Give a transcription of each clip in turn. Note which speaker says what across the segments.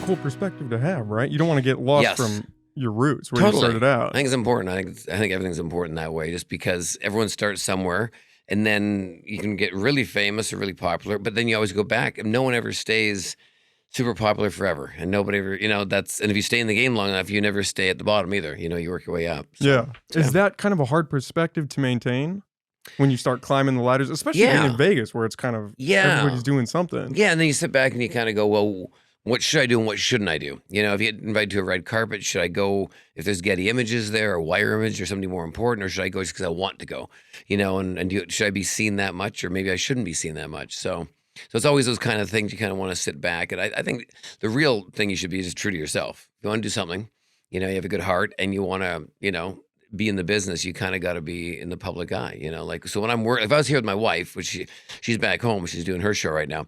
Speaker 1: cool perspective to have, right? You don't want to get lost
Speaker 2: Yes.
Speaker 1: from your roots where
Speaker 2: Totally.
Speaker 1: you started out.
Speaker 2: I think it's important. I think everything's important that way, just because everyone starts somewhere, and then you can get really famous or really popular, but then you always go back, and no one ever stays super popular forever, and nobody ever, and if you stay in the game long enough, you never stay at the bottom either. You work your way up. So,
Speaker 1: Yeah. Is that kind of a hard perspective to maintain when you start climbing the ladders, especially being in Vegas where it's kind of everybody's doing something?
Speaker 2: Yeah, and then you sit back and you kind of go, well, what should I do and what shouldn't I do? If you get invited to a red carpet, should I go if there's Getty Images there or Wire Image or somebody more important, or should I go just because I want to go? Should I be seen that much, or maybe I shouldn't be seen that much? So it's always those kind of things you kind of want to sit back. And I think the real thing you should be is just true to yourself. If you want to do something, you have a good heart and you want to, be in the business, you kind of got to be in the public eye, so when I'm working, if I was here with my wife, which she's back home, she's doing her show right now,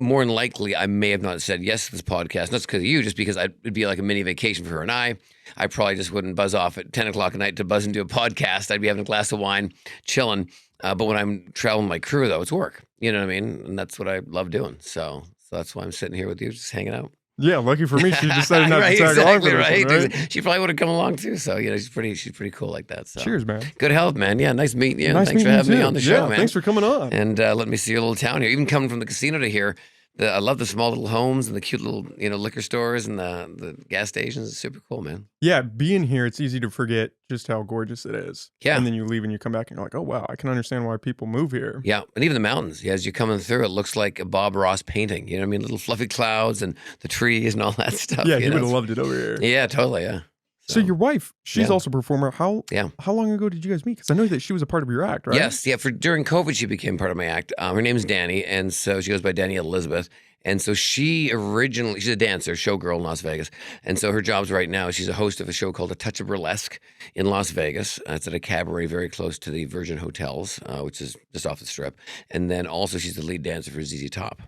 Speaker 2: more than likely, I may have not said yes to this podcast. Not because of you, just because it'd be like a mini vacation for her and I. I probably just wouldn't buzz off at 10 o'clock at night to buzz into a podcast. I'd be having a glass of wine, chilling. But when I'm traveling my crew, though, it's work. You know what I mean? And that's what I love doing. So that's why I'm sitting here with you, just hanging out.
Speaker 1: Yeah, lucky for me, she decided not to tag
Speaker 2: exactly,
Speaker 1: along for this
Speaker 2: right?
Speaker 1: one, right?
Speaker 2: She probably would have come along too. So she's pretty cool like that. So
Speaker 1: cheers, man.
Speaker 2: Good health, man. Yeah, nice meeting you.
Speaker 1: Nice
Speaker 2: Thanks for
Speaker 1: meeting
Speaker 2: having
Speaker 1: you
Speaker 2: me
Speaker 1: too.
Speaker 2: on the show, man.
Speaker 1: Thanks for coming on.
Speaker 2: And let me see your little town here. Even coming from the casino to here, I love the small little homes and the cute little liquor stores and the gas stations. It's super cool, man.
Speaker 1: Yeah, being here, it's easy to forget just how gorgeous it is.
Speaker 2: Yeah.
Speaker 1: And then you leave and you come back and you're like, oh, wow, I can understand why people move here.
Speaker 2: Yeah, and even the mountains. Yeah, as you're coming through, it looks like a Bob Ross painting. You know what I mean? Little fluffy clouds and the trees and all that stuff.
Speaker 1: Yeah, you would have loved it over here.
Speaker 2: Yeah, totally, yeah.
Speaker 1: So your wife, she's also a performer. How long ago did you guys meet? Because I know that she was a part of your act, right?
Speaker 2: Yes, yeah. During COVID, she became part of my act. Her name's Danny, and so she goes by Danny Elizabeth. And so she's a dancer, showgirl in Las Vegas. And so her job's right now, she's a host of a show called A Touch of Burlesque in Las Vegas. It's at a cabaret very close to the Virgin Hotels, which is just off the Strip. And then also she's the lead dancer for ZZ Top.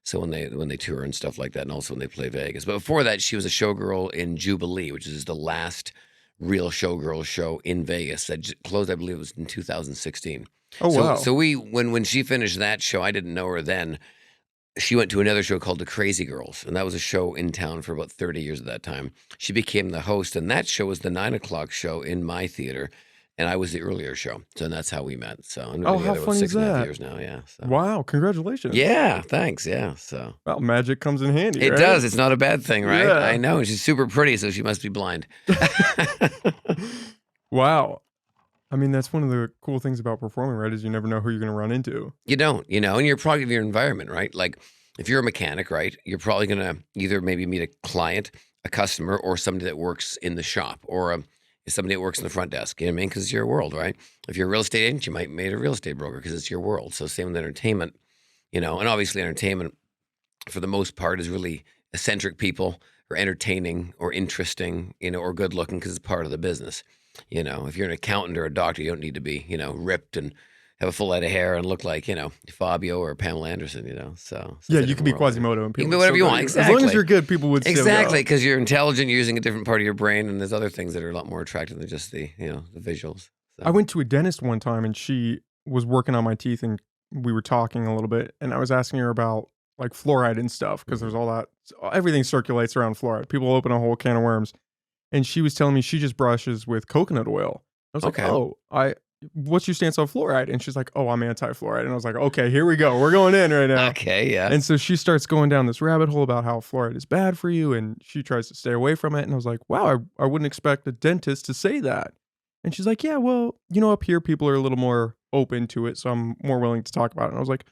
Speaker 2: So when they tour and stuff like that, and also when they play Vegas. But before that, she was a showgirl in Jubilee, which is the last real showgirl show in Vegas that closed, I believe it was in 2016.
Speaker 1: Oh, wow.
Speaker 2: So when she finished that show, I didn't know her then. She went to another show called The Crazy Girls, and that was a show in town for about 30 years at that time. She became the host, and that show was the 9 o'clock show in my theater, and I was the earlier show. So that's how we met. So we've been together about 6.5 years now. Yeah. So.
Speaker 1: Wow! Congratulations.
Speaker 2: Yeah. Thanks. Yeah. So.
Speaker 1: Well, magic comes in handy.
Speaker 2: It
Speaker 1: right?
Speaker 2: does. It's not a bad thing, right?
Speaker 1: Yeah.
Speaker 2: I know. She's super pretty, so she must be blind.
Speaker 1: Wow. I mean, that's one of the cool things about performing, right? Is you never know who you're going to run into.
Speaker 2: You don't, and you're probably of your environment, right? Like if you're a mechanic, right, you're probably going to either maybe meet a client, a customer, or somebody that works in the shop, or somebody that works in the front desk. You know what I mean? Because it's your world, right? If you're a real estate agent, you might meet a real estate broker because it's your world. So same with entertainment, and obviously entertainment for the most part is really eccentric people or entertaining or interesting, or good looking because it's part of the business. If you're an accountant or a doctor, you don't need to be, ripped and have a full head of hair and look like, Fabio or Pamela Anderson, so.
Speaker 1: Yeah, you can be Quasimodo. And
Speaker 2: you can be whatever you want, exactly.
Speaker 1: As long as you're good, people would still go.
Speaker 2: Exactly, because you're intelligent, you're using a different part of your brain, and there's other things that are a lot more attractive than just the, the visuals. So.
Speaker 1: I went to a dentist one time, and she was working on my teeth, and we were talking a little bit, and I was asking her about, like, fluoride and stuff, because there's all that, everything circulates around fluoride. People open a whole can of worms. And she was telling me she just brushes with coconut oil. I was like, what's your stance on fluoride? And she's like, I'm anti-fluoride. And I was like, okay, here we go. We're going in right now.
Speaker 2: Okay, yeah.
Speaker 1: And so she starts going down this rabbit hole about how fluoride is bad for you. And she tries to stay away from it. And I was like, wow, I wouldn't expect a dentist to say that. And she's like, yeah, well, up here, people are a little more open to it. So I'm more willing to talk about it. And I was like,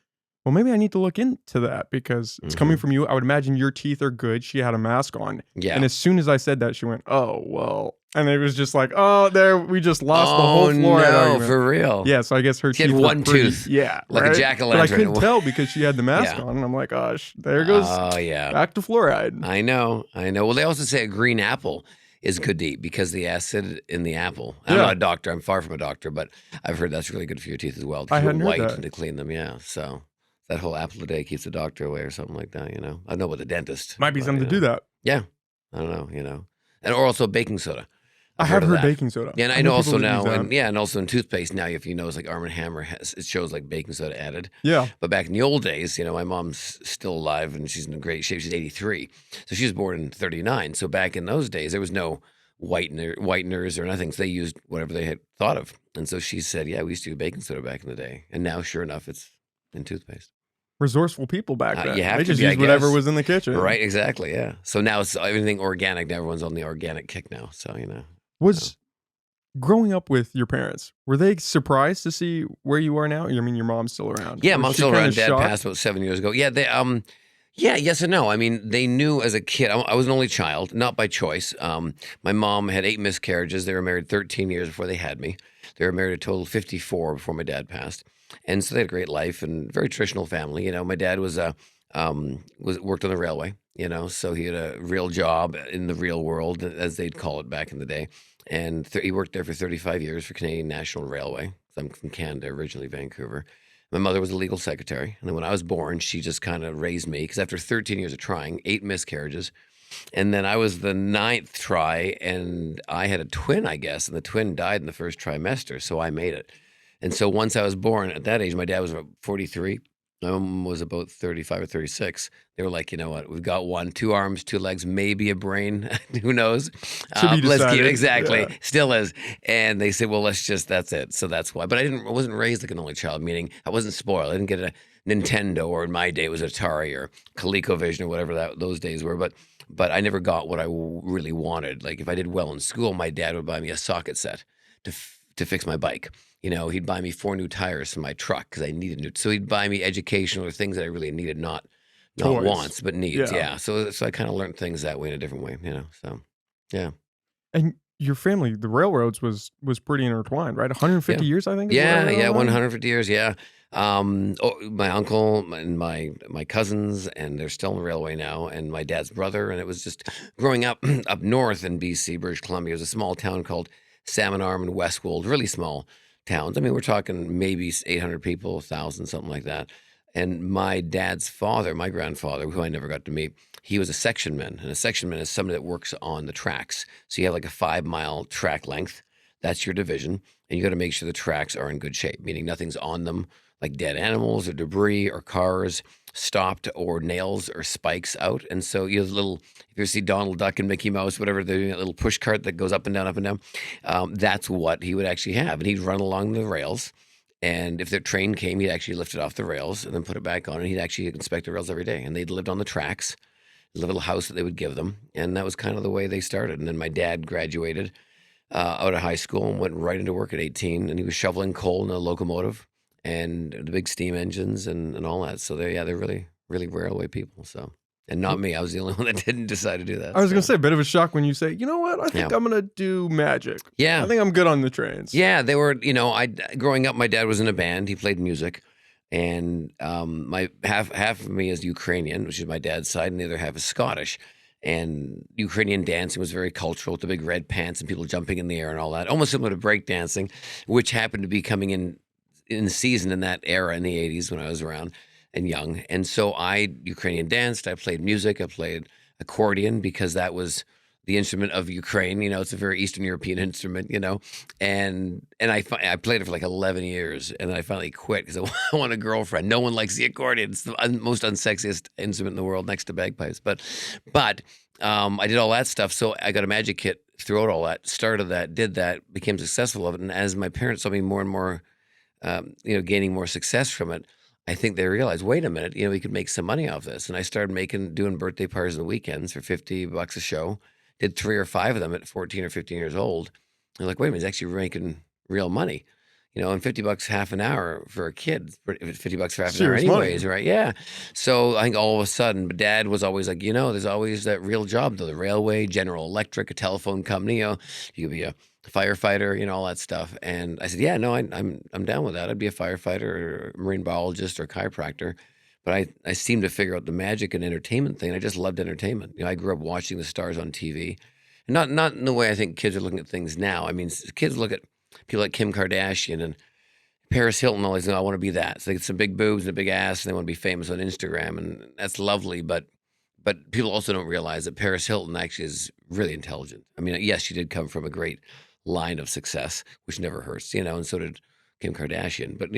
Speaker 1: well, maybe I need to look into that because it's coming from you. I would imagine your teeth are good. She had a mask on.
Speaker 2: Yeah.
Speaker 1: And as soon as I said that, she went, oh, well. And it was just like, we just lost the whole fluoride argument.
Speaker 2: For real.
Speaker 1: Yeah, so I guess her teeth
Speaker 2: had one tooth.
Speaker 1: Yeah.
Speaker 2: Like a jack-o'-lantern.
Speaker 1: But I couldn't tell because she had the mask on. And I'm like, gosh, there goes back to fluoride.
Speaker 2: I know. Well, they also say a green apple is good to eat because the acid in the apple. I'm not a doctor. I'm far from a doctor, but I've heard that's really good for your teeth as well. To keep them white and to clean them, so. That whole apple a day keeps the doctor away or something like that, I don't know about the dentist.
Speaker 1: Might be something to do that.
Speaker 2: Yeah. I don't know, And or also baking soda.
Speaker 1: I
Speaker 2: I've
Speaker 1: have
Speaker 2: heard of
Speaker 1: heard
Speaker 2: that.
Speaker 1: baking soda.
Speaker 2: Yeah, and
Speaker 1: I
Speaker 2: I
Speaker 1: know
Speaker 2: know
Speaker 1: people
Speaker 2: also
Speaker 1: that use
Speaker 2: now,
Speaker 1: that.
Speaker 2: and also in toothpaste now, if you notice, like Arm& Hammer it shows like baking soda added.
Speaker 1: Yeah.
Speaker 2: But back in the old days, my mom's still alive and she's in great shape. She's 83, so she was born in 39. So back in those days, there was no whiteners or nothing. So they used whatever they had thought of. And so she said, "Yeah, we used to do baking soda back in the day." And now, sure enough, it's in toothpaste.
Speaker 1: Resourceful people back
Speaker 2: You
Speaker 1: then.
Speaker 2: have
Speaker 1: They
Speaker 2: to
Speaker 1: just
Speaker 2: be, I
Speaker 1: used whatever
Speaker 2: guess.
Speaker 1: was in the kitchen.
Speaker 2: Right? Exactly. Yeah. So now it's everything organic. Now everyone's on the organic kick now. So So.
Speaker 1: Was growing up with your parents, were they surprised to see where you are now? I mean, your mom's still around.
Speaker 2: Yeah,
Speaker 1: Was
Speaker 2: mom's
Speaker 1: she
Speaker 2: still
Speaker 1: kinda
Speaker 2: around. Dad
Speaker 1: shocked?
Speaker 2: passed about 7 years ago. Yeah, yeah, yes and no. I mean, they knew as a kid. I was an only child, not by choice. My mom had 8 miscarriages. They were married 13 years before they had me. They were married a total of 54 before my dad passed, and so they had a great life and very traditional family. My dad was worked on the railway. So he had a real job in the real world, as they'd call it back in the day, and he worked there for 35 years for Canadian National Railway. I'm from Canada, originally Vancouver. My mother was a legal secretary, and then when I was born, she just kind of raised me because after 13 years of trying, 8 miscarriages, and then I was the 9th try, and I had a twin, I guess, and the twin died in the first trimester, so I made it. And so once I was born, at that age, my dad was about 43. My mom was about 35 or 36. They were like, you know what? We've got 2 arms, 2 legs, maybe a brain. Who knows?
Speaker 1: To be
Speaker 2: Let's keep
Speaker 1: decided.
Speaker 2: exactly.
Speaker 1: Yeah.
Speaker 2: Still is. And they said, well, that's it. So that's why. But I wasn't raised like an only child, meaning I wasn't spoiled. I didn't get a Nintendo, or in my day it was Atari or ColecoVision or whatever those days were. But I never got what I really wanted. Like if I did well in school, my dad would buy me a socket set to fix my bike. He'd buy me 4 new tires for my truck because I needed new. So he'd buy me educational or things that I really needed, not
Speaker 1: Toys.
Speaker 2: wants, but needs.
Speaker 1: Yeah.
Speaker 2: Yeah. So I kind of learned things that way in a different way. So yeah.
Speaker 1: And your family, the railroads was pretty intertwined, right? 150
Speaker 2: Yeah.
Speaker 1: years, I think. Is what I
Speaker 2: Yeah,
Speaker 1: read
Speaker 2: yeah,
Speaker 1: online?
Speaker 2: 150 years, yeah. My uncle and my cousins, and they're still in the railway now, and my dad's brother, and it was just growing up up north in BC, British Columbia. There's a small town called Salmon Arm and Westwold, really small towns. I mean, we're talking maybe 800 people, 1,000, something like that. And my dad's father, my grandfather, who I never got to meet, he was a sectionman, and a sectionman is somebody that works on the tracks. So you have like a 5-mile track length. That's your division. And you got to make sure the tracks are in good shape, meaning nothing's on them, like dead animals or debris or cars stopped or nails or spikes out. And so you have if you see Donald Duck and Mickey Mouse, whatever, they're doing that little push cart that goes up and down, up and down. That's what he would actually have. And he'd run along the rails. And if the train came, he'd actually lift it off the rails and then put it back on. And he'd actually inspect the rails every day. And they'd lived on the tracks, the little house that they would give them. And that was kind of the way they started. And then my dad graduated out of high school and went right into work at 18. And he was shoveling coal in a locomotive and the big steam engines and all that. So they're really, really railway people. So, and not me. I was the only one that didn't decide to do that.
Speaker 1: I was going to
Speaker 2: so.
Speaker 1: say, a bit of a shock when you say, you know what? I think
Speaker 2: Yeah.
Speaker 1: I'm going to do magic.
Speaker 2: Yeah.
Speaker 1: I think I'm good on the trains.
Speaker 2: Yeah, they were, growing up, my dad was in a band. He played music. And my half of me is Ukrainian, which is my dad's side, and the other half is Scottish. And Ukrainian dancing was very cultural with the big red pants and people jumping in the air and all that, almost similar to break dancing, which happened to be coming in season in that era in the 80s when I was around and young. And so I Ukrainian danced, I played music, I played accordion because that was the instrument of Ukraine. It's a very Eastern European instrument, and I played it for like 11 years, and then I finally quit because I want a girlfriend. No one likes the accordion. It's the most unsexiest instrument in the world next to bagpipes. But I did all that stuff. So I got a magic kit throughout all that, started that, did that, became successful of it. And as my parents saw me more and more, gaining more success from it, I think they realized, wait a minute, we could make some money off this. And I started doing birthday parties on the weekends for $50 a show. Did 3 or 5 of them at 14 or 15 years old. I'm like, wait a minute, he's actually making real money. And $50 half an hour for a kid, $50 for half an hour
Speaker 1: Serious money.
Speaker 2: anyways, right? Yeah. So I think all of a sudden, but Dad was always like, there's always that real job, though, the railway, General Electric, a telephone company, you could be a firefighter, all that stuff. And I said, yeah, no, I'm down with that. I'd be a firefighter or a marine biologist or a chiropractor. But I seemed to figure out the magic and entertainment thing. I just loved entertainment. I grew up watching the stars on TV. Not in the way I think kids are looking at things now. I mean, kids look at people like Kim Kardashian and Paris Hilton, all these, I want to be that. So they get some big boobs and a big ass, and they want to be famous on Instagram, and that's lovely. But But people also don't realize that Paris Hilton actually is really intelligent. I mean, yes, she did come from a great line of success, which never hurts, and so did Kim Kardashian. But,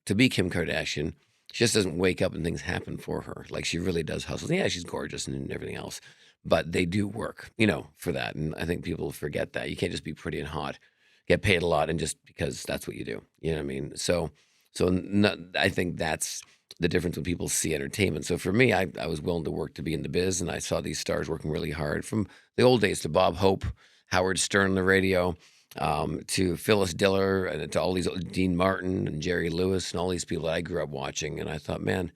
Speaker 2: to be Kim Kardashian, she just doesn't wake up and things happen for her. Like, she really does hustle. Yeah, she's gorgeous and everything else, but they do work, for that. And I think people forget that. You can't just be pretty and hot, get paid a lot, and just because that's what you do. You know what I mean? I think that's the difference when people see entertainment. So for me, I was willing to work to be in the biz, and I saw these stars working really hard from the old days to Bob Hope, Howard Stern on the radio, to Phyllis Diller, and to all these Dean Martin and Jerry Lewis and all these people that I grew up watching. And I thought, man,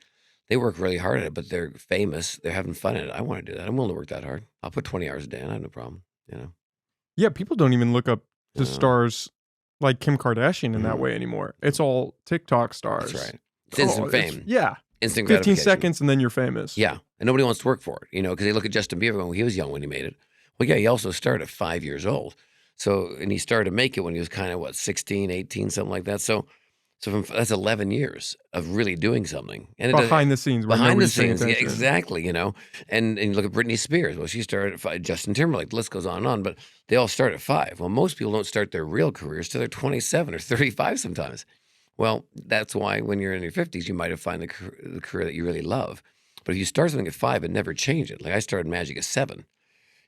Speaker 2: they work really hard at it, but they're famous. They're having fun at it. I want to do that. I'm willing to work that hard. I'll put 20 hours a day, and I have no problem.
Speaker 1: Yeah, people don't even look up to
Speaker 2: Yeah.
Speaker 1: stars like Kim Kardashian in that
Speaker 2: Mhm.
Speaker 1: way anymore. It's all TikTok stars.
Speaker 2: That's right. It's instant fame,
Speaker 1: Yeah.
Speaker 2: instant
Speaker 1: 15
Speaker 2: gratification.
Speaker 1: seconds and then you're famous.
Speaker 2: Yeah, and nobody wants to work for it, because they look at Justin Bieber when he was young when he made it. Well, yeah, he also started at 5 years old. So, and he started to make it when he was kind of 16, 18, something like that. So that's 11 years of really doing something. And
Speaker 1: Behind the scenes. Where
Speaker 2: behind the
Speaker 1: nobody's paying
Speaker 2: scenes, yeah,
Speaker 1: attention.
Speaker 2: exactly, and you look at Britney Spears. Well, she started at 5, Justin Timberlake, the list goes on and on, but they all start at 5. Well, most people don't start their real careers till they're 27 or 35 sometimes. Well, that's why when you're in your 50s, you might have found the career that you really love. But if you start something at 5 and never change it, like I started magic at 7,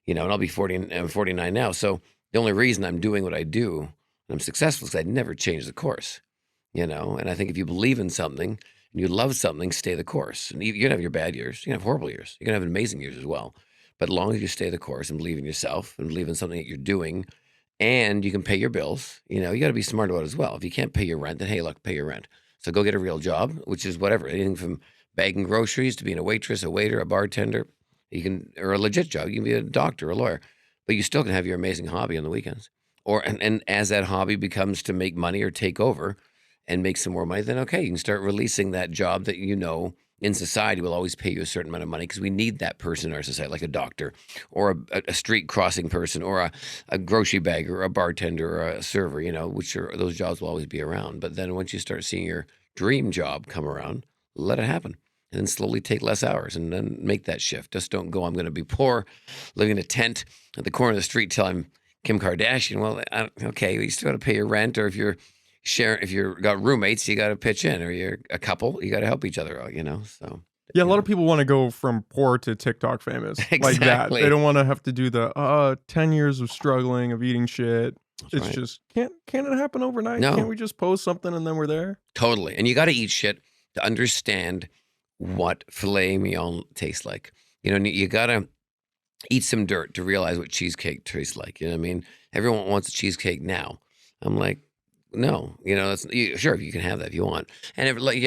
Speaker 2: and I'll be 40, and I'm 49 now. So the only reason I'm doing what I do and I'm successful is because I never change the course, and I think if you believe in something and you love something, stay the course. And you're going to have your bad years. You're going to have horrible years. You're going to have amazing years as well. But as long as you stay the course and believe in yourself and believe in something that you're doing, and you can pay your bills, you got to be smart about it as well. If you can't pay your rent, then hey, look, pay your rent. So go get a real job, which is whatever, anything from bagging groceries to being a waitress, a waiter, a bartender. Or a legit job. You can be a doctor, a lawyer, but you still can have your amazing hobby on the weekends. And as that hobby becomes to make money or take over and make some more money, then okay, you can start releasing that job that in society will always pay you a certain amount of money because we need that person in our society, like a doctor or a street crossing person or a grocery bagger or a bartender or a server, those jobs will always be around. But then once you start seeing your dream job come around, let it happen. And then slowly take less hours and then make that shift. Just don't go, I'm going to be poor, living in a tent at the corner of the street till I'm Kim Kardashian. Well, okay, you still got to pay your rent, or if you're got roommates, you got to pitch in, or you're a couple, you got to help each other out, So
Speaker 1: Yeah, a lot of people want to go from poor to TikTok famous. Like that.
Speaker 2: Exactly.
Speaker 1: They don't want to have to do the 10 years of struggling, of eating shit.
Speaker 2: That's
Speaker 1: It's
Speaker 2: right.
Speaker 1: just, can't it happen overnight?
Speaker 2: No.
Speaker 1: Can't we just post something and then we're there?
Speaker 2: Totally. And you got to eat shit to understand what filet mignon tastes like. You got to eat some dirt to realize what cheesecake tastes like. You know what I mean? Everyone wants a cheesecake now. I'm like, no, sure, you can have that if you want. And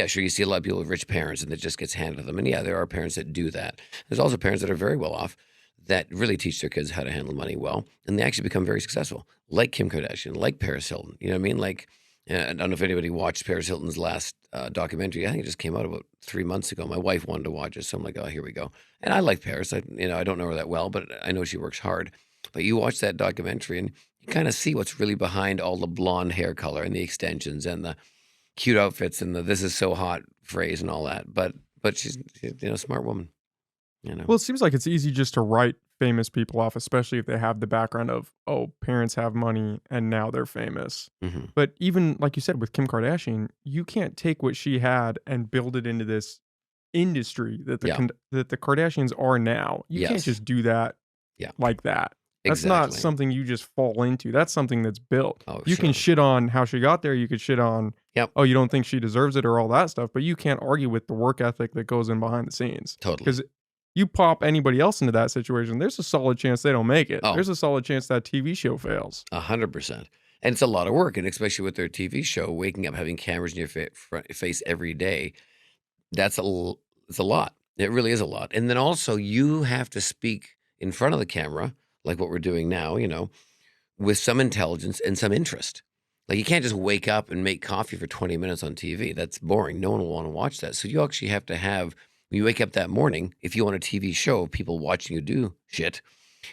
Speaker 2: sure, you see a lot of people with rich parents and it just gets handed to them. And yeah, there are parents that do that. There's also parents that are very well off that really teach their kids how to handle money well. And they actually become very successful, like Kim Kardashian, like Paris Hilton. You know what I mean? Like, I don't know if anybody watched Paris Hilton's last documentary. I think it just came out about 3 months ago. My wife wanted to watch it, so I'm like, oh, here we go. And I like Paris. I don't know her that well, but I know she works hard. But you watch that documentary and you kind of see what's really behind all the blonde hair color and the extensions and the cute outfits and the "this is so hot" phrase and all that. But she's a smart woman.
Speaker 1: Well, it seems like it's easy just to write famous people off, especially if they have the background of, parents have money and now they're famous.
Speaker 2: Mm-hmm.
Speaker 1: But even like you said with Kim Kardashian, you can't take what she had and build it into this industry that the Kardashians are now. You can't just do that like that. That's not something you just fall into. That's something that's built.
Speaker 2: Oh,
Speaker 1: you can
Speaker 2: sure.
Speaker 1: shit on how she got there. You could shit on, you don't think she deserves it or all that stuff. But you can't argue with the work ethic that goes in behind the scenes.
Speaker 2: Totally.
Speaker 1: Because you pop anybody else into that situation, there's a solid chance they don't make it.
Speaker 2: Oh.
Speaker 1: There's a solid chance that TV show fails.
Speaker 2: 100%. And it's a lot of work. And especially with their TV show, waking up, having cameras in your face every day, it's a lot. It really is a lot. And then also you have to speak in front of the camera, like what we're doing now, with some intelligence and some interest. Like you can't just wake up and make coffee for 20 minutes on TV. That's boring. No one will want to watch that. So you actually have to have, when you wake up that morning, if you want a TV show of people watching you do shit,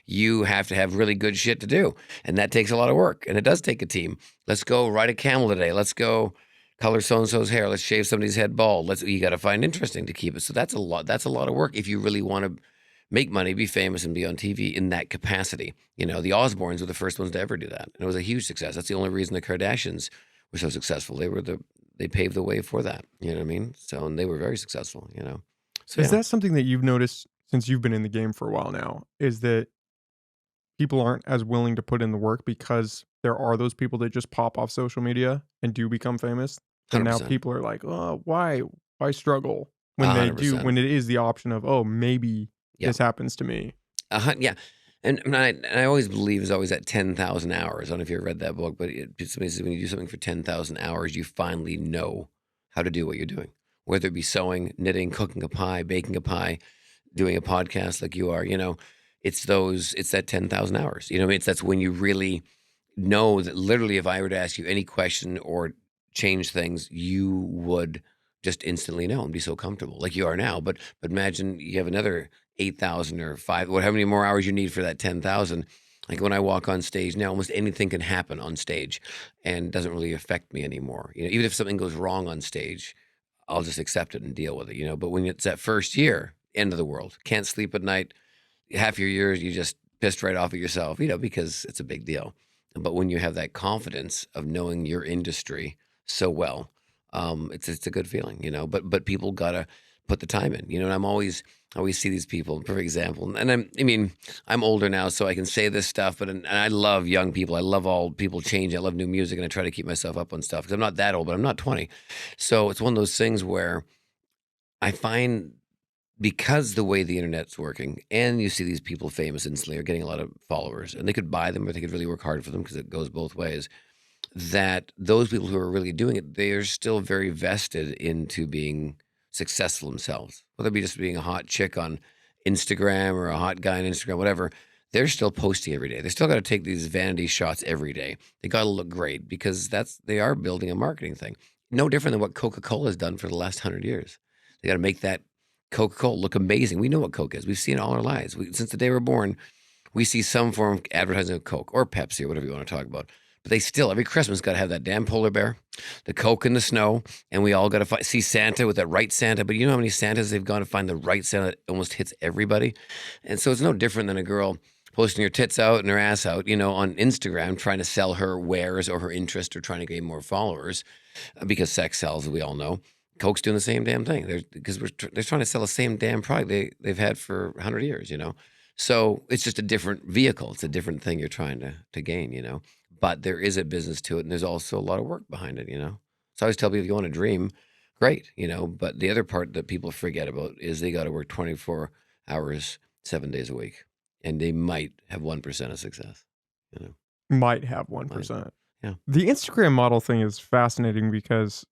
Speaker 2: you have to have really good shit to do. And that takes a lot of work. And it does take a team. Let's go ride a camel today. Let's go color so-and-so's hair. Let's shave somebody's head bald. You got to find interesting to keep it. So that's a lot. That's a lot of work if you really want to make money, be famous, and be on TV in that capacity. The Osbournes were the first ones to ever do that, and it was a huge success. That's the only reason the Kardashians were so successful. They paved the way for that. You know what I mean? So, and they were very successful. So
Speaker 1: Is
Speaker 2: yeah,
Speaker 1: that something that you've noticed since you've been in the game for a while now? Is that people aren't as willing to put in the work because there are those people that just pop off social media and do become famous? And now
Speaker 2: 100%,
Speaker 1: people are like, "Oh, why struggle?" When they do
Speaker 2: 100%.
Speaker 1: when it is the option of, "Oh, maybe
Speaker 2: Yeah.
Speaker 1: this happens to me."
Speaker 2: Yeah, and I always believe is always at 10,000 hours. I don't know if you ever read that book, but somebody says when you do something for 10,000 hours, you finally know how to do what you're doing, whether it be sewing, knitting, cooking a pie, baking a pie, doing a podcast like you are. It's that 10,000 hours. You know what I mean? That's when you really know that literally, if I were to ask you any question or change things, you would just instantly know and be so comfortable like you are now. But imagine you have another 8,000 or five, how many more hours you need for that 10,000. Like when I walk on stage now, almost anything can happen on stage and doesn't really affect me anymore. Even if something goes wrong on stage, I'll just accept it and deal with it. But when it's that first year, end of the world, can't sleep at night, half your years you just pissed right off of yourself, because it's a big deal. But when you have that confidence of knowing your industry so well, it's a good feeling, But people gotta put the time in, And I always see these people. Perfect example, and I'm older now, so I can say this stuff. And I love young people. I love all people changing. I love new music, and I try to keep myself up on stuff because I'm not that old, but I'm not 20. So it's one of those things where I find because the way the internet's working and you see these people famous instantly are getting a lot of followers and they could buy them or they could really work hard for them because it goes both ways, that those people who are really doing it, they are still very vested into being successful themselves, whether it be just being a hot chick on Instagram or a hot guy on Instagram, whatever. They're still posting every day. They still got to take these vanity shots every day. They got to look great because they are building a marketing thing. No different than what Coca-Cola has done for the last 100 years. They got to make that Coca-Cola look amazing. We know what Coke is. We've seen it all our lives. Since the day we're born, we see some form of advertising of Coke or Pepsi or whatever you want to talk about. But they still, every Christmas, got to have that damn polar bear, the Coke in the snow, and we all got to see Santa with that right Santa. But you know how many Santas they've gone to find the right Santa that almost hits everybody? And so it's no different than a girl posting her tits out and her ass out, on Instagram, trying to sell her wares or her interest or trying to gain more followers because sex sells, as we all know. Coke's doing the same damn thing. They're trying to sell the same damn product they've had for 100 years, So it's just a different vehicle. It's a different thing you're trying to gain, But there is a business to it, and there's also a lot of work behind it. So I always tell people if you want to dream, great, But the other part that people forget about is they got to work 24 hours, 7 days a week, and they might have 1% of success. You know,
Speaker 1: Might have
Speaker 2: might.
Speaker 1: 1%.
Speaker 2: Yeah,
Speaker 1: The Instagram model thing is fascinating because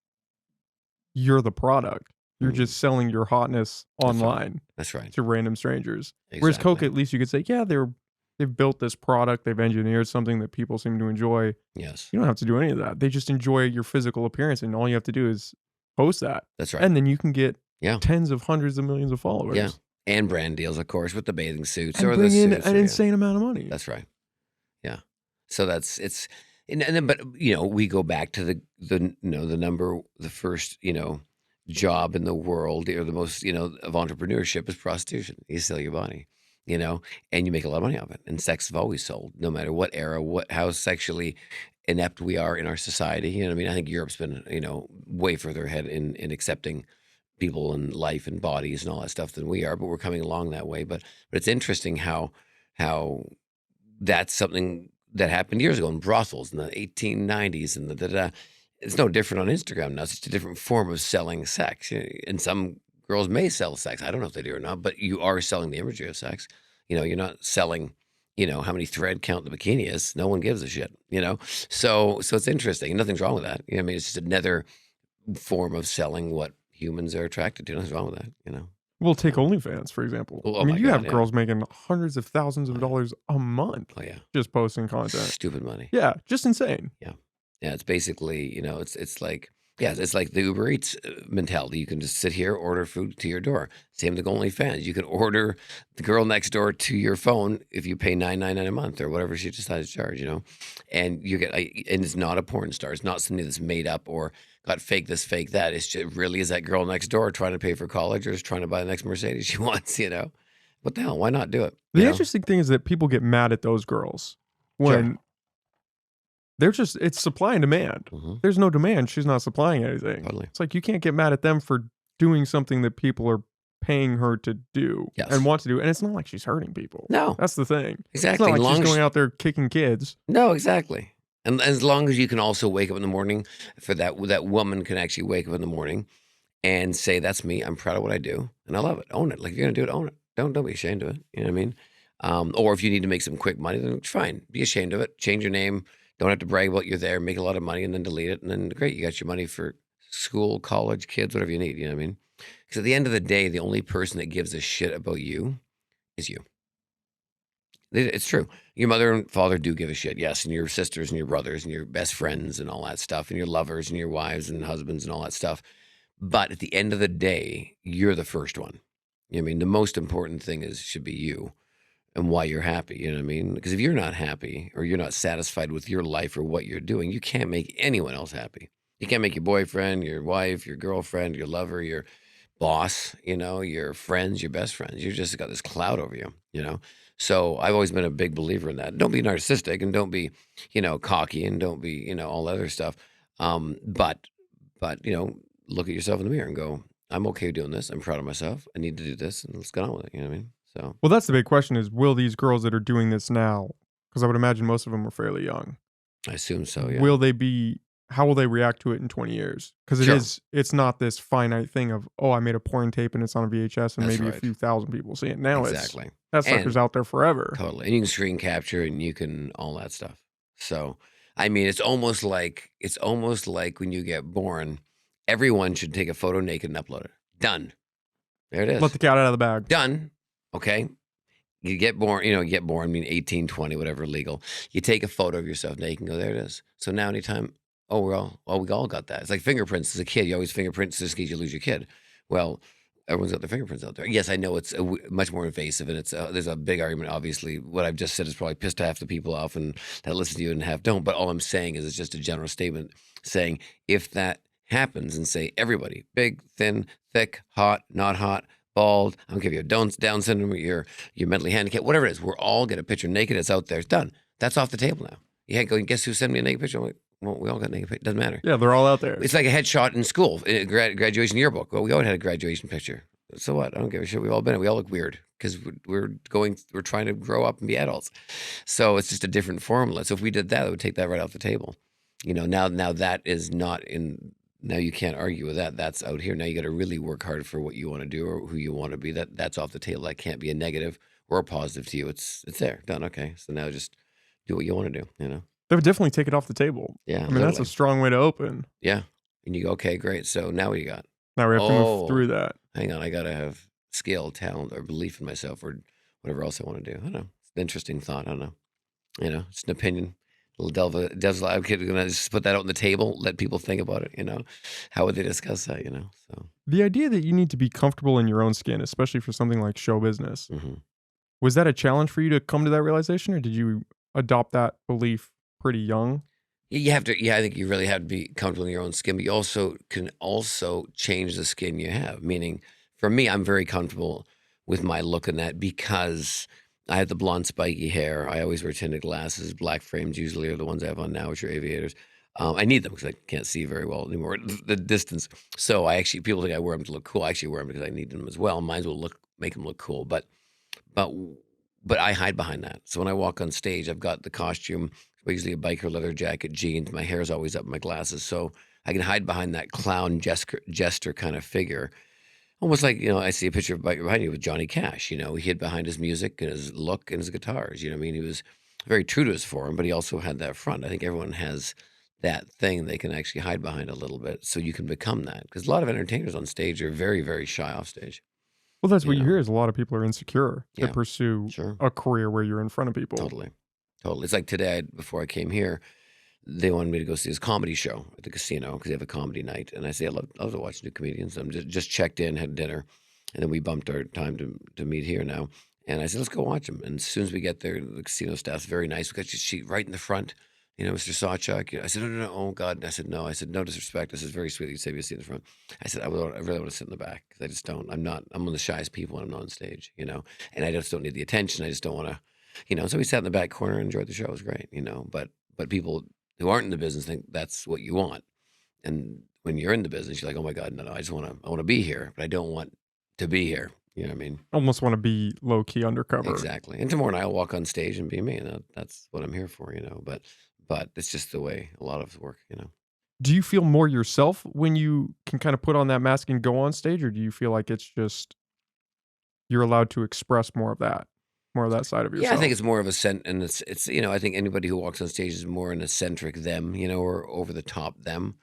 Speaker 1: you're the product. You're
Speaker 2: Mhm.
Speaker 1: just selling your hotness
Speaker 2: That's right.
Speaker 1: online
Speaker 2: That's right.
Speaker 1: to random strangers. Whereas Coke,
Speaker 2: Exactly.
Speaker 1: at least you could say, yeah, they've built this product, they've engineered something that people seem to enjoy.
Speaker 2: Yes,
Speaker 1: You don't have to do any of that. They just enjoy your physical appearance, and all you have to do is post that,
Speaker 2: that's right.
Speaker 1: and then you can get
Speaker 2: Yeah.
Speaker 1: tens of hundreds of millions of
Speaker 2: Yeah,
Speaker 1: followers
Speaker 2: and brand deals, of course, with the bathing suits
Speaker 1: and
Speaker 2: or the
Speaker 1: bring in
Speaker 2: suits
Speaker 1: an
Speaker 2: or yeah.
Speaker 1: insane amount of money.
Speaker 2: That's right. Yeah. So it's and then but we go back to the first, job in the world or the most, of entrepreneurship is prostitution. You sell your body, you know, and you make a lot of money off it. And sex have always sold, no matter what era, how sexually inept we are in our society. You know what I mean? I think Europe's been, way further ahead in accepting people and life and bodies and all that stuff than we are, but we're coming along that way. But it's interesting how that's something that happened years ago in brothels in the 1890s and it's no different on Instagram now. It's just a different form of selling sex. And some girls may sell sex. I don't know if they do or not, but you are selling the imagery of sex. You're not selling, how many thread count the bikini is. No one gives a shit. So it's interesting. Nothing's wrong with that. I mean, it's just another form of selling what humans are attracted to. Nothing's wrong with that.
Speaker 1: Well, take
Speaker 2: So,
Speaker 1: OnlyFans, for example.
Speaker 2: oh
Speaker 1: I mean,
Speaker 2: my
Speaker 1: you
Speaker 2: God,
Speaker 1: have
Speaker 2: yeah.
Speaker 1: girls making hundreds of thousands
Speaker 2: Oh
Speaker 1: of
Speaker 2: yeah.
Speaker 1: dollars a month
Speaker 2: Oh yeah.
Speaker 1: just posting content.
Speaker 2: Stupid money.
Speaker 1: Yeah, just insane.
Speaker 2: Yeah. Yeah, it's basically, it's like yeah, it's like the Uber Eats mentality. You can just sit here, order food to your door. Same with OnlyFans. You can order the girl next door to your phone if you pay $9.99 a month or whatever she decides to charge. And you get, and it's not a porn star. It's not something that's made up or got fake this, fake that. It's just really is that girl next door trying to pay for college or is trying to buy the next Mercedes she wants. What the hell? Why not do it?
Speaker 1: The interesting thing is that people get mad at those girls
Speaker 2: Sure.
Speaker 1: when it's supply and demand.
Speaker 2: Hmm.
Speaker 1: There's no demand, she's not supplying anything.
Speaker 2: Totally.
Speaker 1: It's like you can't get mad at them for doing something that people are paying her to do
Speaker 2: Yes.
Speaker 1: and want to do, and it's not like she's hurting people.
Speaker 2: No.
Speaker 1: That's the thing.
Speaker 2: Exactly.
Speaker 1: It's not like
Speaker 2: Long
Speaker 1: she's
Speaker 2: as
Speaker 1: going out there kicking kids.
Speaker 2: No, exactly. And as long as you can also wake up in the morning for that woman can actually wake up in the morning and say, "That's me. I'm proud of what I do, and I love it. Own it. Like if you're gonna do it, own it. Don't be ashamed of it. You know what I mean? Or if you need to make some quick money, then fine. Be ashamed of it. Change your name. Don't have to brag about you're there. Make a lot of money and then delete it. And then great, you got your money for school, college, kids, whatever you need. You know what I mean? Because at the end of the day, the only person that gives a shit about you is you. It's true. Your mother and father do give a shit, yes, and your sisters and your brothers and your best friends and all that stuff, and your lovers and your wives and husbands and all that stuff. But at the end of the day, you're the first one. You know what I mean? The most important thing should be you and why you're happy. You know what I mean? Because if you're not happy or you're not satisfied with your life or what you're doing, you can't make anyone else happy. You can't make your boyfriend, your wife, your girlfriend, your lover, your boss, your friends, your best friends. You just got this cloud over you. So I've always been a big believer in that. Don't be narcissistic and don't be, cocky and don't be, all that other stuff. But look at yourself in the mirror and go, I'm okay doing this. I'm proud of myself. I need to do this and let's get on with it. You know what I mean? So
Speaker 1: Well, that's the big question is, will these girls that are doing this now, because I would imagine most of them are fairly young,
Speaker 2: I assume so, yeah.
Speaker 1: how will they react to it in 20 years? Because
Speaker 2: Sure.
Speaker 1: it's not this finite thing of, oh, I made a porn tape and it's on a VHS and
Speaker 2: That's
Speaker 1: maybe a
Speaker 2: right.
Speaker 1: few thousand people see it. Now
Speaker 2: Exactly.
Speaker 1: that sucker's out there forever.
Speaker 2: Totally. And you can screen capture and you can all that stuff. So, I mean, it's almost like when you get born, everyone should take a photo naked and upload it. Done. There it is.
Speaker 1: Let the cat out of the bag.
Speaker 2: Done. Okay. You get born, I mean, 18, 20, whatever, legal. You take a photo of yourself naked and go, there it is. So now anytime, we all got that. It's like fingerprints as a kid. You always fingerprint just in case you lose your kid. Well, everyone's got their fingerprints out there. Yes, I know it's much more invasive, and there's a big argument. Obviously, what I've just said is probably pissed half the people off and that listen to you and half don't. But all I'm saying is it's just a general statement saying if that happens and say everybody, big, thin, thick, hot, not hot, bald, I don't care if you have Down syndrome, or you're mentally handicapped, whatever it is, we're all get a picture naked. It's out there. It's done. That's off the table now. You can't go, guess who sent me a naked picture? I'm like, well, we all got naked pictures. Doesn't matter.
Speaker 1: Yeah, they're all out there.
Speaker 2: It's like a headshot in school, graduation yearbook. Well, we all had a graduation picture. So what? I don't give a shit. We've all been it. We all look weird because we're trying to grow up and be adults. So it's just a different formula. So if we did that, it would take that right off the table. Now that is not in. Now you can't argue with that. That's out here. Now you got to really work hard for what you want to do or who you want to be. That's off the table. That can't be a negative or a positive to you. It's there, done. Okay. So now just do what you want to do.
Speaker 1: They would definitely take it off the table.
Speaker 2: Yeah.
Speaker 1: I mean, that's a strong way to open.
Speaker 2: Yeah. And you go, okay, great. So now what do you got?
Speaker 1: Now we have to move through that.
Speaker 2: Hang on, I gotta have skill, talent, or belief in myself, or whatever else I want to do. I don't know. It's an interesting thought. I don't know. It's an opinion. A little devil's advocate. Gonna just put that out on the table, let people think about it. How would they discuss that? So
Speaker 1: the idea that you need to be comfortable in your own skin, especially for something like show business, was that a challenge for you to come to that realization, or did you adopt that belief pretty young?
Speaker 2: you have to. Yeah, I think you really have to be comfortable in your own skin, but you also can change the skin you have. Meaning, for me, I'm very comfortable with my look in that because I have the blonde spiky hair. I always wear tinted glasses. Black frames usually are the ones I have on now, which are aviators. I need them because I can't see very well anymore at the distance. So people think I wear them to look cool. I actually wear them because I need them as well. Mine will make them look cool, but I hide behind that. So when I walk on stage, I've got the costume, usually a biker leather jacket, jeans. My hair is always up, my glasses, so I can hide behind that clown jester kind of figure. Almost like, I see a picture behind you with Johnny Cash. He hid behind his music and his look and his guitars. You know what I mean? He was very true to his form, but he also had that front. I think everyone has that thing they can actually hide behind a little bit so you can become that. Because a lot of entertainers on stage are very, very shy off stage.
Speaker 1: Well, that's what you hear is a lot of people are insecure to pursue
Speaker 2: Sure.
Speaker 1: a career where you're in front of people.
Speaker 2: Totally. It's like today, before I came here, they wanted me to go see this comedy show at the casino because they have a comedy night. And I say, I love to watch new comedians. I'm just checked in, had dinner, and then we bumped our time to meet here now. And I said, let's go watch them. And as soon as we get there, the casino staff's very nice. We got your seat right in the front, Mr. SawChuck. I said, no, no, no. Oh God. And I said, no. I said, no disrespect. I said, very sweet. You say me sit in the front. I said, I really want to sit in the back because I just don't. I'm one of the shyest people when I'm not on stage. And I just don't need the attention. I just don't want to. So we sat in the back corner and enjoyed the show. It was great. But people who aren't in the business think that's what you want. And when you're in the business, you're like, oh my God, no, no, I want to be here, but I don't want to be here. You know what I mean?
Speaker 1: Almost want to be low key undercover.
Speaker 2: Exactly. And tomorrow night I'll walk on stage and be me, and that's what I'm here for. But it's just the way a lot of us work.
Speaker 1: Do you feel more yourself when you can kind of put on that mask and go on stage, or do you feel like it's just you're allowed to express more of that side of
Speaker 2: Yeah, I
Speaker 1: yourself?
Speaker 2: think it's more of a and I think anybody who walks on stage is more an eccentric them, or over the top them.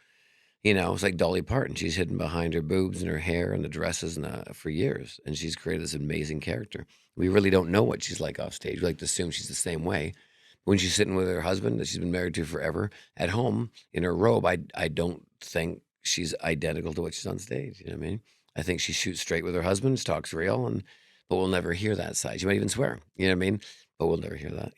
Speaker 2: It's like Dolly Parton. She's hidden behind her boobs and her hair and the dresses for years, and she's created this amazing character. We really don't know what she's like off stage. We like to assume she's the same way. When she's sitting with her husband that she's been married to forever at home in her robe, I don't think she's identical to what she's on stage. You know what I mean? I think she shoots straight with her husband, talks real, but we'll never hear that side. She might even swear. You know what I mean? But we'll never hear that.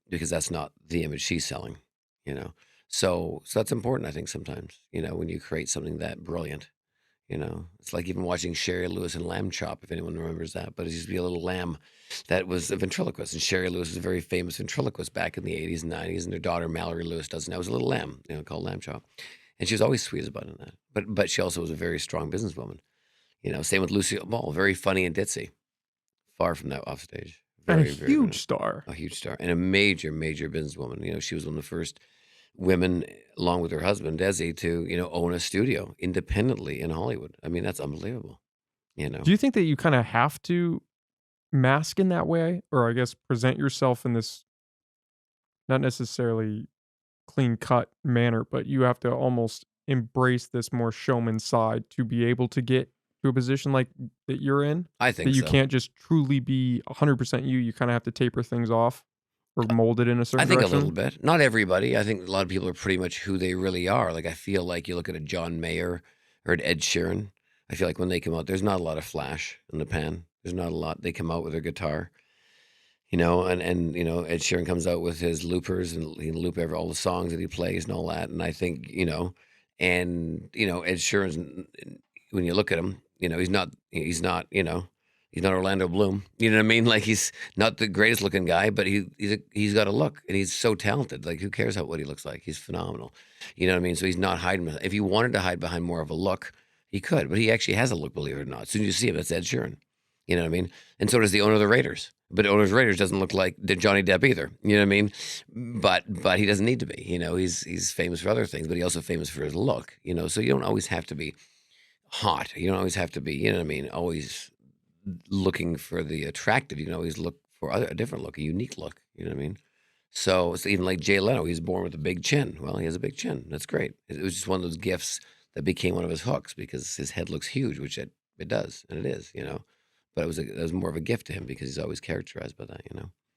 Speaker 2: Because that's not the image she's selling. You know. So that's important, I think, sometimes, when you create something that brilliant. It's like even watching Sherry Lewis and Lamb Chop, if anyone remembers that. But it used to be a little lamb that was a ventriloquist. And Sherry Lewis was a very famous ventriloquist back in the 80s and 90s. And her daughter, Mallory Lewis, does now. It was a little lamb, called Lamb Chop. And she was always sweet as a button in that. But she also was a very strong businesswoman. Same with Lucille Ball, very funny and ditzy. Far from that off stage.
Speaker 1: And a
Speaker 2: Very, very,
Speaker 1: huge star.
Speaker 2: a huge star. And a major, major businesswoman. She was one of the first women, along with her husband Desi, to own a studio independently in Hollywood. I mean, that's unbelievable.
Speaker 1: Do you think that you kind of have to mask in that way, or I guess present yourself in this not necessarily clean cut manner, but you have to almost embrace this more showman side to be able to get to a position like that you're in?
Speaker 2: I
Speaker 1: That
Speaker 2: think
Speaker 1: you
Speaker 2: so.
Speaker 1: can't just truly be 100% you. You kind of have to taper things off or mold it in a
Speaker 2: I
Speaker 1: certain
Speaker 2: think a little
Speaker 1: direction.
Speaker 2: bit. Not everybody. I think a lot of people are pretty much who they really are. Like I feel like you look at a John Mayer or an Ed Sheeran. I feel like when they come out, there's not a lot of flash in the pan. There's not a lot. They come out with their guitar, and Ed Sheeran comes out with his loopers and he can loop all the songs that he plays and all that. And I think, Ed Sheeran's when you look at him, he's not Orlando Bloom. You know what I mean? Like he's not the greatest looking guy, but he's got a look and he's so talented. Like who cares what he looks like? He's phenomenal. You know what I mean? So he's not hiding. If he wanted to hide behind more of a look, he could, but he actually has a look, believe it or not. As soon as you see him, that's Ed Sheeran. You know what I mean? And so does the owner of the Raiders. But the owner of the Raiders doesn't look like Johnny Depp either. You know what I mean? But he doesn't need to be. He's famous for other things, but he's also famous for his look. So you don't always have to be hot. You don't always have to be, you know what I mean, always looking for the attractive. You can always look for a different look, a unique look. You know what I mean? So it's even like Jay Leno. He's born with a big chin. Well, he has a big chin. That's great. It was just one of those gifts that became one of his hooks because his head looks huge, which it does, and it is. But it was more of a gift to him because he's always characterized by that.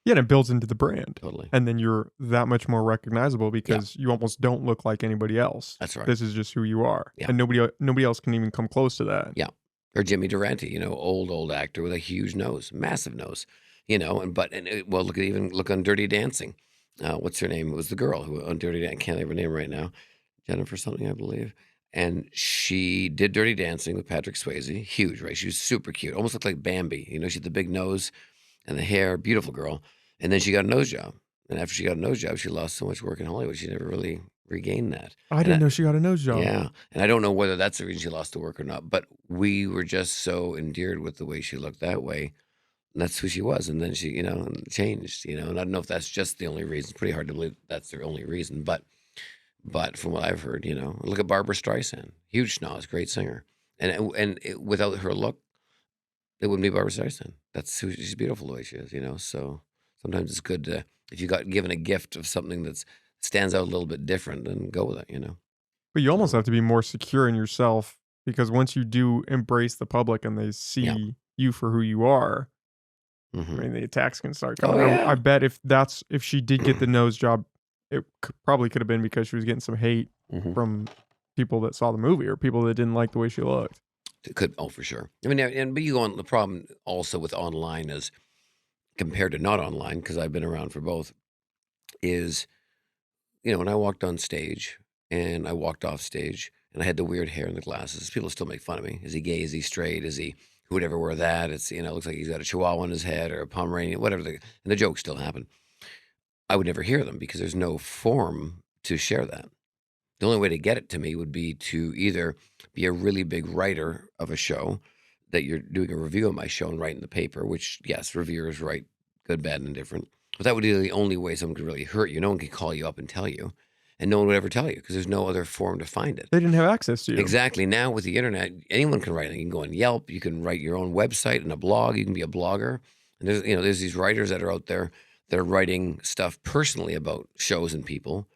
Speaker 1: Yeah, and it builds into the brand.
Speaker 2: Totally.
Speaker 1: And then you're that much more recognizable
Speaker 2: Yeah,
Speaker 1: because you almost don't look like anybody else.
Speaker 2: that's right.
Speaker 1: This is just who you are.
Speaker 2: Yeah.
Speaker 1: And nobody else can even come close to that.
Speaker 2: Yeah. Or Jimmy Durante, old actor with a huge nose, massive nose, well, look on Dirty Dancing. What's her name? It was the girl who on Dirty Dancing. I can't think of her name right now. Jennifer something, I believe. And she did Dirty Dancing with Patrick Swayze. Huge, right? She was super cute. Almost looked like Bambi. She had the big nose and the hair. Beautiful girl. And then she got a nose job. And after she got a nose job, she lost so much work in Hollywood. She never really regained that.
Speaker 1: I
Speaker 2: And
Speaker 1: didn't know she got a nose job.
Speaker 2: yeah. And I don't know whether that's the reason she lost the work or not, but we were just so endeared with the way she looked that way. And that's who she was. And then she, changed, and I don't know if that's just the only reason. It's pretty hard to believe that's the only reason. But from what I've heard, look at Barbara Streisand, huge schnoz, great singer. Without her look, it wouldn't be Barbara Streisand. She's beautiful the way she is. So sometimes it's good to, if you got given a gift of something that stands out a little bit different, then go with it.
Speaker 1: But you almost
Speaker 2: So,
Speaker 1: have to be more secure in yourself because once you do embrace the public and they
Speaker 2: yeah.
Speaker 1: see you for who you are, I
Speaker 2: hmm
Speaker 1: mean, the attacks can start
Speaker 2: Oh,
Speaker 1: coming. I
Speaker 2: yeah.
Speaker 1: bet if she did get the nose job, it probably could have been because she was getting some hate
Speaker 2: hmm
Speaker 1: from people that saw the movie or people that didn't like the way she looked.
Speaker 2: It could, oh, for sure. I mean, but you go on, the problem also with online is compared to not online, because I've been around for both, is, when I walked on stage and I walked off stage and I had the weird hair and the glasses, people still make fun of me. Is he gay? Is he straight? Is he who would ever wear that? It's it looks like he's got a chihuahua on his head or a Pomeranian, whatever. And the jokes still happen. I would never hear them because there's no forum to share that. The only way to get it to me would be to either be a really big writer of a show that you're doing a review of my show and write in the paper, which yes, reviewers write good, bad, and indifferent. But that would be the only way someone could really hurt you. No one could call you up and tell you, and no one would ever tell you because there's no other forum to find it.
Speaker 1: They didn't have access to you.
Speaker 2: Exactly. Now with the internet, anyone can write. You can go on Yelp. You can write your own website and a blog. You can be a blogger. And there's these writers that are out there that are writing stuff personally about shows and people,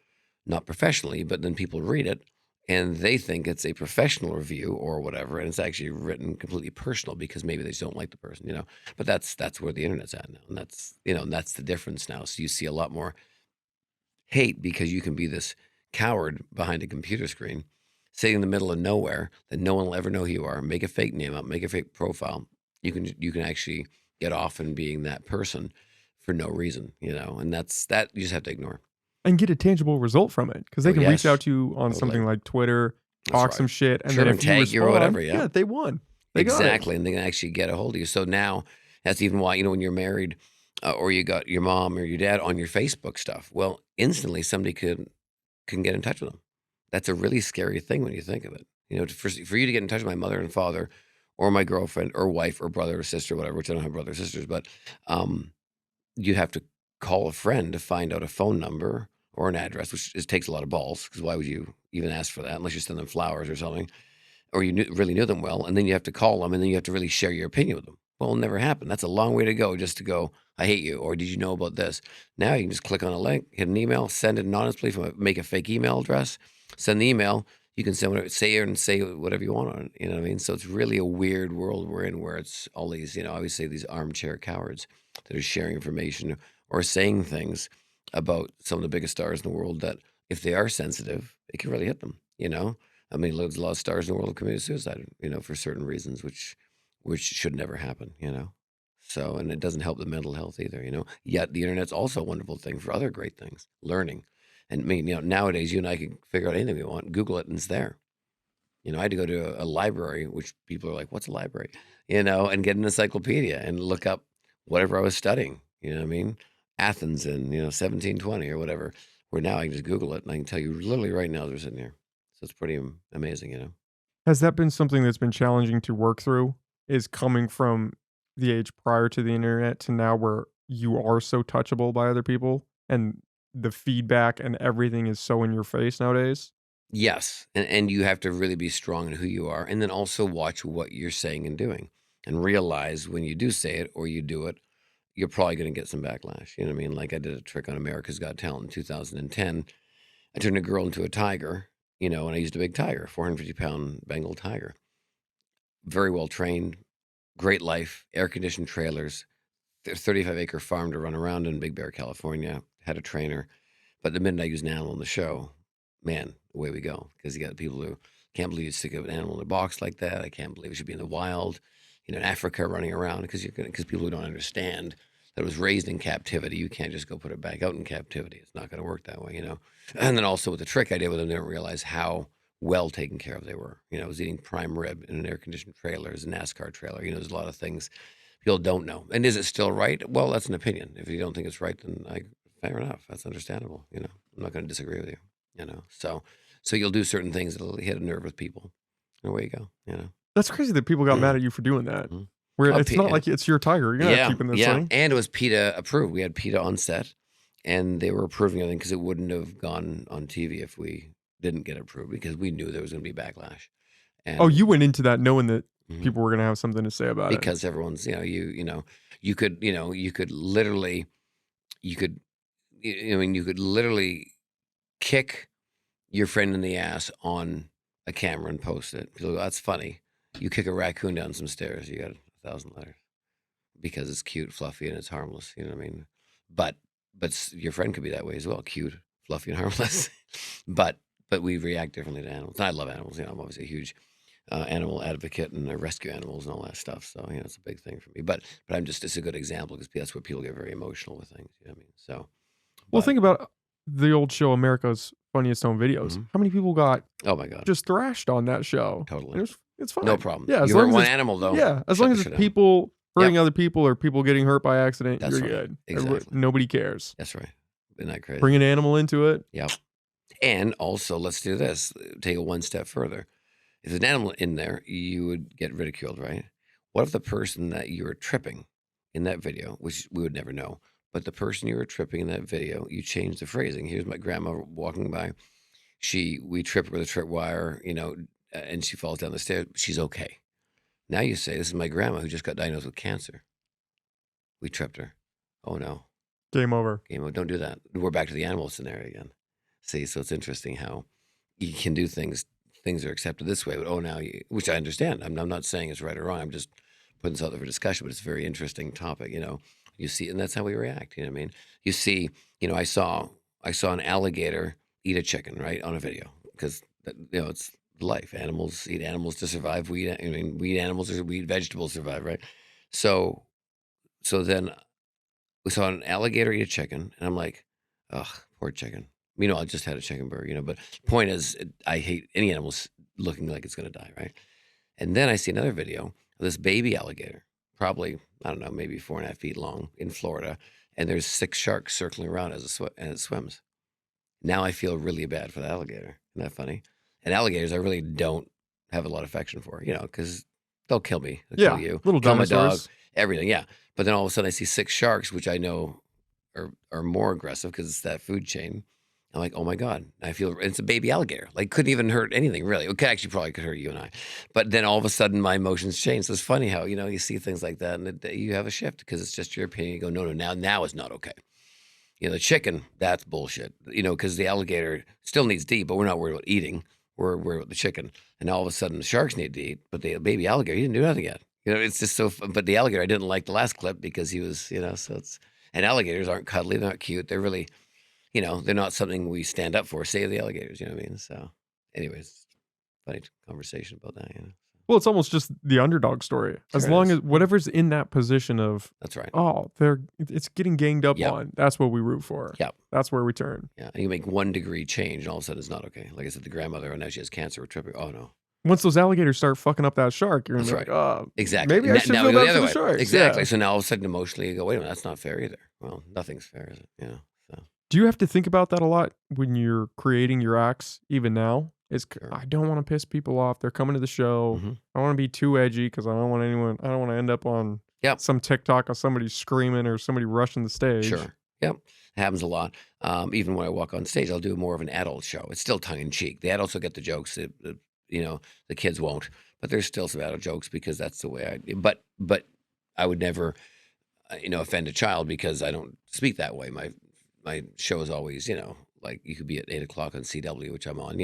Speaker 2: not professionally, but then people read it and they think it's a professional review or whatever, and it's actually written completely personal because maybe they just don't like the person. But that's where the internet's at now, and that's the difference now. So you see a lot more hate because you can be this coward behind a computer screen, sitting in the middle of nowhere that no one will ever know who you are. Make a fake name up, make a fake profile. You can actually get off in being that person for no reason, and that you just have to ignore.
Speaker 1: And get a tangible result from it because they
Speaker 2: Oh,
Speaker 1: can reach
Speaker 2: yes.
Speaker 1: out to you on something
Speaker 2: Totally.
Speaker 1: like Twitter,
Speaker 2: That's
Speaker 1: talk
Speaker 2: right.
Speaker 1: some shit, and
Speaker 2: Sure,
Speaker 1: then
Speaker 2: and
Speaker 1: if you
Speaker 2: tag you or
Speaker 1: respond,
Speaker 2: whatever, yeah.
Speaker 1: they won. They got it.
Speaker 2: Exactly, and they can actually get a hold of you. So now that's even why when you're married, or you got your mom or your dad on your Facebook stuff. Well, instantly somebody can get in touch with them. That's a really scary thing when you think of it. For you to get in touch with my mother and father, or my girlfriend or wife or brother or sister, whatever. Which I don't have brothers or sisters, but you have to call a friend to find out a phone number or an address, which takes a lot of balls. Because why would you even ask for that unless you send them flowers or something? Or you really knew them well, and then you have to call them, and then you have to really share your opinion with them. Well, it'll never happen. That's a long way to go just to go, I hate you, or did you know about this? Now you can just click on a link, hit an email, send it anonymously make a fake email address, send the email. You can send whatever, say whatever you want on it. You know what I mean? So it's really a weird world we're in where it's all these, I always say these armchair cowards that are sharing information or saying things about some of the biggest stars in the world that if they are sensitive, it can really hit them. I mean, there's a lot of stars in the world who committed suicide, for certain reasons, which should never happen. So, and it doesn't help the mental health either. Yet the internet's also a wonderful thing for other great things, learning. And I mean, nowadays you and I can figure out anything we want, Google it, and it's there. I had to go to a library, which people are like, "What's a library?" And get an encyclopedia and look up whatever I was studying. You know what I mean? Athens in 1720 or whatever. Where now I can just Google it and I can tell you literally right now as we're sitting here. So it's pretty amazing.
Speaker 1: Has that been something that's been challenging to work through? Is coming from the age prior to the internet to now where you are so touchable by other people and the feedback and everything is so in your face nowadays?
Speaker 2: Yes, and you have to really be strong in who you are, and then also watch what you're saying and doing, and realize when you do say it or you do it, you're probably going to get some backlash. You know what I mean? Like I did a trick on America's Got Talent in 2010. I turned a girl into a tiger, and I used a big tiger, 450-pound Bengal tiger, very well trained, great life, air conditioned trailers, 35-acre farm to run around in Big Bear, California. Had a trainer. But the minute I use an animal in the show, man, away we go. Because you got people who can't believe you stick an animal in a box like that. I can't believe it should be in the wild, in Africa running around. Because people who don't understand that it was raised in captivity, you can't just go put it back out in captivity. It's not going to work that way. And then also with the trick I did with them, they didn't realize how well taken care of they were. I was eating prime rib in an air conditioned trailer, it was a NASCAR trailer. There's a lot of things people don't know. And is it still right? Well, that's an opinion. If you don't think it's right, then fair enough. That's understandable. I'm not going to disagree with you. So you'll do certain things that'll hit a nerve with people. And away you go.
Speaker 1: That's crazy that people got mad at you for doing that.
Speaker 2: Mhm.
Speaker 1: Where
Speaker 2: Oh,
Speaker 1: it's not like it's your tiger. You're not keeping this thing.
Speaker 2: And it was PETA approved. We had PETA on set, and they were approving everything because it wouldn't have gone on TV if we didn't get approved because we knew there was going to be backlash.
Speaker 1: Oh,
Speaker 2: And
Speaker 1: you went into that knowing that
Speaker 2: Mhm.
Speaker 1: people were gonna have something to say about it.
Speaker 2: because everyone's you could literally you could you could literally kick your friend in the ass on a camera and post it. People go, that's funny. You kick a raccoon down some stairs, you got 1,000 letters because it's cute, fluffy, and it's harmless. You know what I mean? But your friend could be that way as well, cute, fluffy, and harmless. but we react differently to animals. And I love animals. I'm obviously a huge animal advocate and I rescue animals and all that stuff. So it's a big thing for me. But it's a good example because that's where people get very emotional with things. You know what I mean? So,
Speaker 1: Well,
Speaker 2: but
Speaker 1: think about the old show America's Funniest Home Videos.
Speaker 2: Mhm.
Speaker 1: How many people got
Speaker 2: Oh my God.
Speaker 1: just thrashed on that show?
Speaker 2: Totally.
Speaker 1: And it's
Speaker 2: No
Speaker 1: fine.
Speaker 2: problem.
Speaker 1: Yeah, as
Speaker 2: You hurt
Speaker 1: long as
Speaker 2: one
Speaker 1: it's
Speaker 2: animal, though.
Speaker 1: yeah, as
Speaker 2: Shut
Speaker 1: long
Speaker 2: the
Speaker 1: as it's
Speaker 2: shit down.
Speaker 1: people hurting
Speaker 2: Yep.
Speaker 1: other people or people getting hurt by accident,
Speaker 2: That's
Speaker 1: you're
Speaker 2: right.
Speaker 1: good.
Speaker 2: Exactly.
Speaker 1: Nobody cares.
Speaker 2: That's right. Isn't that crazy?
Speaker 1: Bring an animal into it.
Speaker 2: Yep. And also, let's do this. Take it one step further. If there's an animal in there, you would get ridiculed, right? What if the person that you were tripping in that video, which we would never know, but the person you were tripping in that video, you changed the phrasing. Here's my grandma walking by. We tripped her with a tripwire, and she falls down the stairs. She's okay. Now you say, this is my grandma who just got diagnosed with cancer. We tripped her. Oh no.
Speaker 1: Game over.
Speaker 2: Game over. Don't do that. We're back to the animal scenario again. See, so it's interesting how you can do things. Things are accepted this way, but which I understand. I'm not saying it's right or wrong. I'm just putting this out there for discussion. But it's a very interesting topic. You see, and that's how we react. You know what I mean? You see, I saw an alligator eat a chicken, right, on a video, because it's life. Animals eat animals to survive. We eat animals or we eat vegetables to survive, right? So then we saw an alligator eat a chicken, and I'm like, ugh, poor chicken. I just had a chicken burger, but point is, I hate any animals looking like it's going to die, right? And then I see another video of this baby alligator, probably, I don't know, maybe 4.5 feet long in Florida, and there's 6 sharks circling around as it swims. Now I feel really bad for the alligator. Isn't that funny? And alligators, I really don't have a lot of affection for, because they'll kill me. They'll kill you.
Speaker 1: Little
Speaker 2: kill my dog,
Speaker 1: dinosaurs.
Speaker 2: everything, yeah. But then all of a sudden I see 6 sharks, which I know are more aggressive because it's that food chain. I'm like, oh my God. I feel it's a baby alligator. Like, couldn't even hurt anything, really. It actually probably could hurt you and I. But then all of a sudden my emotions change. So it's funny how, you see things like that and you have a shift because it's just your opinion. You go, no, now it's not okay. The chicken, that's bullshit, because the alligator still needs to eat, but we're not worried about eating. We're worried about the chicken. And all of a sudden the sharks need to eat, but the baby alligator, he didn't do nothing yet. It's just so fun. But the alligator, I didn't like the last clip because he was, so and alligators aren't cuddly. They're not cute. They're really, they're not something we stand up for. Save the alligators, you know what I mean? So anyways, funny conversation about that,
Speaker 1: Well, it's almost just the underdog story. As
Speaker 2: Sure it
Speaker 1: long
Speaker 2: is.
Speaker 1: as whatever's in that position of,
Speaker 2: That's right.
Speaker 1: it's getting ganged up
Speaker 2: Yep.
Speaker 1: on. That's what we root for.
Speaker 2: Yep.
Speaker 1: That's where we turn.
Speaker 2: Yeah. And you make 1 degree change and all of a sudden it's not okay. Like I said, the grandmother, now she has cancer, we're tripping. Oh no.
Speaker 1: Once those alligators start fucking up that shark, you're gonna
Speaker 2: That's
Speaker 1: be like, oh,
Speaker 2: Exactly.
Speaker 1: maybe I should
Speaker 2: now
Speaker 1: feel
Speaker 2: we go
Speaker 1: bad
Speaker 2: the
Speaker 1: for
Speaker 2: other
Speaker 1: the
Speaker 2: way.
Speaker 1: sharks.
Speaker 2: Exactly.
Speaker 1: Yeah.
Speaker 2: So now all of a sudden emotionally you go, wait a minute, that's not fair either. Well, nothing's fair, is it? So
Speaker 1: Do you have to think about that a lot when you're creating your acts, even now?
Speaker 2: Sure.
Speaker 1: I don't want to piss people off. They're coming to the show.
Speaker 2: Mhm.
Speaker 1: I want to be too edgy because I don't want to end up on
Speaker 2: Yep.
Speaker 1: some TikTok of somebody screaming or somebody rushing the stage.
Speaker 2: Sure. Yep. It happens a lot. Even when I walk on stage, I'll do more of an adult show. It's still tongue in cheek. The adults will get the jokes. The kids won't. But there's still some adult jokes because that's the way I. But I would never, offend a child because I don't speak that way. My show is always, like you could be at 8 o'clock on CW, which I'm on.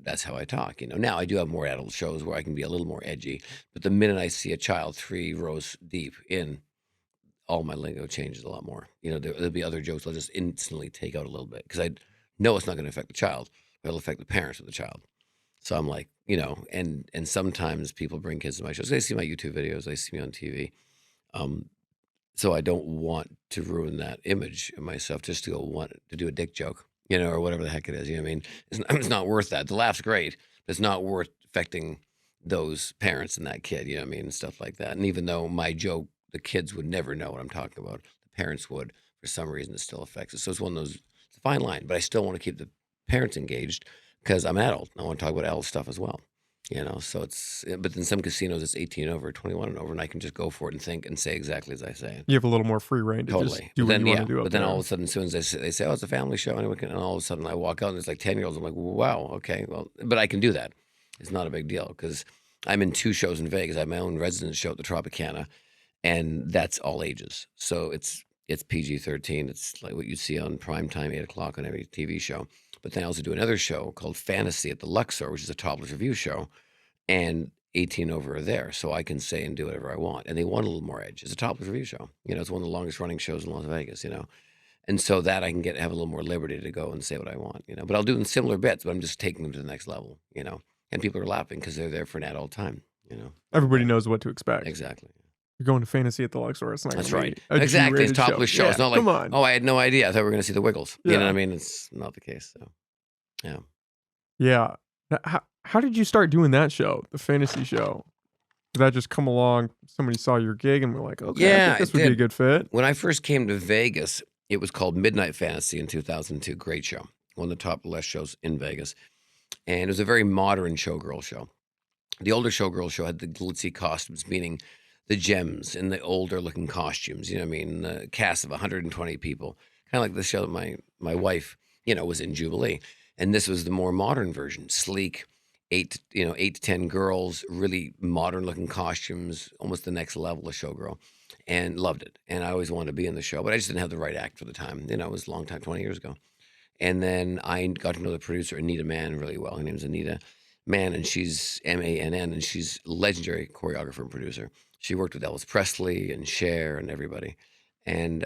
Speaker 2: That's how I talk. Now I do have more adult shows where I can be a little more edgy. But the minute I see a child 3 rows deep in, all my lingo changes a lot more. There'll be other jokes I'll just instantly take out a little bit because I know it's not going to affect the child, but it'll affect the parents of the child. So I'm like, and sometimes people bring kids to my shows. They see my YouTube videos, they see me on TV. So I don't want to ruin that image of myself just to want to do a dick joke, or whatever the heck it is. You know what I mean? It's not worth that. The laugh's great, but it's not worth affecting those parents and that kid, you know what I mean? And stuff like that. And even though my joke, the kids would never know what I'm talking about. The parents would. For some reason, it still affects us. So it's one of those, it's a fine line, but I still want to keep the parents engaged because I'm an adult. I want to talk about adult stuff as well. So but in some casinos, it's 18 over, 21 and over, and I can just go for it and think and say exactly as I say it.
Speaker 1: You have a little more free reign to
Speaker 2: Totally.
Speaker 1: just do what you want to do.
Speaker 2: But then all of a sudden, as soon as they say, oh, it's a family show, and all of a sudden I walk out and there's like 10-year-olds. I'm like, wow, okay, well, but I can do that. It's not a big deal because I'm in 2 shows in Vegas. I have my own residence show at the Tropicana, and that's all ages. So it's PG-13. It's like what you see on primetime, 8 o'clock on every TV show. But then I also do another show called Fantasy at the Luxor, which is a topless review show, and 18 over are there. So I can say and do whatever I want. And they want a little more edge. It's a topless review show. It's one of the longest running shows in Las Vegas, And so that I can have a little more liberty to go and say what I want, But I'll do in similar bits, but I'm just taking them to the next level, And people are laughing because they're there for an adult time,
Speaker 1: Everybody knows what to expect.
Speaker 2: Exactly.
Speaker 1: You're going to Fantasy at the Luxor. It's not going
Speaker 2: That's
Speaker 1: to
Speaker 2: right.
Speaker 1: be a
Speaker 2: Exactly. It's
Speaker 1: G-rated show.
Speaker 2: topless show.
Speaker 1: Yeah,
Speaker 2: It's not like,
Speaker 1: come on.
Speaker 2: oh, I had no idea. I thought we were going to see the Wiggles. You know what I
Speaker 1: Yeah.
Speaker 2: mean? It's not the case. So, yeah.
Speaker 1: Yeah. How did you start doing that show, the fantasy show? Did that just come along? Somebody saw your gig and were like, okay, I
Speaker 2: Yeah,
Speaker 1: think
Speaker 2: it
Speaker 1: this would be a
Speaker 2: did.
Speaker 1: good fit.
Speaker 2: When I first came to Vegas, it was called Midnight Fantasy in 2002. Great show. One of the top list shows in Vegas. And it was a very modern showgirl show. The older showgirl show had the glitzy costumes, meaning the gems and the older looking costumes. You know what I mean? The cast of 120 people, kind of like the show that my wife, was in Jubilee. And this was the more modern version, sleek, 8 to 10 girls, really modern looking costumes, almost the next level of showgirl, and loved it. And I always wanted to be in the show, but I just didn't have the right act for the time. It was a long time, 20 years ago. And then I got to know the producer, Anita Mann, really well. Her name's Anita Mann, and she's Mann, and she's a legendary choreographer and producer. She worked with Elvis Presley and Cher and everybody. And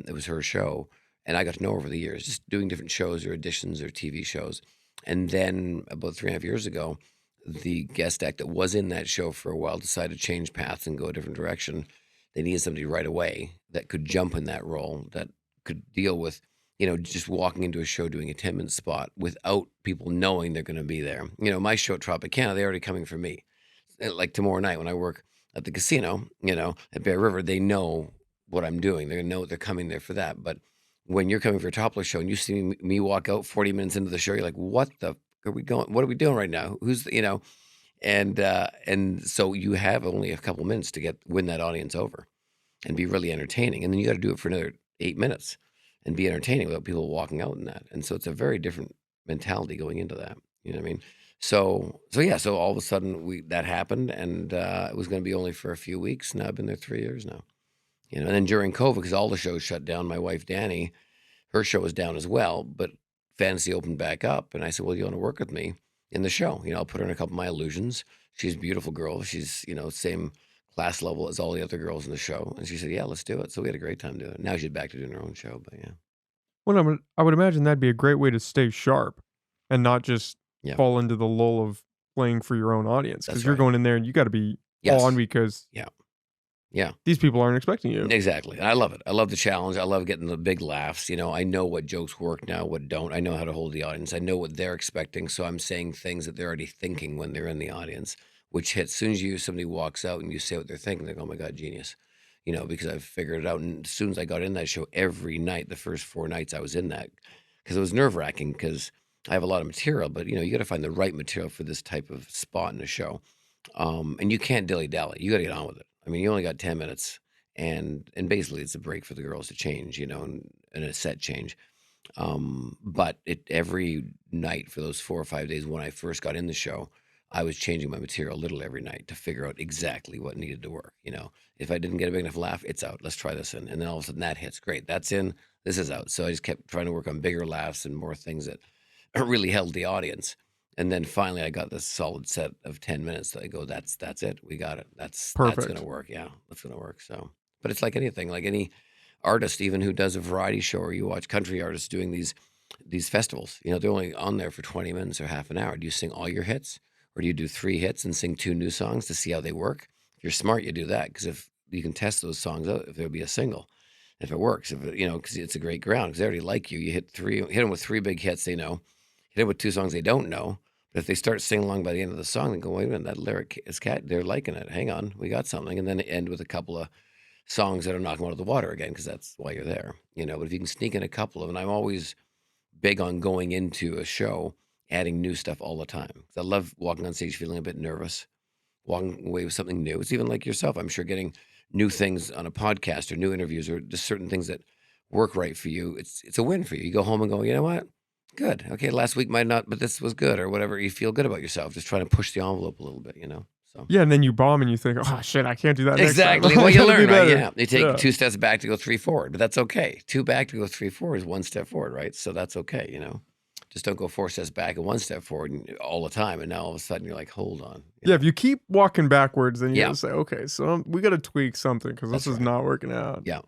Speaker 2: it was her show. And I got to know her over the years, just doing different shows or auditions or TV shows. And then about 3.5 years ago, the guest act that was in that show for a while decided to change paths and go a different direction. They needed somebody right away that could jump in that role, that could deal with just walking into a show doing a 10-minute spot without people knowing they're going to be there. My show at Tropicana, they're already coming for me. Like tomorrow night when I work at the casino, at Bear River, they know what I'm doing. They're going to know they're coming there for that. But when you're coming for a topless show and you see me walk out 40 minutes into the show, you're like, what the are we going? What are we doing right now? And so you have only a couple minutes to win that audience over and be really entertaining. And then you got to do it for another 8 minutes and be entertaining without people walking out in that. And so it's a very different mentality going into that. You know what I mean? So all of a sudden that happened, and it was going to be only for a few weeks. Now I've been there 3 years now. And then during COVID, because all the shows shut down, my wife Danny, her show was down as well, but Fantasy opened back up, and I said, "Well, you want to work with me in the show? I'll put her in a couple of my illusions. She's a beautiful girl. She's same class level as all the other girls in the show." And she said, "Yeah, let's do it." So we had a great time doing it. Now she's back to doing her own show, but yeah.
Speaker 1: Well, I would imagine that'd be a great way to stay sharp and not just
Speaker 2: Yeah.
Speaker 1: fall into the lull of playing for your own audience, because
Speaker 2: That's
Speaker 1: you're
Speaker 2: right.
Speaker 1: going in there and you got to be
Speaker 2: Yes.
Speaker 1: on because
Speaker 2: Yeah.
Speaker 1: these people aren't expecting you.
Speaker 2: Exactly. And I love it. I love the challenge. I love getting the big laughs. I know what jokes work now, what don't. I know how to hold the audience. I know what they're expecting. So I'm saying things that they're already thinking when they're in the audience, which hits. As soon as somebody walks out and you say what they're thinking, they go, "Oh my God, genius." Because I've figured it out. And as soon as I got in that show, every night, the first 4 nights I was in that, because it was nerve wracking because I have a lot of material, but you got to find the right material for this type of spot in a show. And you can't dilly dally. You got to get on with it. I mean, you only got 10 minutes. And basically it's a break for the girls to change, and a set change. But every night for those 4 or 5 days when I first got in the show, I was changing my material a little every night to figure out exactly what needed to work. If I didn't get a big enough laugh, it's out. Let's try this in. And then all of a sudden that hits. Great. That's in. This is out. So I just kept trying to work on bigger laughs and more things that really held the audience. And then finally I got this solid set of 10 minutes that I go, that's it. We got it. That's going
Speaker 1: Perfect.
Speaker 2: to work. Yeah, that's going to work. So, but it's like anything, like any artist, even who does a variety show, or you watch country artists doing these festivals, they're only on there for 20 minutes or half an hour. Do you sing all your hits, or do you do 3 hits and sing 2 new songs to see how they work? If you're smart, you do that, because if you can test those songs out, if there'll be a single, if it works, because it's a great ground, because they already like you. You hit them with 3 big hits they know, hit them with 2 songs they don't know. But if they start singing along by the end of the song, they go, "Wait a minute, that lyric is they're liking it. Hang on, we got something." And then end with a couple of songs that are knocking them out of the water again, because that's why you're there. But if you can sneak in a couple of, and I'm always big on going into a show, adding new stuff all the time. 'Cause I love walking on stage feeling a bit nervous, walking away with something new. It's even like yourself. I'm sure getting new things on a podcast or new interviews or just certain things that work right for you. It's a win for you. You go home and go, "You know what? Good. Okay, last week might not, but this was good," or whatever. You feel good about yourself. Just trying to push the envelope a little bit, So
Speaker 1: Yeah, and then you bomb and you think, oh shit, I can't do that
Speaker 2: exactly.
Speaker 1: next time.
Speaker 2: Well,
Speaker 1: I
Speaker 2: you
Speaker 1: gotta
Speaker 2: learn,
Speaker 1: be
Speaker 2: right?
Speaker 1: better.
Speaker 2: Yeah. You take 2 steps back to go 3 forward, but that's okay. 2 back to go 3 forward is 1 step forward, right? So that's okay, Just don't go 4 steps back and 1 step forward all the time. And now all of a sudden you're like, hold on.
Speaker 1: Yeah, if you keep walking backwards, then you
Speaker 2: Yeah.
Speaker 1: gotta say, okay, so we gotta tweak something because this
Speaker 2: That's
Speaker 1: is
Speaker 2: right.
Speaker 1: not working out.
Speaker 2: Yeah.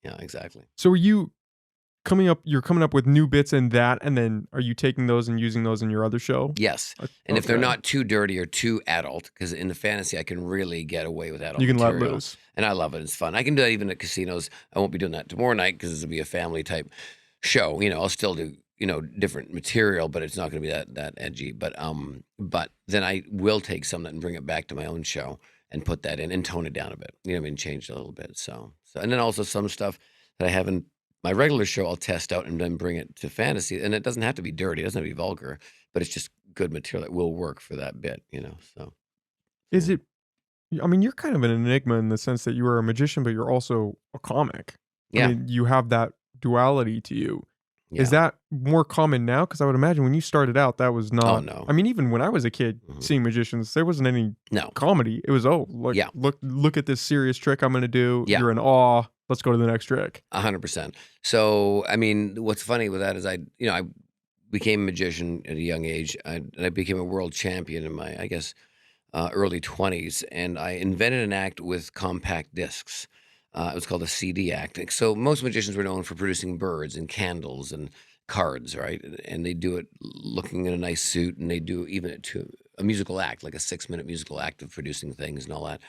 Speaker 2: Yeah, exactly.
Speaker 1: So are you you're coming up with new bits in that, and then are you taking those and using those in your other show?
Speaker 2: Yes. And if they're
Speaker 1: Okay.
Speaker 2: not too dirty or too adult, because in the fantasy I can really get away with adult
Speaker 1: You can let
Speaker 2: material,
Speaker 1: loose.
Speaker 2: and I love it. It's fun. I can do that even at casinos. I won't be doing that tomorrow night because this will be a family type show. I'll still do different material, but it's not going to be that edgy. But then I will take some of that and bring it back to my own show and put that in and tone it down a bit. You know what I mean? Change it a little bit. So and then also some stuff that I haven't. My regular show, I'll test out and then bring it to fantasy, and it doesn't have to be dirty. It doesn't have to be vulgar, but it's just good material that will work for that bit. So,
Speaker 1: Is
Speaker 2: yeah.
Speaker 1: it I mean, you're kind of an enigma in the sense that you are a magician, but you're also a comic. I
Speaker 2: Yeah.
Speaker 1: mean, you have that duality to you. Is
Speaker 2: Yeah.
Speaker 1: that more common now? Because I would imagine when you started out, that was
Speaker 2: Oh,
Speaker 1: not.
Speaker 2: no.
Speaker 1: I mean, even when I was a kid
Speaker 2: Mhm.
Speaker 1: seeing magicians, there wasn't any
Speaker 2: No.
Speaker 1: comedy. It was, oh, look,
Speaker 2: Yeah.
Speaker 1: look at this serious trick I'm going to do.
Speaker 2: Yeah.
Speaker 1: You're in awe. Let's go to the next trick.
Speaker 2: 100%. So, I mean, what's funny with that is I became a magician at a young age, and I became a world champion in my, I guess, early 20s, and I invented an act with compact discs. It was called a CD act. Like, so most magicians were known for producing birds and candles and cards, right? And they do it looking in a nice suit, and they do even it to a musical act, like a 6-minute musical act of producing things and all that.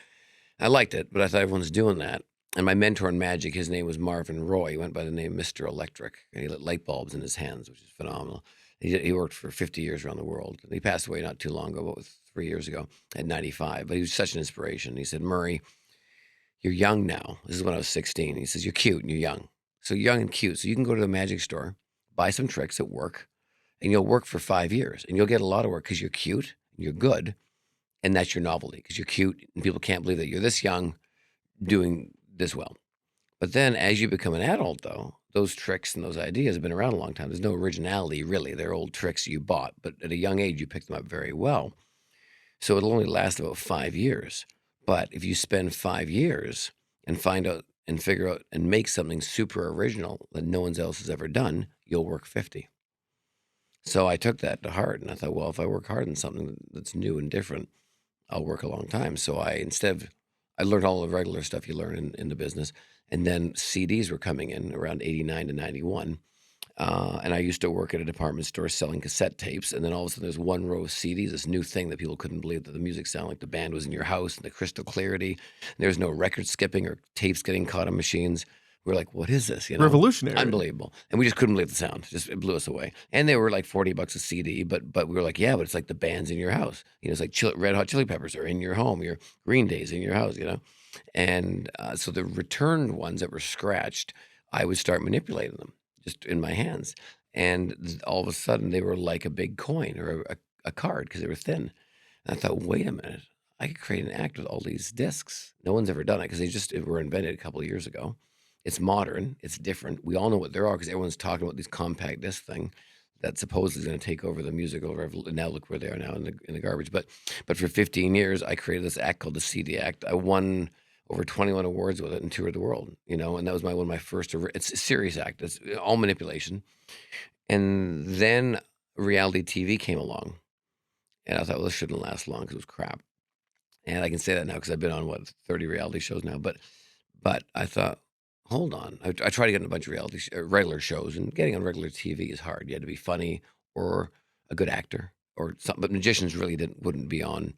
Speaker 2: I liked it, but I thought everyone's doing that. And my mentor in magic, his name was Marvin Roy. He went by the name Mr. Electric, and he lit light bulbs in his hands, which is phenomenal. He worked for 50 years around the world. And he passed away not too long ago, about 3 years ago, at 95. But he was such an inspiration. He said, Murray, you're young now. This is when I was 16. He says, you're cute and you're young. So you're young and cute. So you can go to the magic store, buy some tricks that work, and you'll work for 5 years. And you'll get a lot of work because you're cute, and you're good, and that's your novelty because you're cute, and people can't believe that you're this young doing this well. But then as you become an adult, though, those tricks and those ideas have been around a long time. There's no originality, really. They're old tricks you bought, but at a young age, you picked them up very well. So it'll only last about 5 years. But if you spend 5 years and find out and figure out and make something super original that no one else has ever done, you'll work 50. So I took that to heart, and I thought, well, if I work hard on something that's new and different, I'll work a long time. So I learned all the regular stuff you learn in the business. And then CDs were coming in around 89 to 91. And I used to work at a department store selling cassette tapes. And then all of a sudden there's one row of CDs, this new thing that people couldn't believe, that the music sounded like the band was in your house and the crystal clarity. There's no record skipping or tapes getting caught on machines. We're like, what is this?
Speaker 1: Revolutionary.
Speaker 2: Unbelievable. And we just couldn't believe the sound. It blew us away. And they were like $40 a CD, but we were like, yeah, but it's like the band's in your house. It's like Red Hot Chili Peppers are in your home. Your Green Day's in your house. And so the returned ones that were scratched, I would start manipulating them just in my hands. And all of a sudden they were like a big coin or a card because they were thin. And I thought, wait a minute, I could create an act with all these discs. No one's ever done it because they were invented a couple of years ago. It's modern. It's different. We all know what there are because everyone's talking about these compact disc thing that supposedly is going to take over the musical revolution. Now look where they are now in the garbage. But for 15 years, I created this act called the CD Act. I won over 21 awards with it and toured the world. And that was one of my first. It's a serious act. It's all manipulation. And then reality TV came along, and I thought, well, this shouldn't last long because it was crap. And I can say that now because I've been on 30 reality shows now. But I thought, hold on. I tried to get on a bunch of regular shows, and getting on regular TV is hard. You had to be funny or a good actor or something. But magicians really wouldn't be on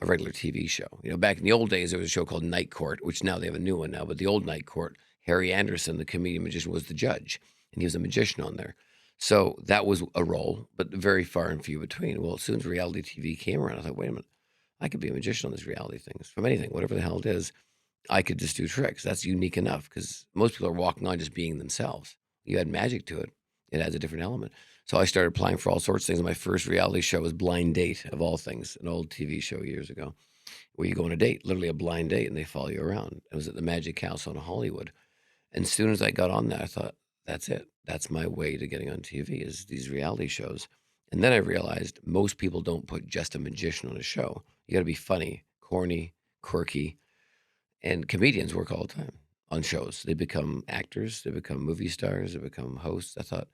Speaker 2: a regular TV show. Back in the old days, there was a show called Night Court, which now they have a new one now. But the old Night Court, Harry Anderson, the comedian magician, was the judge, and he was a magician on there. So that was a role, but very far and few between. Well, as soon as reality TV came around, I thought, wait a minute, I could be a magician on these reality things from anything, whatever the hell it is. I could just do tricks. That's unique enough because most people are walking on just being themselves. You add magic to it, it adds a different element. So I started applying for all sorts of things. My first reality show was Blind Date, of all things, an old TV show years ago, where you go on a date, literally a blind date, and they follow you around. It was at the Magic House on Hollywood. And as soon as I got on there, I thought, that's it. That's my way to getting on TV, is these reality shows. And then I realized most people don't put just a magician on a show. You got to be funny, corny, quirky. And comedians work all the time on shows. They become actors, they become movie stars, they become hosts. I thought,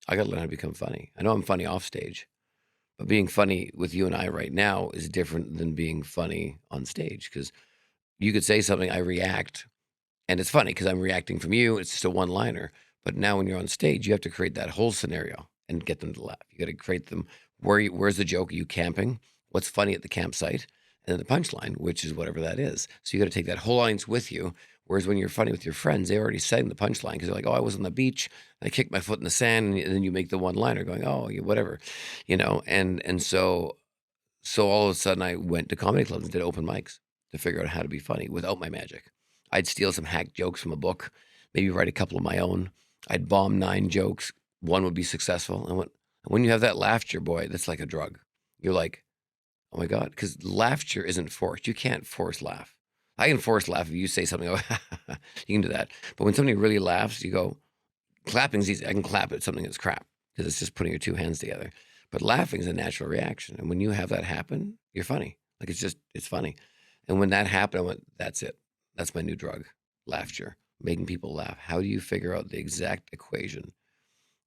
Speaker 2: I got to learn how to become funny. I know I'm funny off stage, but being funny with you and I right now is different than being funny on stage, because you could say something, I react, and it's funny because I'm reacting from you. It's just a one-liner. But now when you're on stage, you have to create that whole scenario and get them to laugh. You got to create them. Where's the joke? Are you camping? What's funny at the campsite? And then the punchline, which is whatever that is. So you got to take that whole audience with you. Whereas when you're funny with your friends, they already said the punchline because they're like, "Oh, I was on the beach and I kicked my foot in the sand," and then you make the one-liner going, "Oh, whatever," and so all of a sudden I went to comedy clubs and did open mics to figure out how to be funny without my magic. I'd steal some hack jokes from a book, maybe write a couple of my own. I'd bomb 9 jokes. One would be successful. And when you have that laughter, boy, that's like a drug. You're like, oh my God, because laughter isn't forced. You can't force laugh. I can force laugh if you say something, oh, you can do that. But when somebody really laughs, you go, clapping's easy. I can clap at something that's crap because it's just putting your 2 hands together. But laughing is a natural reaction. And when you have that happen, you're funny. Like it's funny. And when that happened, I went, that's it. That's my new drug, laughter, making people laugh. How do you figure out the exact equation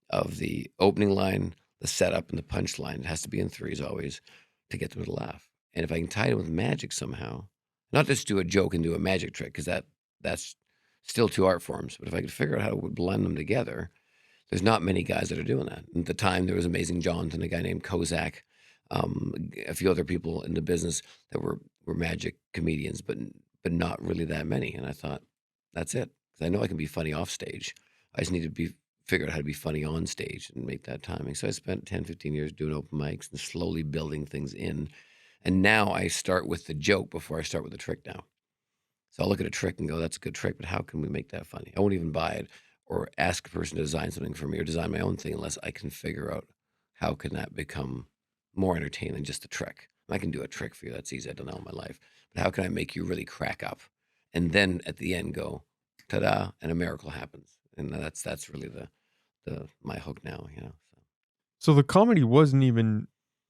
Speaker 2: of the opening line, the setup, and the punchline? It has to be in threes always to get them to laugh. And if I can tie it with magic somehow, not just do a joke and do a magic trick, because that's still 2 art forms. But if I could figure out how to blend them together, there's not many guys that are doing that. At the time, there was Amazing Jonathan, a guy named Kozak, a few other people in the business that were magic comedians, but not really that many. And I thought, that's it. Because I know I can be funny off stage. I just need to figure out how to be funny on stage and make that timing. So I spent 10, 15 years doing open mics and slowly building things in. And now I start with the joke before I start with the trick now. So I'll look at a trick and go, that's a good trick, but how can we make that funny? I won't even buy it or ask a person to design something for me or design my own thing unless I can figure out how can that become more entertaining than just a trick. I can do a trick for you. That's easy. I've done that all my life. But how can I make you really crack up? And then at the end go, ta-da, and a miracle happens. And that's really my hook now,
Speaker 1: So the comedy wasn't even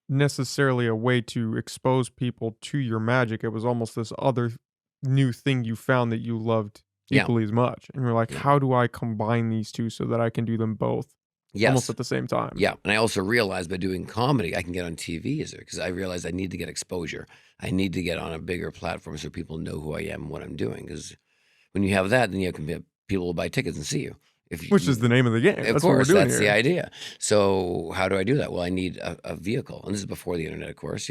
Speaker 1: necessarily a way to expose people to your magic. It was almost this other new thing you found that you loved
Speaker 2: Yeah.
Speaker 1: equally as much. And you're like,
Speaker 2: Yeah.
Speaker 1: how do I combine these two so that I can do them both almost
Speaker 2: Yes.
Speaker 1: at the same time?
Speaker 2: Yeah. And I also realized by doing comedy, I can get on TV because I realized I need to get exposure. I need to get on a bigger platform so people know who I am and what I'm doing. Because when you have that, then people will buy tickets and see you.
Speaker 1: Which is the name of the game.
Speaker 2: Of
Speaker 1: That's what we're
Speaker 2: course,
Speaker 1: doing
Speaker 2: that's
Speaker 1: here.
Speaker 2: the idea. So how do I do that? Well, I need a vehicle. And this is before the internet, of course,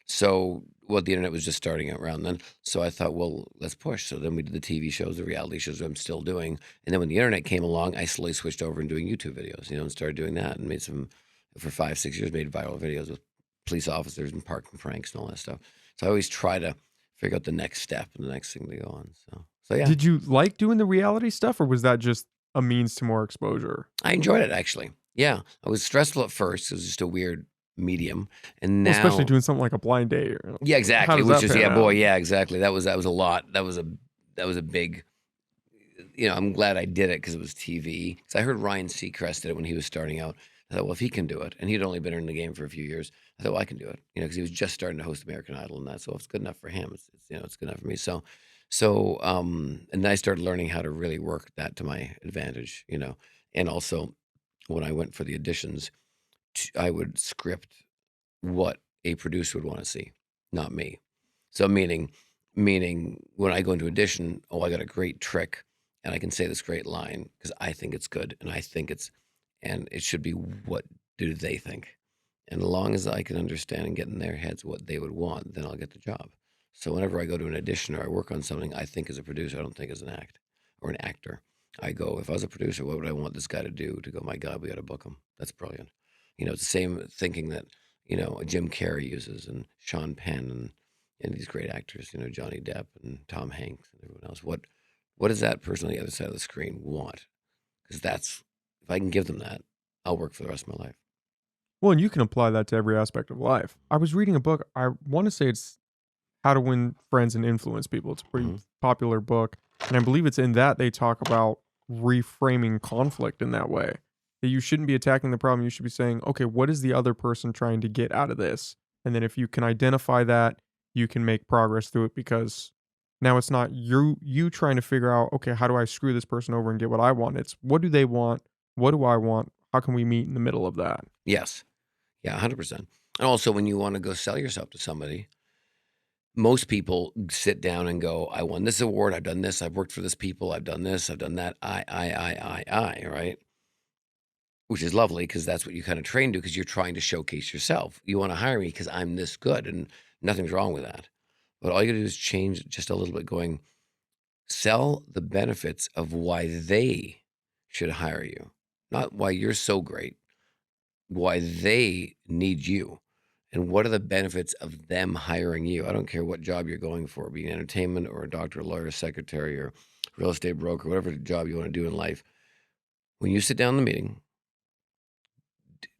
Speaker 2: So the internet was just starting out around then. So I thought, well, let's push. So then we did the TV shows, the reality shows I'm still doing. And then when the internet came along, I slowly switched over and doing YouTube videos, and started doing that and made some, for 5, 6 years, made viral videos with police officers and parking pranks and all that stuff. So I always try to figure out the next step and the next thing to go on. So yeah.
Speaker 1: Did you like doing the reality stuff or was that just a means to more exposure?
Speaker 2: I enjoyed it, actually. Yeah. I was stressful at first. It was just a weird medium. And
Speaker 1: Well,
Speaker 2: now,
Speaker 1: especially doing something like a blind date.
Speaker 2: yeah,
Speaker 1: How
Speaker 2: exactly.
Speaker 1: does
Speaker 2: Which
Speaker 1: that
Speaker 2: is,
Speaker 1: pan
Speaker 2: yeah, boy,
Speaker 1: out?
Speaker 2: yeah, exactly. That was a lot. That was a big, I'm glad I did it because it was TV. Because I heard Ryan Seacrest did it when he was starting out. I thought, well, if he can do it, and he'd only been in the game for a few years, I thought, well, I can do it. Because he was just starting to host American Idol and that. So if it's good enough for him, it's good enough for me. And then I started learning how to really work that to my advantage, And also, when I went for the auditions, I would script what a producer would want to see, not me. So meaning when I go into audition, oh, I got a great trick and I can say this great line because I think it's good and and it should be what do they think? And as long as I can understand and get in their heads what they would want, then I'll get the job. So whenever I go to an audition or I work on something, I think as a producer, I don't think as an act or an actor. I go, if I was a producer, what would I want this guy to do? To go, my God, we got to book him. That's brilliant. It's the same thinking that, Jim Carrey uses and Sean Penn and these great actors, Johnny Depp and Tom Hanks and everyone else. What does that person on the other side of the screen want? Because if I can give them that, I'll work for the rest of my life.
Speaker 1: Well, and you can apply that to every aspect of life. I was reading a book. I want to say it's How to Win Friends and Influence People. It's a pretty popular book. And I believe it's in that they talk about reframing conflict in that way. That you shouldn't be attacking the problem. You should be saying, okay, what is the other person trying to get out of this? And then if you can identify that, you can make progress through it because now it's not you trying to figure out, okay, how do I screw this person over and get what I want? It's what do they want? What do I want? How can we meet in the middle of that?
Speaker 2: Yes. Yeah, 100%. And also when you want to go sell yourself to somebody, most people sit down and go, I won this award, I've done this, I've worked for this people, I've done this, I've done that, right? Which is lovely because that's what you kind of train to because you're trying to showcase yourself. You want to hire me because I'm this good, and nothing's wrong with that. But all you gotta do is change just a little bit, going, sell the benefits of why they should hire you, not why you're so great, why they need you. And what are the benefits of them hiring you? I don't care what job you're going for, be it entertainment or a doctor, lawyer, secretary, or real estate broker, whatever job you want to do in life. When you sit down in the meeting,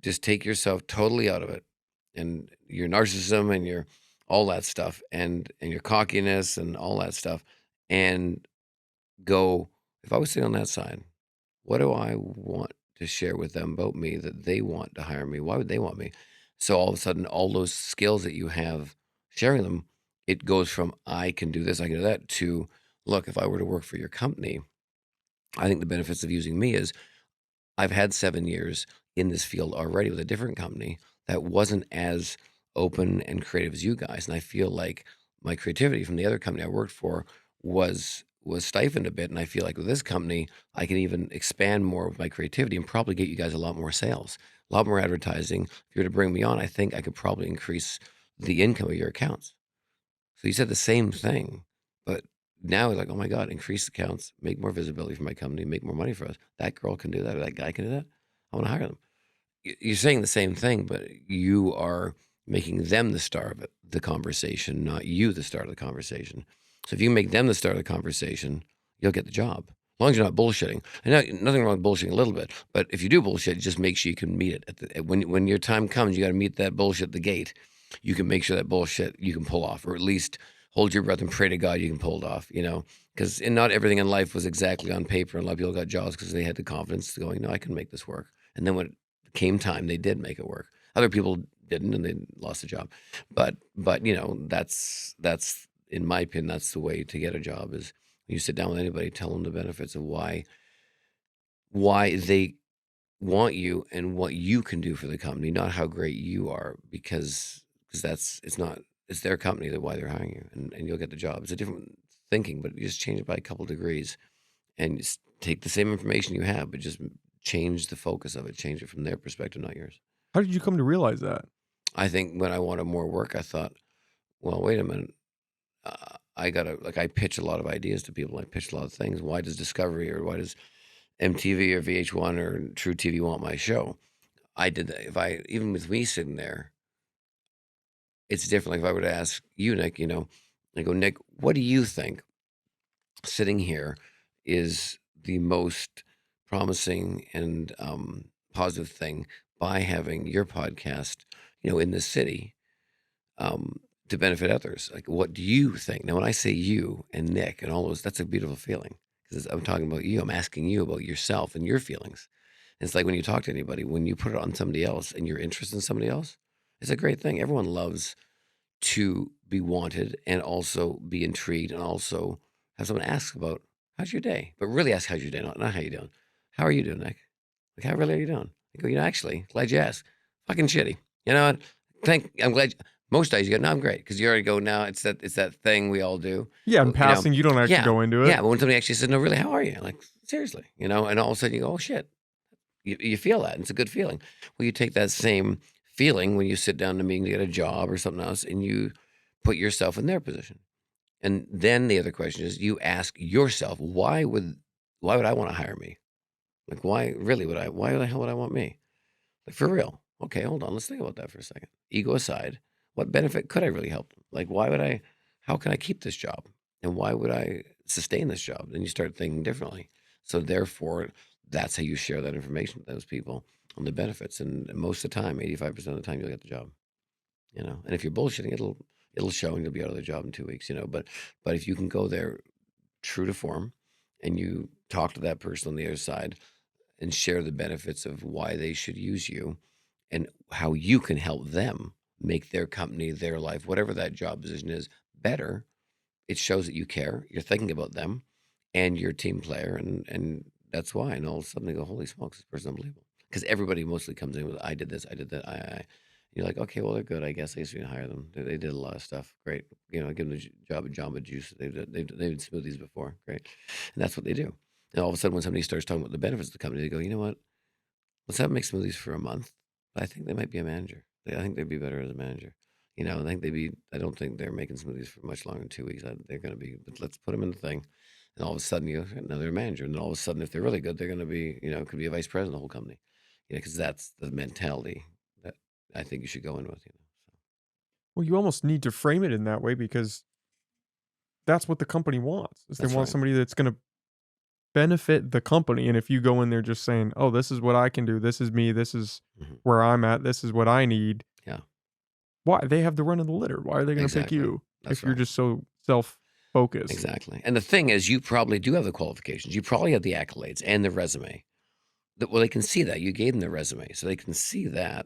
Speaker 2: just take yourself totally out of it and your narcissism and your all that stuff and your cockiness and all that stuff and go, if I was sitting on that side, what do I want to share with them about me that they want to hire me? Why would they want me? So all of a sudden, all those skills that you have, sharing them, it goes from I can do this, I can do that, to look, if I were to work for your company, I think the benefits of using me is I've had 7 years in this field already with a different company that wasn't as open and creative as you guys. And I feel like my creativity from the other company I worked for was stifled a bit. And I feel like with this company, I can even expand more with my creativity and probably get you guys a lot more sales, a lot more advertising. If you were to bring me on, I think I could probably increase the income of your accounts. So you said the same thing, but now it's like, oh my God, increase accounts, make more visibility for my company, make more money for us. That girl can do that, or that guy can do that. I want to hire them. You're saying the same thing, but you are making them the star of it, the conversation, not you the star of the conversation. So if you make them the star of the conversation, you'll get the job. As long as you're not bullshitting. And nothing wrong with bullshitting a little bit, but if you do bullshit, just make sure you can meet it. When your time comes, you got to meet that bullshit at the gate. You can make sure that bullshit you can pull off, or at least hold your breath and pray to God you can pull it off, because not everything in life was exactly on paper. And a lot of people got jobs because they had the confidence to going, no, I can make this work. And then when it came time, they did make it work. Other people didn't, and they lost a job. But that's in my opinion, that's the way to get a job. Is when you sit down with anybody, tell them the benefits of why they want you and what you can do for the company, not how great you are, because that's it's their company, that why they're hiring you, and you'll get the job. It's a different thinking, but you just change it by a couple degrees and just take the same information you have, but just change the focus of it, change it from their perspective, not yours.
Speaker 1: How did you come to realize that?
Speaker 2: I think when I wanted more work, I thought, well, wait a minute. I gotta, like, I pitch a lot of ideas to people. I pitch a lot of things. Why does Discovery, or why does MTV or VH1 or True TV want my show? I did that. Even with me sitting there, it's different. Like if I were to ask you, Nick, I go, Nick, what do you think sitting here is the most promising and positive thing by having your podcast, in the city, to benefit others? Like, what do you think? Now, when I say you and Nick and all those, that's a beautiful feeling because I'm talking about you. I'm asking you about yourself and your feelings. It's like when you talk to anybody, when you put it on somebody else and you're interested in somebody else, it's a great thing. Everyone loves to be wanted and also be intrigued and also have someone ask about how's your day, but really ask how's your day, not how you doing. How are you doing, Nick? Like, how really are you doing? I go, actually, glad you asked. Fucking shitty. You know what? I'm glad. Most days you go, no, I'm great, because you already go, now it's that thing we all do.
Speaker 1: Yeah, in
Speaker 2: Well,
Speaker 1: passing, you don't actually
Speaker 2: yeah,
Speaker 1: go into it.
Speaker 2: yeah. But when somebody actually says, no, really, how are you? Like, seriously, and all of a sudden you go, oh shit, you feel that, and it's a good feeling. Well, you take that same feeling when you sit down in a meeting to get a job or something else, and you put yourself in their position. And then the other question is, you ask yourself, why would I want to hire me? Like, why the hell would I want me? Like, for real. Okay, hold on. Let's think about that for a second. Ego aside, what benefit could I really help them? Like, how can I keep this job? And why would I sustain this job? Then you start thinking differently. So therefore, that's how you share that information with those people on the benefits. And most of the time, 85% of the time, you'll get the job. And if you're bullshitting, it'll show, and you'll be out of the job in 2 weeks. But if you can go there true to form, and you talk to that person on the other side and share the benefits of why they should use you and how you can help them make their company, their life, whatever that job position is, better, it shows that you care, you're thinking about them, and you're a team player, and that's why. And all of a sudden they go, holy smokes, this person's unbelievable. Because everybody mostly comes in with, I did this, I did that, I. You're like, okay, well, they're good. I guess I used to hire them. They did a lot of stuff. Great. Give them the job of Jamba Juice. They've done smoothies before. Great. And that's what they do. And all of a sudden, when somebody starts talking about the benefits of the company, they go, you know what? Let's have them make smoothies for a month. I think they might be a manager. I think they'd be better as a manager. I think they'd be. I don't think they're making smoothies for much longer than 2 weeks. They're going to be. But let's put them in the thing, and all of a sudden, now they're a manager, and then all of a sudden, if they're really good, they're going to be. Could be a vice president of the whole company. Because that's the mentality that I think you should go in with. So.
Speaker 1: Well, you almost need to frame it in that way because that's what the company wants. Is they
Speaker 2: That's
Speaker 1: want
Speaker 2: right.
Speaker 1: somebody that's going to benefit the company. And if you go in there just saying, "Oh, this is what I can do. This is me. This is
Speaker 2: Hmm.
Speaker 1: where I'm at. This is what I need."
Speaker 2: Yeah.
Speaker 1: Why they have the run of the litter? Why are they going to pick
Speaker 2: Exactly.
Speaker 1: you
Speaker 2: That's
Speaker 1: if you're
Speaker 2: right.
Speaker 1: just so self-focused?
Speaker 2: Exactly. And the thing is, you probably do have the qualifications. You probably have the accolades and the resume. Well, they can see that you gave them the resume, so they can see that.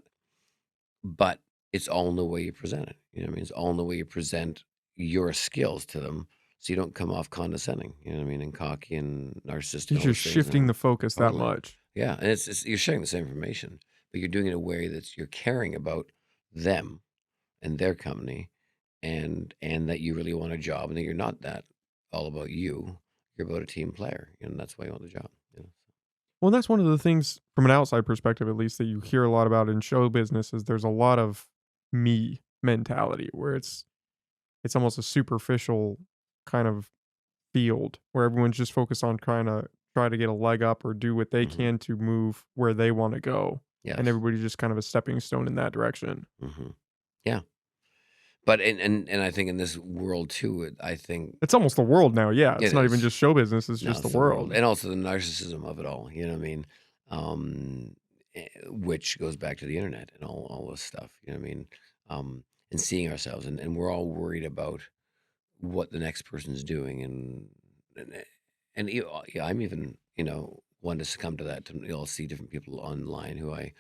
Speaker 2: But it's all in the way you present it. You know what I mean? It's all in the way you present your skills to them, so you don't come off condescending. You know what I mean? And cocky and narcissistic
Speaker 1: You're
Speaker 2: and all
Speaker 1: just
Speaker 2: those things.
Speaker 1: shifting
Speaker 2: And
Speaker 1: the focus that
Speaker 2: totally,
Speaker 1: much.
Speaker 2: yeah. And it's you're sharing the same information, but you're doing it in a way that you're caring about them and their company, and that you really want a job, and that you're not that all about you. You're about a team player, and that's why you want the job.
Speaker 1: Well, that's one of the things from an outside perspective, at least, that you hear a lot about in show business is there's a lot of me mentality where it's almost a superficial kind of field where everyone's just focused on trying to try to get a leg up or do what they
Speaker 2: Hmm.
Speaker 1: can to move where they want to go. And
Speaker 2: Yes.
Speaker 1: everybody's just kind of a stepping stone in that direction.
Speaker 2: Hmm. Yeah. But and I think in this world too, I think
Speaker 1: It's almost the world now. Yeah. It's
Speaker 2: it
Speaker 1: not even
Speaker 2: is.
Speaker 1: just show business, it's
Speaker 2: Now
Speaker 1: just the
Speaker 2: it's the world,
Speaker 1: world.
Speaker 2: and also the narcissism of it all. You know what I mean? Which goes back to the internet and all this stuff. You know what I mean? And seeing ourselves, and we're all worried about what the next person's doing, and yeah, I'm even one to succumb to that. I'll see different people online who I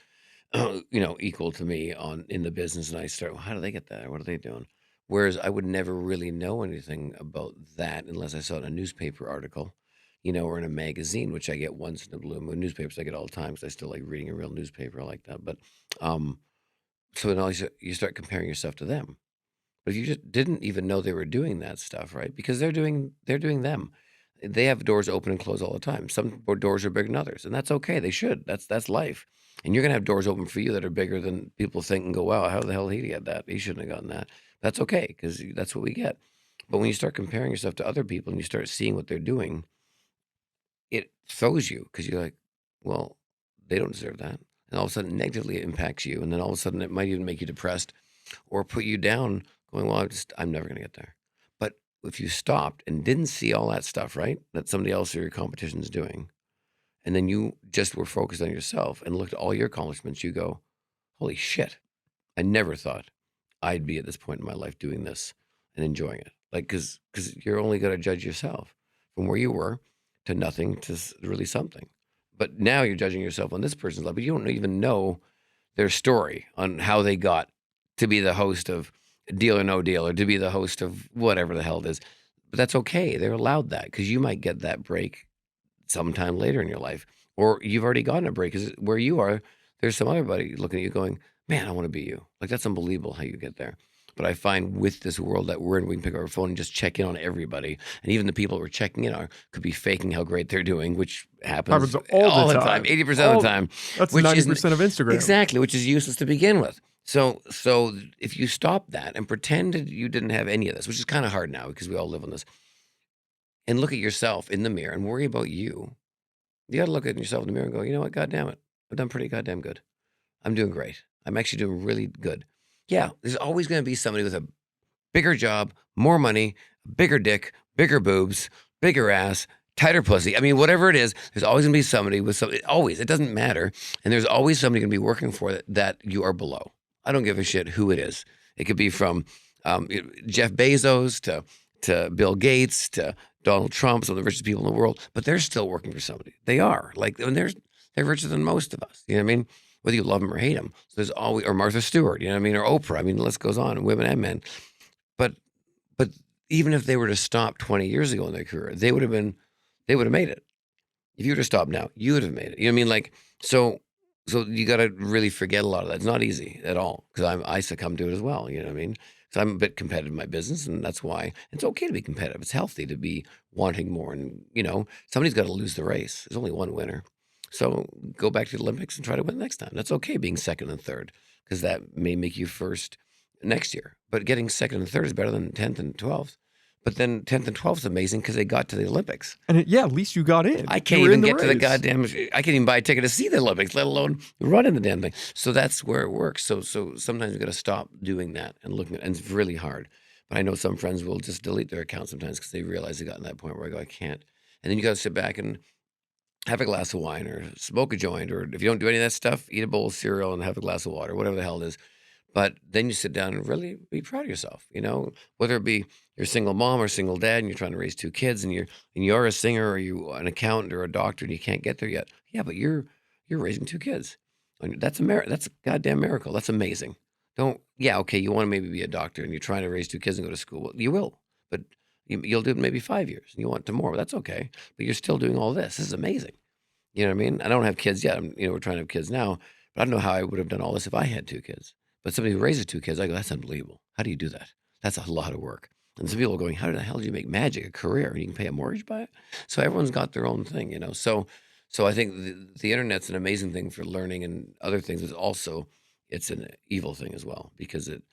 Speaker 2: equal to me on in the business, and I start, well, how do they get that? What are they doing? Whereas I would never really know anything about that unless I saw it in a newspaper article, or in a magazine, which I get once in a blue moon. Newspapers I get all the time because I still like reading a real newspaper. I like that. But um, so then you start comparing yourself to them. But if you just didn't even know they were doing that stuff, right? Because they're doing them. They have doors open and close all the time. Some doors are bigger than others, and that's okay. They should. That's life. And you're gonna have doors open for you that are bigger than people think and go, wow, how the hell did he get that? He shouldn't have gotten that. That's okay because that's what we get. But when you start comparing yourself to other people and you start seeing what they're doing, it throws you because you're like, well, they don't deserve that. And all of a sudden, negatively it impacts you. And then all of a sudden, it might even make you depressed or put you down, going, well, I'm never going to get there. But if you stopped and didn't see all that stuff, right, that somebody else or your competition is doing, and then you just were focused on yourself and looked at all your accomplishments, you go, holy shit, I never thought I'd be at this point in my life doing this and enjoying it. Like, because you're only going to judge yourself from where you were to nothing to really something. But now you're judging yourself on this person's life, but you don't even know their story on how they got to be the host of Deal or No Deal or to be the host of whatever the hell it is. But that's okay. They're allowed that because you might get that break sometime later in your life, or you've already gotten a break. Because where you are, there's some other buddy looking at you going, man, I want to be you. Like, that's unbelievable how you get there. But I find with this world that we're in, we can pick up our phone and just check in on everybody. And even the people we're checking in on could be faking how great they're doing, which
Speaker 1: Happens
Speaker 2: happens
Speaker 1: all the
Speaker 2: all the time,
Speaker 1: time.
Speaker 2: 80% of the
Speaker 1: All
Speaker 2: time,
Speaker 1: That's
Speaker 2: which isn't
Speaker 1: 90% of Instagram.
Speaker 2: exactly, which is useless to begin with. So if you stop that and pretended you didn't have any of this, which is kind of hard now because we all live on this, and look at yourself in the mirror and worry about you, you got to look at yourself in the mirror and go, you know what? God damn it. I've done pretty goddamn good. I'm doing great. I'm actually doing really good. Yeah, there's always going to be somebody with a bigger job, more money, bigger dick, bigger boobs, bigger ass, tighter pussy. I mean, whatever it is, there's always going to be somebody with something. Always. It doesn't matter. And there's always somebody going to be working for that you are below. I don't give a shit who it is. It could be from Jeff Bezos to Bill Gates to Donald Trump, some of the richest people in the world, but they're still working for somebody. They are like, and they're richer than most of us. You know what I mean? Whether you love them or hate them. So there's always, or Martha Stewart, you know what I mean, or Oprah. I mean, the list goes on, women and men. But but even if they were to stop 20 years ago in their career, they would have made it. If you were to stop now, you would have made it. You know what I mean? Like, so So you got to really forget a lot of that. It's not easy at all because I succumb to it as well. You know what I mean? So I'm a bit competitive in my business, and that's why it's okay to be competitive. It's healthy to be wanting more, and somebody's got to lose the race. There's only one winner, so go back to the Olympics and try to win next time. That's okay being second and third because that may make you first next year. But getting second and third is better than 10th and 12th. But then 10th and 12th is amazing because they got to the Olympics.
Speaker 1: And yeah, at least you got in.
Speaker 2: I
Speaker 1: You
Speaker 2: can't
Speaker 1: were in
Speaker 2: even
Speaker 1: the
Speaker 2: get to the
Speaker 1: race.
Speaker 2: goddamn. I can't even buy a ticket to see the Olympics, let alone run in the damn thing. So that's where it works. So sometimes you got to stop doing that and looking at, and it's really hard. But I know some friends will just delete their account sometimes because they realize they got to that point where I go, I can't. And then you got to sit back and have a glass of wine or smoke a joint, or if you don't do any of that stuff, eat a bowl of cereal and have a glass of water, whatever the hell it is. But then you sit down and really be proud of yourself, whether it be you're a single mom or single dad and you're trying to raise two kids and you're a singer or you an accountant or a doctor and you can't get there yet. Yeah, but you're raising two kids. And that's a goddamn miracle. That's amazing. Okay, you want to maybe be a doctor and you're trying to raise two kids and go to school. Well, you will, but you'll do it in maybe 5 years and you want to more. That's okay. But you're still doing all this. This is amazing. You know what I mean? I don't have kids yet. We're trying to have kids now, but I don't know how I would have done all this if I had two kids. But somebody who raises two kids, I go, that's unbelievable. How do you do that? That's a lot of work. And some people are going, how the hell do you make magic a career and you can pay a mortgage by it? So everyone's got their own thing. So I think the internet's an amazing thing for learning and other things, but also it's an evil thing as well because it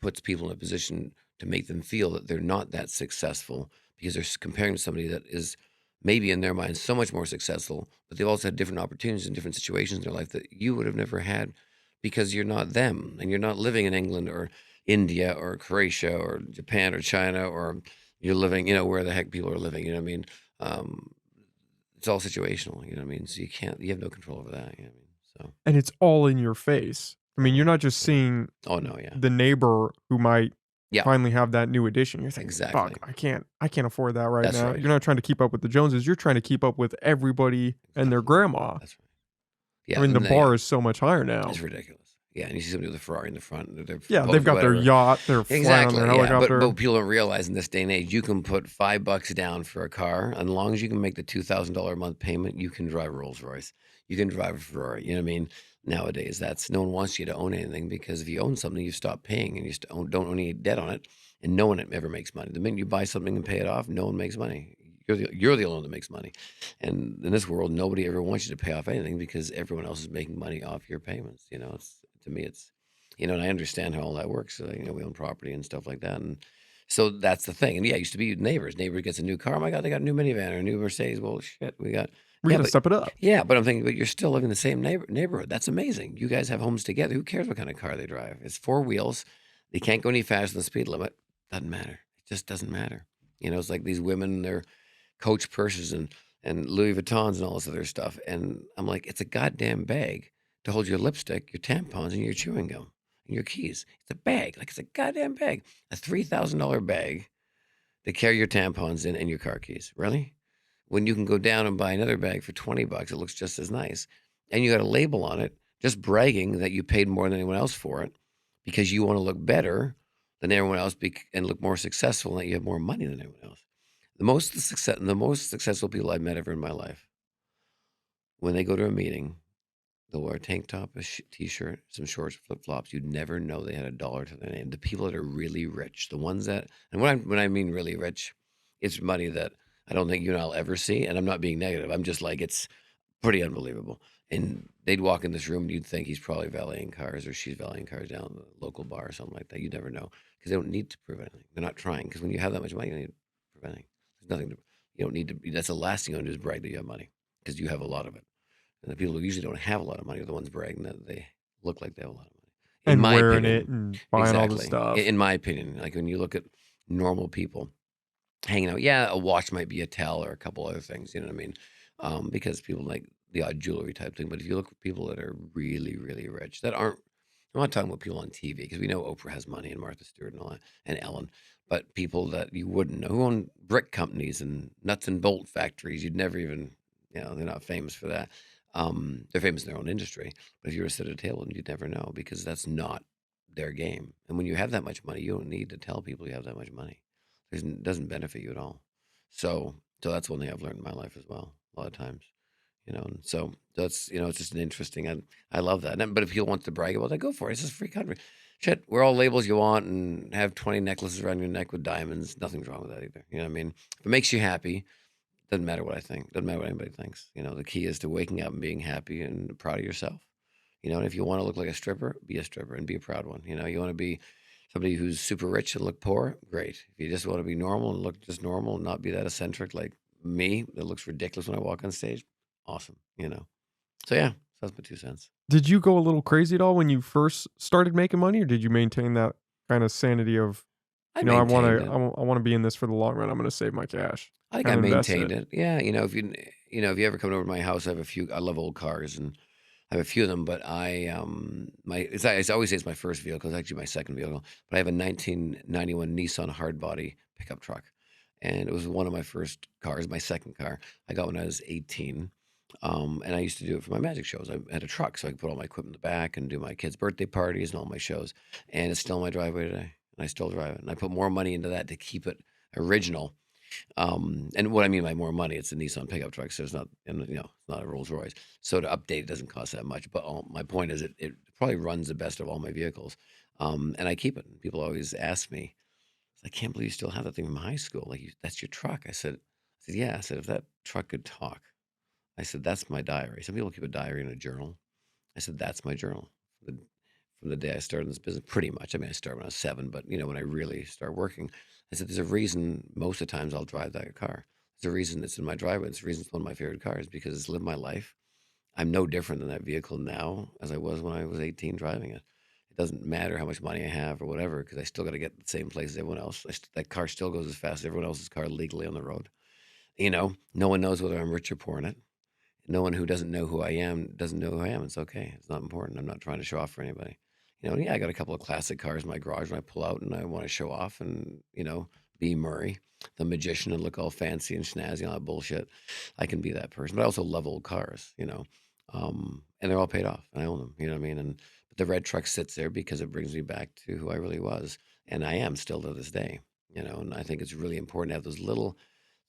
Speaker 2: puts people in a position to make them feel that they're not that successful because they're comparing to somebody that is maybe in their mind so much more successful, but they've also had different opportunities in different situations in their life that you would have never had because you're not them and you're not living in England or India or Croatia or Japan or China or you're living, where the heck people are living, you know what I mean? Um, it's all situational, you know what I mean? So you have no control over that, you know what I mean? So,
Speaker 1: And it's all in your face. I mean, you're not just seeing
Speaker 2: oh no, yeah.
Speaker 1: the neighbor who might
Speaker 2: Yeah,
Speaker 1: finally have that new edition. You're thinking,
Speaker 2: exactly.
Speaker 1: "Fuck, I can't afford that right
Speaker 2: That's
Speaker 1: now."
Speaker 2: right.
Speaker 1: You're not trying to keep up with the Joneses, you're trying to keep up with everybody and their grandma.
Speaker 2: That's right.
Speaker 1: I
Speaker 2: Yeah,
Speaker 1: mean, the
Speaker 2: and yeah,
Speaker 1: bar is so much higher now.
Speaker 2: it's ridiculous. Yeah, and you see somebody with a Ferrari in the front, and they're
Speaker 1: Yeah, they've
Speaker 2: both
Speaker 1: got their
Speaker 2: whatever.
Speaker 1: yacht, they're flying on their
Speaker 2: Exactly, yeah, but
Speaker 1: helicopter.
Speaker 2: people don't realize in this day and age, you can put $5 down for a car, and as long as you can make the $2,000 a month payment, you can drive a Rolls Royce. You can drive a Ferrari. You know what I mean? Nowadays, that's no one wants you to own anything because if you own something, you stop paying and you don't own any debt on it, and no one ever makes money. The minute you buy something and pay it off, no one makes money. You're the only one that makes money. And in this world, nobody ever wants you to pay off anything because everyone else is making money off your payments. To me, it's and I understand how all that works. So, we own property and stuff like that. And so that's the thing. And yeah, it used to be neighbors. Neighbor gets a new car. Oh my God, they got a new minivan or a new Mercedes. Well, shit,
Speaker 1: We
Speaker 2: yeah,
Speaker 1: gotta step it up.
Speaker 2: but I'm thinking, but you're still living in the same neighborhood. That's amazing. You guys have homes together. Who cares what kind of car they drive? It's four wheels. They can't go any faster than the speed limit. Doesn't matter. It just doesn't matter. It's like these women, they're Coach purses and Louis Vuittons and all this other stuff. And I'm like, it's a goddamn bag to hold your lipstick, your tampons, and your chewing gum and your keys. It's a bag. Like it's a goddamn bag. A $3,000 bag to carry your tampons in and your car keys. Really? When you can go down and buy another bag for $20, it looks just as nice. And you got a label on it, just bragging that you paid more than anyone else for it because you want to look better than everyone else and look more successful and that you have more money than everyone else. The most successful people I've met ever in my life, when they go to a meeting, they'll wear a tank top, a t-shirt, some shorts, flip flops. You'd never know they had a dollar to their name. The people that are really rich, the ones that, and when I mean really rich, it's money that I don't think you and I'll ever see. And I'm not being negative. I'm just like it's pretty unbelievable. And they'd walk in this room, and you'd think he's probably valeting cars or she's valeting cars down at the local bar or something like that. You never know because they don't need to prove anything. They're not trying because when you have that much money, you don't need to prove anything. There's nothing to. You don't need to. That's the last thing you want to do is brag that you have money because you have a lot of it. And the people who usually don't have a lot of money are the ones bragging that they look like they have a lot of money. In
Speaker 1: And
Speaker 2: my
Speaker 1: wearing it
Speaker 2: opinion,
Speaker 1: and buying all the
Speaker 2: exactly.
Speaker 1: stuff.
Speaker 2: In my opinion, like when you look at normal people hanging out, yeah, a watch might be a tell or a couple other things. You know what I mean? Because people like the odd jewelry type thing. But if you look at people that are really, really rich, that aren't, I'm not talking about people on TV because we know Oprah has money and Martha Stewart and all that, and Ellen, but people that you wouldn't know who own brick companies and nuts and bolt factories. You'd never even, they're not famous for that. They're famous in their own industry, but if you were to sit at a table, you'd never know because that's not their game. And when you have that much money, you don't need to tell people you have that much money. It doesn't benefit you at all. So that's one thing I've learned in my life as well. A lot of times, And so that's it's just an interesting. I love that. But if people want to brag about that, go for it. It's just a free country. Shit, wear all labels you want and have 20 necklaces around your neck with diamonds. Nothing's wrong with that either. You know what I mean? If it makes you happy, doesn't matter what I think. Doesn't matter what anybody thinks. The key is to waking up and being happy and proud of yourself. And if you want to look like a stripper, be a stripper and be a proud one. You want to be somebody who's super rich and look poor, great. If you just want to be normal and look just normal and not be that eccentric like me, that looks ridiculous when I walk on stage, awesome. So yeah, that's my 2 cents.
Speaker 1: Did you go a little crazy at all when you first started making money, or did you maintain that kind of sanity of,
Speaker 2: I
Speaker 1: I
Speaker 2: maintained
Speaker 1: wanna
Speaker 2: it.
Speaker 1: I wanna be in this for the long run, I'm gonna save my cash,
Speaker 2: I think
Speaker 1: kind
Speaker 2: I
Speaker 1: of invest
Speaker 2: maintained
Speaker 1: it?
Speaker 2: it. Yeah, if you ever come over to my house, I have a few. I love old cars, and I have a few of them. But I always say it's my first vehicle. It's actually my second vehicle. But I have a 1991 Nissan hardbody pickup truck, and it was one of my first cars. My second car I got when I was 18. And I used to do it for my magic shows. I had a truck, so I could put all my equipment in the back and do my kids' birthday parties and all my shows. And it's still in my driveway today, and I still drive it. And I put more money into that to keep it original. And what I mean by more money, it's a Nissan pickup truck, so it's not, it's not a Rolls Royce. So to update it doesn't cost that much. But my point is, it probably runs the best of all my vehicles, and I keep it. People always ask me, I can't believe you still have that thing from high school. Like that's your truck. I said, yeah. I said, if that truck could talk, I said, that's my diary. Some people keep a diary and a journal. I said, that's my journal. The, from the day I started in this business, pretty much. I mean, I started when I was 7, but when I really start working, I said, there's a reason most of the times I'll drive that car. There's a reason it's in my driveway. It's a reason it's one of my favorite cars because it's lived my life. I'm no different than that vehicle now as I was when I was 18 driving it. It doesn't matter how much money I have or whatever because I still got to get the same place as everyone else. That car still goes as fast as everyone else's car legally on the road. No one knows whether I'm rich or poor in it. No one who doesn't know who I am doesn't know who I am. It's okay. It's not important. I'm not trying to show off for anybody. Yeah, I got a couple of classic cars in my garage when I pull out and I want to show off and, be Murray, the magician, and look all fancy and snazzy and all that bullshit. I can be that person. But I also love old cars. And they're all paid off and I own them. You know what I mean? But the red truck sits there because it brings me back to who I really was. And I am still to this day. And I think it's really important to have those little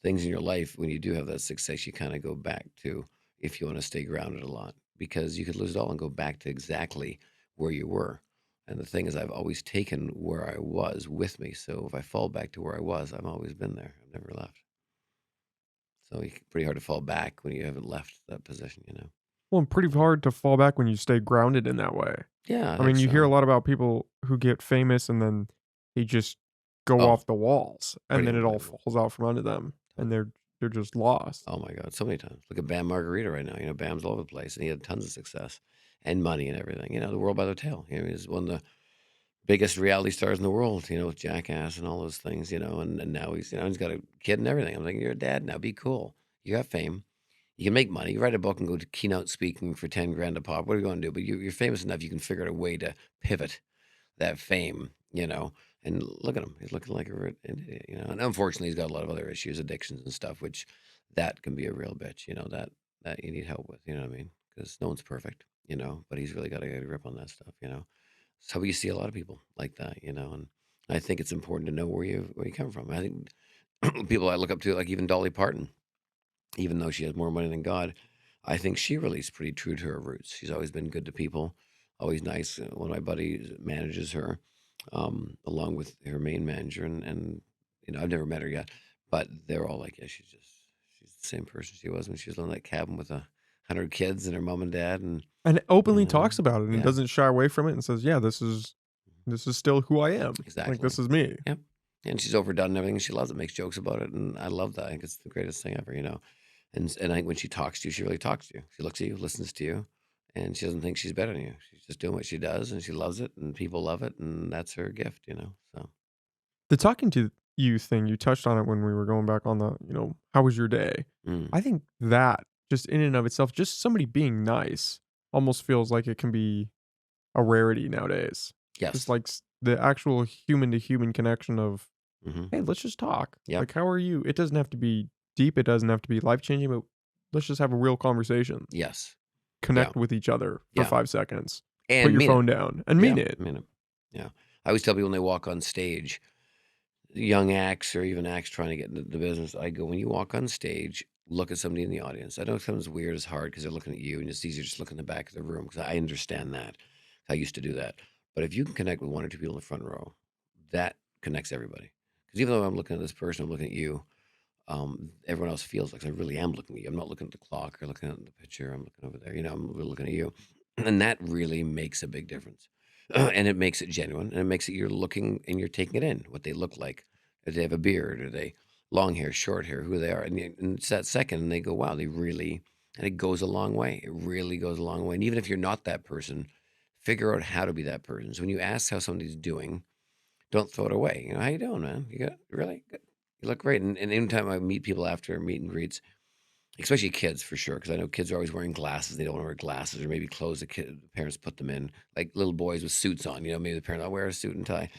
Speaker 2: things in your life when you do have that success, you kind of go back to if you want to stay grounded a lot because you could lose it all and go back to exactly where you were. And the thing is, I've always taken where I was with me. So if I fall back to where I was, I've always been there. I've never left. So it's pretty hard to fall back when you haven't left that position.
Speaker 1: Well, and pretty
Speaker 2: So,
Speaker 1: hard to fall back when you stay grounded in that way.
Speaker 2: yeah, I
Speaker 1: I
Speaker 2: think
Speaker 1: mean, you hear a
Speaker 2: so.
Speaker 1: lot about people who get famous and then they just go
Speaker 2: Oh,
Speaker 1: off the walls, and
Speaker 2: pretty
Speaker 1: then it all
Speaker 2: unbelievable.
Speaker 1: falls out from under them, and
Speaker 2: Totally.
Speaker 1: they're just lost.
Speaker 2: Oh my God, so many times. Look at Bam Margarita right now. Bam's all over the place, and he had tons of success and money and everything. The world by their tail. He's one of the biggest reality stars in the world, with Jackass and all those things. And now he's got a kid and everything. I'm like, you're a dad now. Be cool. You got fame. You can make money. You write a book and go to keynote speaking for 10 grand a pop. What are you going to do? But you're famous enough. You can figure out a way to pivot that fame. And look at him. He's looking like an idiot. And unfortunately, he's got a lot of other issues, addictions and stuff, which that can be a real bitch. That you need help with. You know what I mean? Because no one's perfect. But he's really got to get a grip on that stuff. So you see a lot of people like that. And I think it's important to know where you come from. I think people I look up to, like even Dolly Parton, even though she has more money than God, I think she really is pretty true to her roots. She's always been good to people, always nice. One of my buddies manages her, along with her main manager, and I've never met her yet, but they're all like, yeah, she's the same person she was when she was in that cabin with 100 kids and her mom and dad, and
Speaker 1: And it
Speaker 2: you
Speaker 1: openly
Speaker 2: know,
Speaker 1: talks about it and
Speaker 2: yeah.
Speaker 1: doesn't shy away from it and says, "Yeah, this is still who I am. Like,
Speaker 2: Exactly.
Speaker 1: this is me."
Speaker 2: Yep. And she's overdone and everything. She loves it, makes jokes about it, and I love that. I think it's the greatest thing ever. And I think when she talks to you, she really talks to you. She looks at you, listens to you, and she doesn't think she's better than you. She's just doing what she does, and she loves it, and people love it, and that's her gift. So,
Speaker 1: The talking to you thing, you touched on it when we were going back on the, how was your day?
Speaker 2: mm,
Speaker 1: I think that just in and of itself, just somebody being nice almost feels like it can be a rarity nowadays. Just
Speaker 2: yes.
Speaker 1: like the actual human to human connection of,
Speaker 2: hmm
Speaker 1: hey, let's just talk.
Speaker 2: Yep.
Speaker 1: Like, how are you? It doesn't have to be deep. It doesn't have to be life changing, but let's just have a real conversation.
Speaker 2: Yes. Yeah.
Speaker 1: Connect with each other for
Speaker 2: Yeah.
Speaker 1: 5 seconds. Put
Speaker 2: And
Speaker 1: your
Speaker 2: mean it.
Speaker 1: phone down and
Speaker 2: Yeah.
Speaker 1: mean it.
Speaker 2: Mean it. Yeah. I always tell people when they walk on stage, young acts or even acts trying to get into the business, I go, when you walk on stage, look at somebody in the audience. I know it sounds weird, it's hard because they're looking at you, and it's easier just look in the back of the room because I understand that. I used to do that. But if you can connect with one or two people in the front row, that connects everybody. Because even though I'm looking at this person, I'm looking at you, everyone else feels like I really am looking at you. I'm not looking at the clock or looking at the picture. I'm looking over there. I'm really looking at you. And that really makes a big difference. And it makes it genuine. And it makes it you're looking and you're taking it in, what they look like. Do they have a beard? Are they long hair, short hair, who they are? And it's that second, and they go, wow, they really, and it goes a long way. It really goes a long way. And even if you're not that person, figure out how to be that person. So when you ask how somebody's doing, don't throw it away. How you doing, man? You good? Really good. You look great. And anytime I meet people after meet and greets, especially kids for sure, because I know kids are always wearing glasses. They don't want to wear glasses or maybe clothes the parents put them in, like little boys with suits on. Maybe the parent, I'll wear a suit and tie.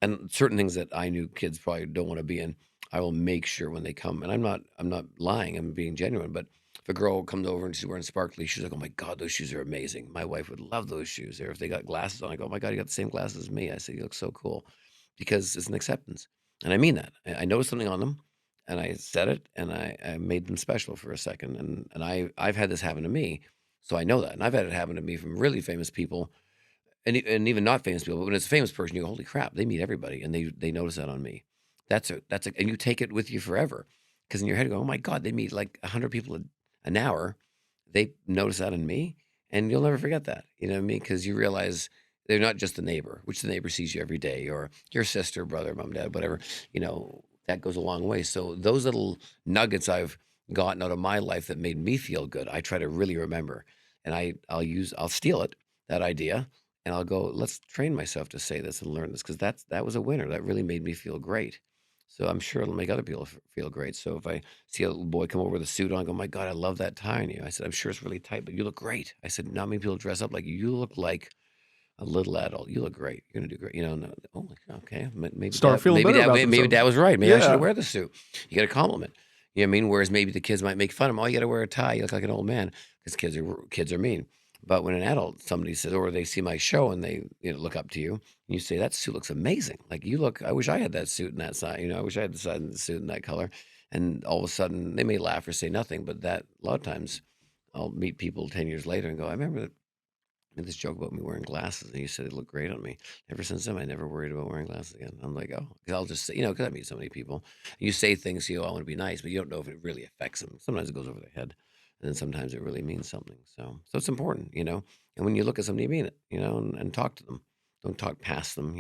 Speaker 2: And certain things that I knew kids probably don't want to be in, I will make sure when they come. And I'm not lying. I'm being genuine. But if a girl comes over and she's wearing sparkly shoes, I go, oh my God, those shoes are amazing. My wife would love those shoes. Or if they got glasses on, I go, oh my God, you got the same glasses as me. I say, you look so cool, because it's an acceptance. And I mean that. I noticed something on them and I said it and I made them special for a second. And I've had this happen to me. So I know that. And I've had it happen to me from really famous people and even not famous people. But when it's a famous person, you go, holy crap, they meet everybody and they notice that on me. And you take it with you forever. Because in your head you go, oh my God, they meet like 100 people an hour. They notice that in me. And you'll never forget that. You know what I mean? Because you realize they're not just the neighbor, which the neighbor sees you every day, or your sister, brother, mom, dad, whatever. That goes a long way. So those little nuggets I've gotten out of my life that made me feel good, I try to really remember. And I'll steal it, that idea, and I'll go, let's train myself to say this and learn this, because that was a winner. That really made me feel great. So I'm sure it'll make other people feel great. So if I see a little boy come over with a suit on, I go, my God, I love that tie on you. I said, I'm sure it's really tight, but you look great. I said, not many people dress up like you. You look like a little adult. You look great. You're gonna do great. No, oh, okay. Maybe
Speaker 1: Start feeling better about
Speaker 2: maybe
Speaker 1: themselves.
Speaker 2: dad was right. Maybe I should
Speaker 1: Yeah.
Speaker 2: wear the suit. You get a compliment. You know what I mean? Whereas maybe the kids might make fun of him. Oh, you got to wear a tie. You look like an old man, because kids are mean. But when an adult, somebody says, or they see my show and they look up to you, and you say, that suit looks amazing. Like you look, I wish I had that suit and that size. I wish I had the suit and that color. And all of a sudden, they may laugh or say nothing, but that a lot of times, I'll meet people 10 years later and go, I remember made this joke about me wearing glasses, and you said it looked great on me. Ever since then, I never worried about wearing glasses again. I'm like, oh, because I'll just say, because I meet so many people. You say things, I want to be nice, but you don't know if it really affects them. Sometimes it goes over their head, and then sometimes it really means something. So it's important. And when you look at somebody, you mean it, and talk to them. Don't talk past them,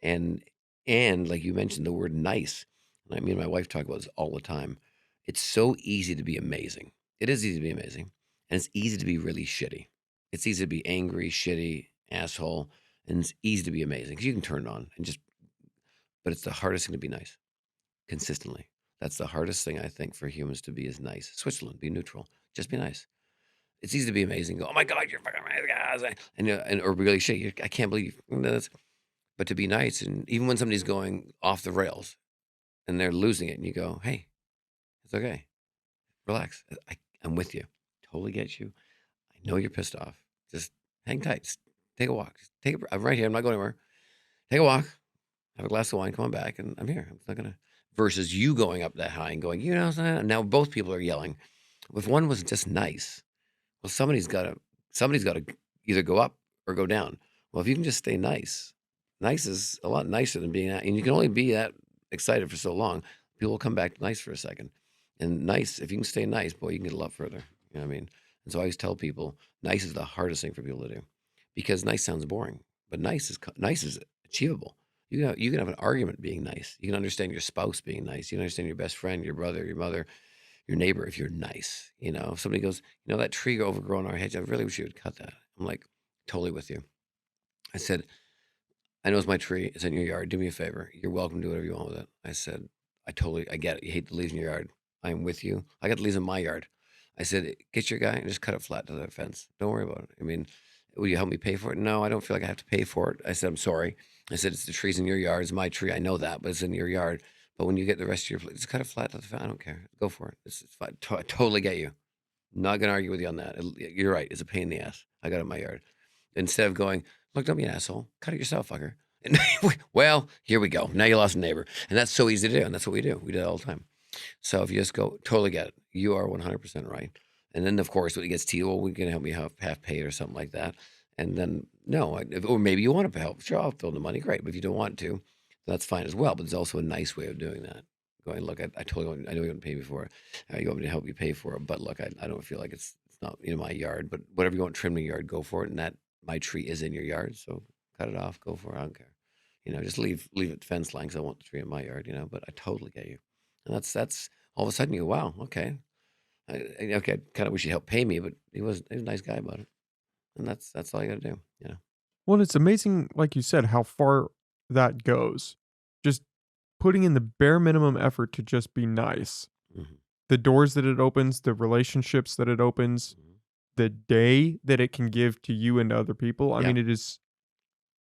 Speaker 2: and and like you mentioned the word nice. And me and my wife talk about this all the time. It's so easy to be amazing. It is easy to be amazing, and it's easy to be really shitty. It's easy to be angry, shitty, asshole, and it's easy to be amazing because you can turn it on but it's the hardest thing to be nice consistently. That's the hardest thing I think for humans to be is nice. Switzerland, be neutral, just be nice. It's easy to be amazing. Go, oh my God, you're fucking amazing, guys, and or really shit. I can't believe this. But to be nice, and even when somebody's going off the rails and they're losing it, and you go, hey, it's okay, relax. I'm with you. Totally get you. I know you're pissed off. Just hang tight. Just take a walk. I'm right here. I'm not going anywhere. Take a walk. Have a glass of wine. Come on back, and I'm here. I'm not gonna. Versus you going up that high and going, now both people are yelling. If one was just nice, well, somebody's got to either go up or go down. Well, if you can just stay nice, nice is a lot nicer than being that, and you can only be that excited for so long. People will come back to nice for a second, and nice. If you can stay nice, boy, you can get a lot further. You know what I mean? And so I always tell people, nice is the hardest thing for people to do, because nice sounds boring, but nice is achievable. You can have an argument being nice. You can understand your spouse being nice. You can understand your best friend, your brother, your mother, your neighbor if you're nice. If somebody goes, that tree overgrown our hedge, I really wish you would cut that. I'm like, totally with you. I said, I know it's my tree. It's in your yard. Do me a favor. You're welcome to do whatever you want with it. I said, I get it. You hate the leaves in your yard. I'm with you. I got the leaves in my yard. I said, get your guy and just cut it flat to the fence. Don't worry about it. I mean, will you help me pay for it? No, I don't feel like I have to pay for it. I said, I'm sorry. I said, it's the trees in your yard. It's my tree. I know that, but it's in your yard. But when you get the rest of your place, just cut it flat to the fence. I don't care. Go for it. It's fine. I totally get you. Not going to argue with you on that. You're right. It's a pain in the ass. I got it in my yard. Instead of going, look, don't be an asshole. Cut it yourself, fucker. Well, here we go. Now you lost a neighbor. And that's so easy to do. And that's what we do. We do it all the time. So if you just go, totally get it. You are 100% right. And then, of course, when it gets to you, well, we can help you half pay it or something like that. And then, no, or maybe you want to help. Sure, I'll fill the money. Great. But if you don't want to, that's fine as well. But there's also a nice way of doing that. Going, look, I totally want, I know you want to pay me for it. You want me to help you pay for it. But look, I don't feel like it's not my yard. But whatever you want trimmed in your yard, go for it. And that my tree is in your yard. So cut it off. Go for it. I don't care. Just leave it fence line because I want the tree in my yard. But I totally get you. And that's all of a sudden you go, wow, okay. Okay, I kind of wish he'd help pay me, but he was a nice guy about it. And that's all you got to do.
Speaker 1: Well, it's amazing, like you said, how far that goes. Just putting in the bare minimum effort to just be nice.
Speaker 2: Hmm.
Speaker 1: The doors that it opens, the relationships that it opens,
Speaker 2: Hmm.
Speaker 1: the day that it can give to you and to other people. I
Speaker 2: Yeah.
Speaker 1: mean,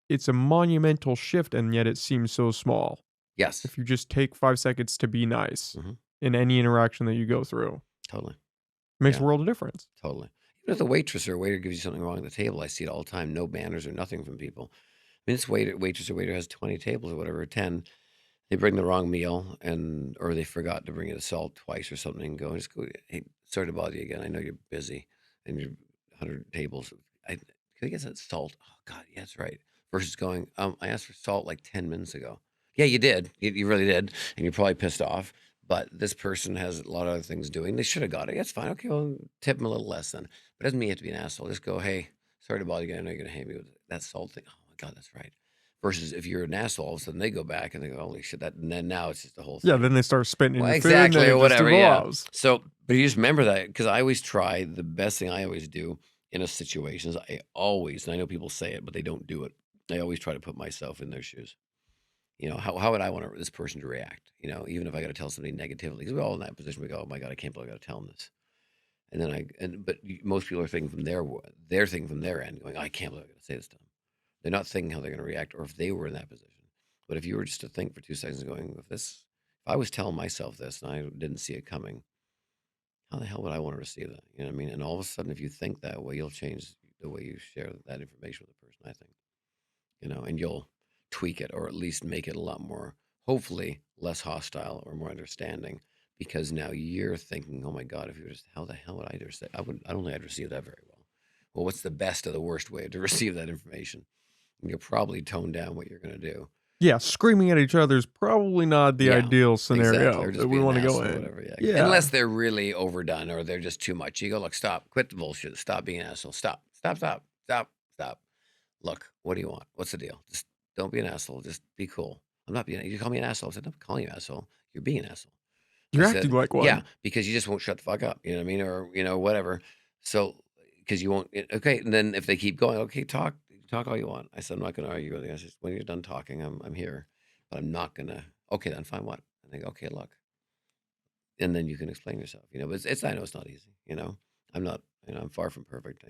Speaker 1: it's a monumental shift, and yet it seems so small.
Speaker 2: Yes.
Speaker 1: If you just take 5 seconds to be nice
Speaker 2: Hmm.
Speaker 1: in any interaction that you go through,
Speaker 2: Totally.
Speaker 1: it makes
Speaker 2: Yeah.
Speaker 1: a world of difference.
Speaker 2: Totally. Even if the waitress or waiter gives you something wrong at the table, I see it all the time. No banners or nothing from people. I mean, this waitress or waiter has 20 tables or whatever, 10. They bring the wrong meal or they forgot to bring in a salt twice or something and just go, hey, sorry to bother you again. I know you're busy and you're 100 tables. Can I get that salt? Oh God, yeah, that's right. Versus going, I asked for salt like 10 minutes ago. Yeah, you did. You really did. And you're probably pissed off. But this person has a lot of other things doing. They should have got it. That's fine. Okay, well, tip them a little less then. But it doesn't mean you have to be an asshole. Just go, hey, sorry to bother you again. I know you're going to hate me with that salt thing. Oh my God, that's right. Versus if you're an asshole, all of a sudden they go back and they go, "Holy shit!" And then now it's just the whole
Speaker 1: Yeah,
Speaker 2: thing.
Speaker 1: then they start spitting in
Speaker 2: Well,
Speaker 1: your food, and then
Speaker 2: exactly, or
Speaker 1: it just
Speaker 2: whatever. Yeah.
Speaker 1: evolves.
Speaker 2: So, but you just remember that because I always try the best thing I always do in a situation is and I know people say it, but they don't do it. I always try to put myself in their shoes. How would I want this person to react? Even if I got to tell somebody negatively, because we're all in that position. We go, "Oh my God, I can't believe I got to tell them this." And then most people are thinking from they're thinking from their end, going, "I can't believe I got to say this to them." They're not thinking how they're going to react, or if they were in that position. But if you were just to think for 2 seconds, going, if I was telling myself this and I didn't see it coming, how the hell would I want to receive that? You know what I mean? And all of a sudden, if you think that way, you'll change the way you share that information with the person. I think, and you'll tweak it, or at least make it a lot more, hopefully, less hostile or more understanding. Because now you're thinking, oh my God, if you were just, how the hell would I just say? I don't think I'd receive that very well. Well, what's the best of the worst way to receive that information? And you'll probably tone down what you're going to do.
Speaker 1: Yeah, screaming at each other is probably not the
Speaker 2: Yeah,
Speaker 1: ideal
Speaker 2: exactly.
Speaker 1: scenario
Speaker 2: Or
Speaker 1: that
Speaker 2: just
Speaker 1: we
Speaker 2: being an
Speaker 1: wanna go
Speaker 2: asshole or
Speaker 1: in.
Speaker 2: whatever. Yeah.
Speaker 1: Yeah.
Speaker 2: Unless they're really overdone or they're just too much. You go, look, stop, quit the bullshit. Stop being an asshole. Stop, stop, stop, stop, stop. Look, what do you want? What's the deal? Just don't be an asshole. Just be cool. I'm not being, you call me an asshole. I said, I'm not calling you an asshole. You're being an asshole. I
Speaker 1: You're acting
Speaker 2: said,
Speaker 1: like
Speaker 2: yeah,
Speaker 1: one.
Speaker 2: because you just won't shut the fuck up. You know what I mean? Or, whatever. So, because you won't, okay. And then if they keep going, okay, talk all you want. I said, I'm not going to argue with you. I said, when you're done talking, I'm here, but I'm not going to, okay, then fine, what? And they go, okay, look. And then you can explain yourself, but I know it's not easy, I'm not, I'm far from perfect,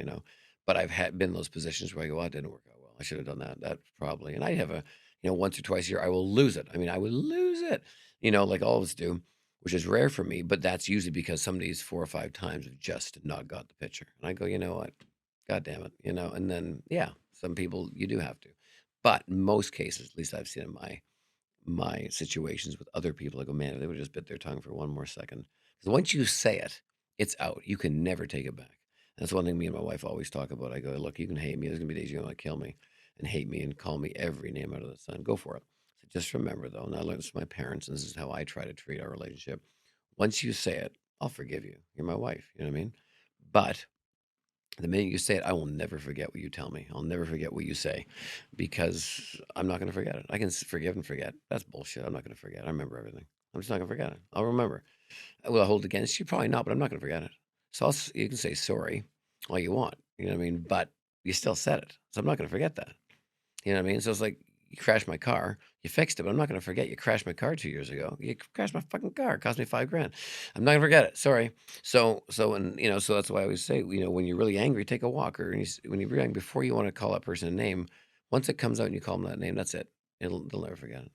Speaker 2: but I've been in those positions where I go, well, it didn't work out well. I should have done that. That probably, and I have once or twice a year, I will lose it. I mean, I would lose it, like all of us do, which is rare for me, but that's usually because somebody's 4 or 5 times have just not got the picture. And I go, you know what? God damn it, and then, yeah, some people you do have to, but in most cases, at least I've seen in my situations with other people, I go, man, if they would just bit their tongue for one more second. Because once you say it, it's out. You can never take it back. And that's one thing me and my wife always talk about. I go, look, you can hate me. There's gonna be days you're gonna kill me and hate me and call me every name out of the sun. Go for it. So just remember though, and I learned this from my parents, and this is how I try to treat our relationship. Once you say it, I'll forgive you. You're my wife. You know what I mean? But the minute you say it, I will never forget what you tell me. I'll never forget what you say because I'm not going to forget it. I can forgive and forget. That's bullshit. I'm not going to forget. I remember everything. I'm just not going to forget it. I'll remember. Will I hold it against you? Probably not, but I'm not going to forget it. So you can say sorry all you want. You know what I mean? But you still said it. So I'm not going to forget that. You know what I mean? So it's like you crashed my car, you fixed it, but I'm not going to forget you crashed my car 2 years ago. You crashed my fucking car. It cost me $5,000. I'm not going to forget it. Sorry. So that's why I always say, when you're really angry, take a walk. Or when you're really angry, before you want to call that person a name, once it comes out and you call them that name, that's it. They'll never forget it.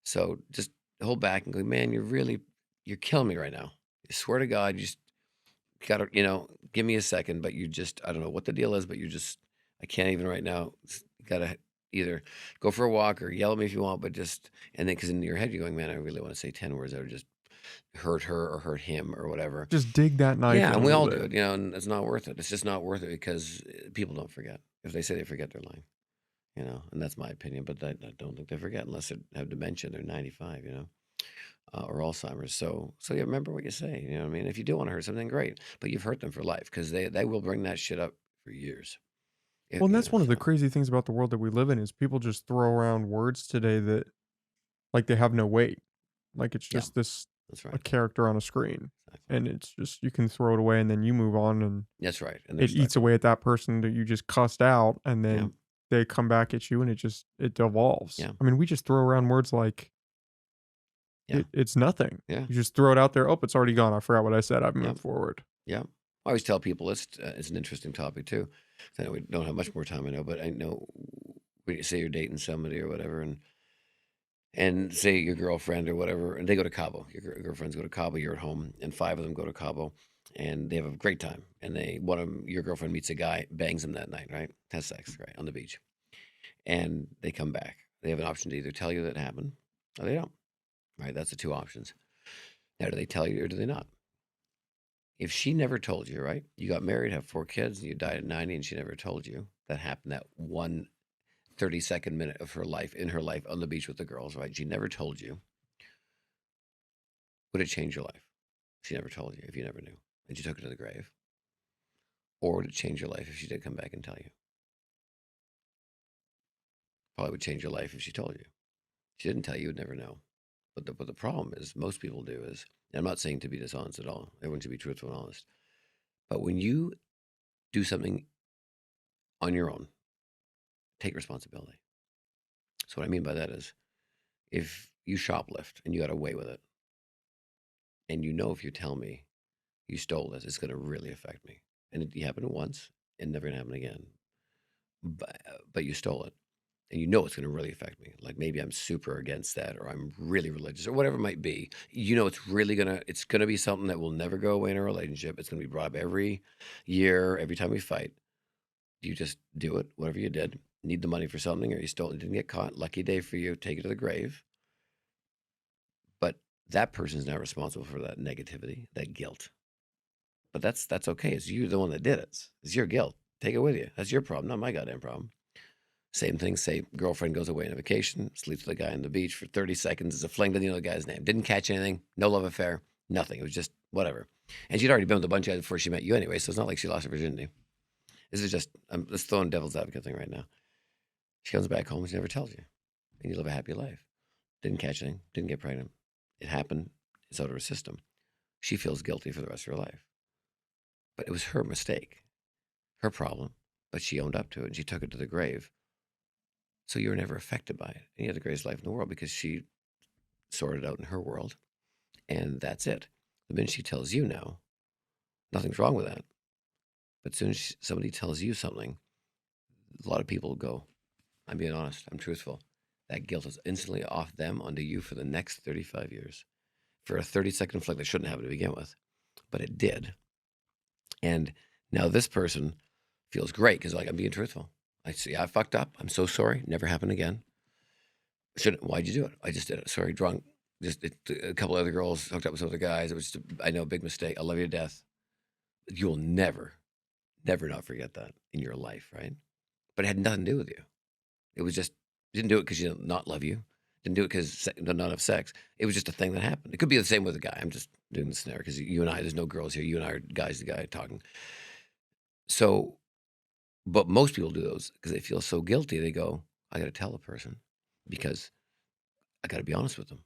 Speaker 2: So just hold back and go, man, you're killing me right now. I swear to God, you just got to, give me a second, but I don't know what the deal is, but I can't even right now. Got to either go for a walk or yell at me if you want, but and then because in your head you're going, man, I really want to say 10 words that are just hurt her or hurt him or whatever.
Speaker 1: Just dig that knife
Speaker 2: Yeah,
Speaker 1: in
Speaker 2: and
Speaker 1: a
Speaker 2: we
Speaker 1: little
Speaker 2: all do
Speaker 1: bit.
Speaker 2: it, and it's not worth it. It's just not worth it because people don't forget. If they say they forget, they're lying, and that's my opinion. But I don't think they forget unless they have dementia. They're 95, or Alzheimer's. So yeah, remember what you say. You know what I mean? If you do want to hurt something, great, but you've hurt them for life because they will bring that shit up for years.
Speaker 1: Well, and that's one of the
Speaker 2: So
Speaker 1: crazy things about the world that we live in is people just throw around words today that like they have no weight. Like it's
Speaker 2: yeah,
Speaker 1: just this
Speaker 2: that's
Speaker 1: a
Speaker 2: right.
Speaker 1: character on a screen.
Speaker 2: Exactly.
Speaker 1: And it's just you can throw it away and then you move on and
Speaker 2: That's right, and they're
Speaker 1: it
Speaker 2: stuck
Speaker 1: eats
Speaker 2: with
Speaker 1: away
Speaker 2: it.
Speaker 1: at that person that you just cussed out and
Speaker 2: Yeah,
Speaker 1: then they come back at you and it devolves.
Speaker 2: yeah,
Speaker 1: I mean, we just throw around words like
Speaker 2: yeah,
Speaker 1: it's nothing.
Speaker 2: yeah,
Speaker 1: You just throw it out there. Oh, it's already gone. I forgot what I said. I've
Speaker 2: yeah,
Speaker 1: moved forward.
Speaker 2: yeah. I always tell people it's an interesting topic too. I know we don't have much more time, I know, but I know when you say you're dating somebody or whatever, and say your girlfriend or whatever, and they go to Cabo. Your girlfriends go to Cabo. You're at home, and five of them go to Cabo, and they have a great time. And one of them, your girlfriend meets a guy, bangs him that night, right? Has sex, right, on the beach, and they come back. They have an option to either tell you that it happened, or they don't. Right? That's the two options. Now, do they tell you or do they not? If she never told you, right? You got married, have four kids, and you died at 90, and she never told you that happened. That one 30-second minute of her life in her life on the beach with the girls, right? She never told you. Would it change your life? She never told you if you never knew and you took her to the grave. Or would it change your life if she did come back and tell you? Probably would change your life if she told you. If she didn't tell you, you would never know. But the problem is, most people do is, and I'm not saying to be dishonest at all. Everyone should be truthful and honest. But when you do something on your own, take responsibility. So what I mean by that is, if you shoplift and you got away with it, and if you tell me you stole this, it's going to really affect me. And it happened once, and never going to happen again. But you stole it, and it's going to really affect me. Like maybe I'm super against that, or I'm really religious, or whatever it might be. It's gonna be something that will never go away in a relationship. It's gonna be brought up every year, every time we fight. You just do it, whatever you did. Need the money for something, or you stole it, didn't get caught. Lucky day for you. Take it to the grave. But that person's not responsible for that negativity, that guilt. But that's okay. It's you, the one that did it. It's your guilt. Take it with you. That's your problem, not my goddamn problem. Same thing, say girlfriend goes away on a vacation, sleeps with a guy on the beach for 30 seconds, is a fling, doesn't know the guy's name. Didn't catch anything, no love affair, nothing. It was just whatever. And she'd already been with a bunch of guys before she met you anyway, so it's not like she lost her virginity. This is just, I'm just throwing devil's advocate thing right now. She comes back home, she never tells you. And you live a happy life. Didn't catch anything, didn't get pregnant. It happened, it's out of her system. She feels guilty for the rest of her life. But it was her mistake, her problem. But she owned up to it and she took it to the grave. So you were never affected by it. And you had the greatest life in the world because she sorted out in her world. And that's it. The minute she tells you now, nothing's wrong with that. But as soon as somebody tells you something, a lot of people go, I'm being honest, I'm truthful. That guilt is instantly off them onto you for the next 35 years. For a 30-second flick that shouldn't happen to begin with. But it did. And now this person feels great because, like, I'm being truthful. I see I fucked up. I'm so sorry. Never happen again. Why'd you do it? I just did it. Sorry, drunk. A couple other girls hooked up with some other guys. It was I know, a big mistake. I love you to death. You'll never, never not forget that in your life, right? But it had nothing to do with you. It was just, you didn't do it because you didn't not love you. Didn't do it because not have sex. It was just a thing that happened. It could be the same with a guy. I'm just doing the scenario because you and I, there's no girls here. You and I are guys, the guy talking. So, but most people do those because they feel so guilty. They go, I got to tell the person because I got to be honest with them.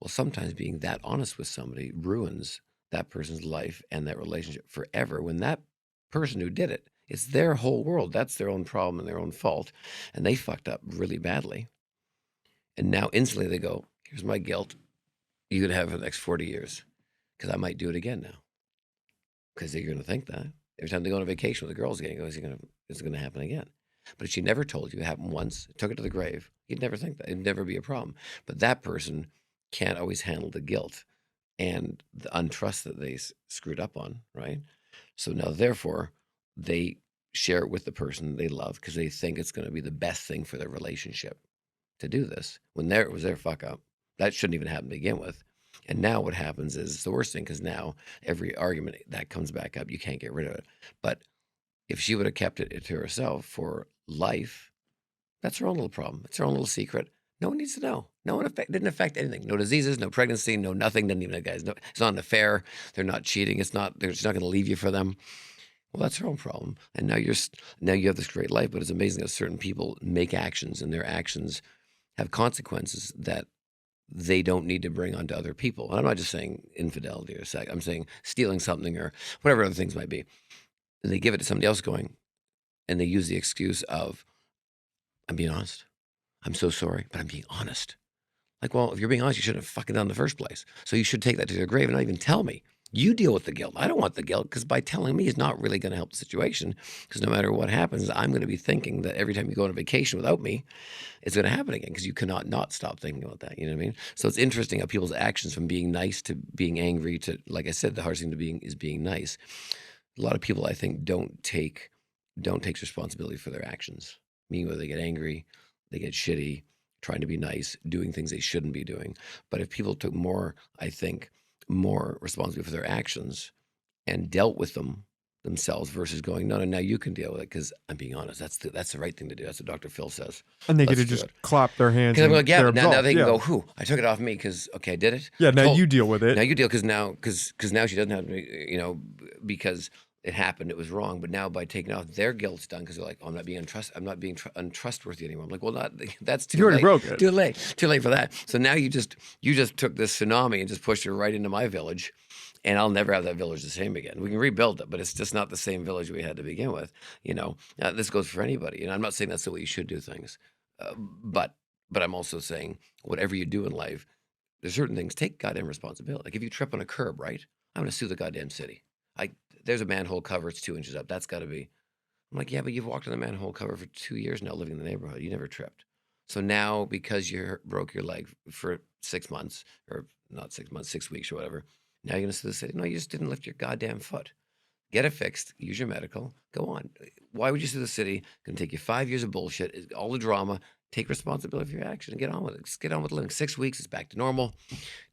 Speaker 2: Well, sometimes being that honest with somebody ruins that person's life and that relationship forever when that person who did it, it's their whole world. That's their own problem and their own fault. And they fucked up really badly. And now instantly they go, here's my guilt. You could have it for the next 40 years because I might do it again now. Because they're going to think that. Every time they go on a vacation with the girls again, is it going to happen again? But if she never told you, it happened once, took it to the grave, you'd never think that. It'd never be a problem. But that person can't always handle the guilt and the untrust that they screwed up on, right? So now, therefore, they share it with the person they love because they think it's going to be the best thing for their relationship to do this when it was their fuck up. That shouldn't even happen to begin with. And now what happens is it's the worst thing because now every argument that comes back up, you can't get rid of it. But if she would have kept it to herself for life, that's her own little problem. It's her own little secret. No one needs to know. No one didn't affect anything. No diseases, no pregnancy, no nothing. Didn't even guys. No, it's not an affair. They're not cheating. It's not. They're just not going to leave you for them. Well, that's her own problem. And now you have this great life. But it's amazing that certain people make actions, and their actions have consequences that they don't need to bring onto other people. And I'm not just saying infidelity or sex. I'm saying stealing something or whatever other things might be. And they give it to somebody else going, and they use the excuse of, I'm being honest. I'm so sorry, but I'm being honest. Like, well, if you're being honest, you shouldn't have fucking done it in the first place. So you should take that to your grave and not even tell me. You deal with the guilt. I don't want the guilt because by telling me is not really going to help the situation because no matter what happens, I'm going to be thinking that every time you go on a vacation without me, it's going to happen again because you cannot not stop thinking about that. You know what I mean? So it's interesting how people's actions from being nice to being angry to, like I said, the hardest thing to being is being nice. A lot of people, I think, don't take responsibility for their actions. Meaning whether they get angry, they get shitty, trying to be nice, doing things they shouldn't be doing. But if people took more, I think, more responsibility for their actions and dealt with them themselves versus going, no, now you can deal with it because I'm being honest. That's the right thing to do. That's what Dr. Phil says.
Speaker 1: And they get to just clap their hands.
Speaker 2: Because I'm like, yeah,
Speaker 1: they're
Speaker 2: now they can
Speaker 1: absolved.
Speaker 2: go, whew, I took it off me because, okay, I did it.
Speaker 1: Yeah, now you deal with it.
Speaker 2: Now you deal because now she doesn't have to, because it happened, it was wrong. But now by taking off, their guilt's done because they're like, oh, I'm not being untrustworthy anymore. I'm like, well, that's too late.
Speaker 1: You already broke it.
Speaker 2: Too late for that. So now you just took this tsunami and just pushed it right into my village. And I'll never have that village the same again. We can rebuild it, but it's just not the same village we had to begin with. This goes for anybody. And I'm not saying that's the way you should do things. But I'm also saying whatever you do in life, there's certain things, take goddamn responsibility. Like if you trip on a curb, right? I'm going to sue the goddamn city. There's a manhole cover, it's 2 inches up. That's got to be. I'm like, yeah, but you've walked on the manhole cover for 2 years now living in the neighborhood. You never tripped. So now because you broke your leg for 6 months, or not 6 months, 6 weeks or whatever, now you're going to sue the city. No, you just didn't lift your goddamn foot. Get it fixed. Use your medical. Go on. Why would you sue the city? It's going to take you 5 years of bullshit, all the drama. Take responsibility for your action and get on with it. Just get on with living. 6 weeks, it's back to normal.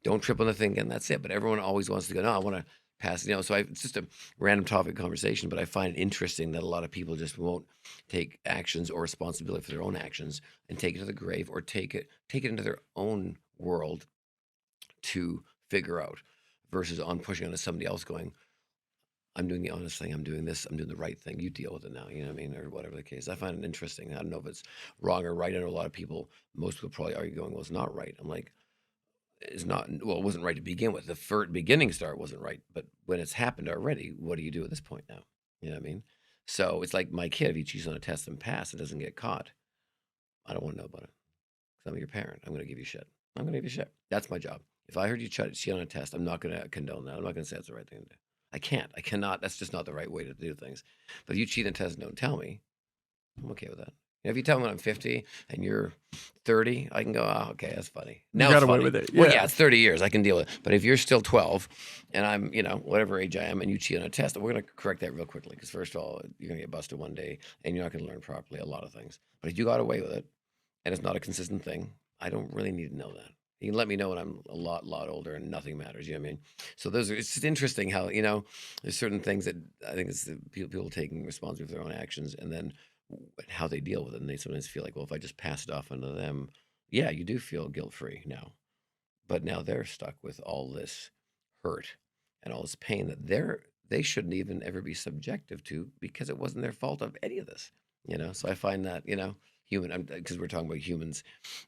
Speaker 2: Don't trip on the thing again. That's it. But everyone always wants to go, no, I want to pass, so it's just a random topic conversation, but I find it interesting that a lot of people just won't take actions or responsibility for their own actions and take it to the grave or take it into their own world to figure out versus on pushing onto somebody else going, I'm doing the honest thing, I'm doing this, I'm doing the right thing, you deal with it now, you know what I mean, or whatever the case. I find it interesting. I don't know if it's wrong or right. I know a lot of people, most people probably argue going, well, it's not right. I'm like, it wasn't right to begin with. The beginning start wasn't right, but when it's happened already, what do you do at this point now? You know what I mean? So it's like my kid, if he cheats on a test and pass and doesn't get caught, I don't want to know about it. Because I'm your parent. I'm going to give you shit. I'm going to give you shit. That's my job. If I heard you cheat on a test, I'm not going to condone that. I'm not going to say that's the right thing to do. I can't. I cannot. That's just not the right way to do things. But if you cheat on a test and don't tell me, I'm okay with that. If you tell me when I'm 50 and you're 30, I can go, oh, okay, that's funny. Now it's funny. With it. Yeah. Well, yeah, it's 30 years. I can deal with it. But if you're still 12 and I'm, whatever age I am and you cheat on a test, we're going to correct that real quickly because first of all, you're going to get busted one day and you're not going to learn properly a lot of things. But if you got away with it and it's not a consistent thing, I don't really need to know that. You can let me know when I'm a lot older and nothing matters. You know what I mean? So it's just interesting how, there's certain things that I think it's the people taking responsibility for their own actions and then how they deal with it. And they sometimes feel like, well, if I just pass it off onto them, yeah, you do feel guilt-free now. But now they're stuck with all this hurt and all this pain that they shouldn't even ever be subjective to because it wasn't their fault of any of this. So I find that, human, because we're talking about humans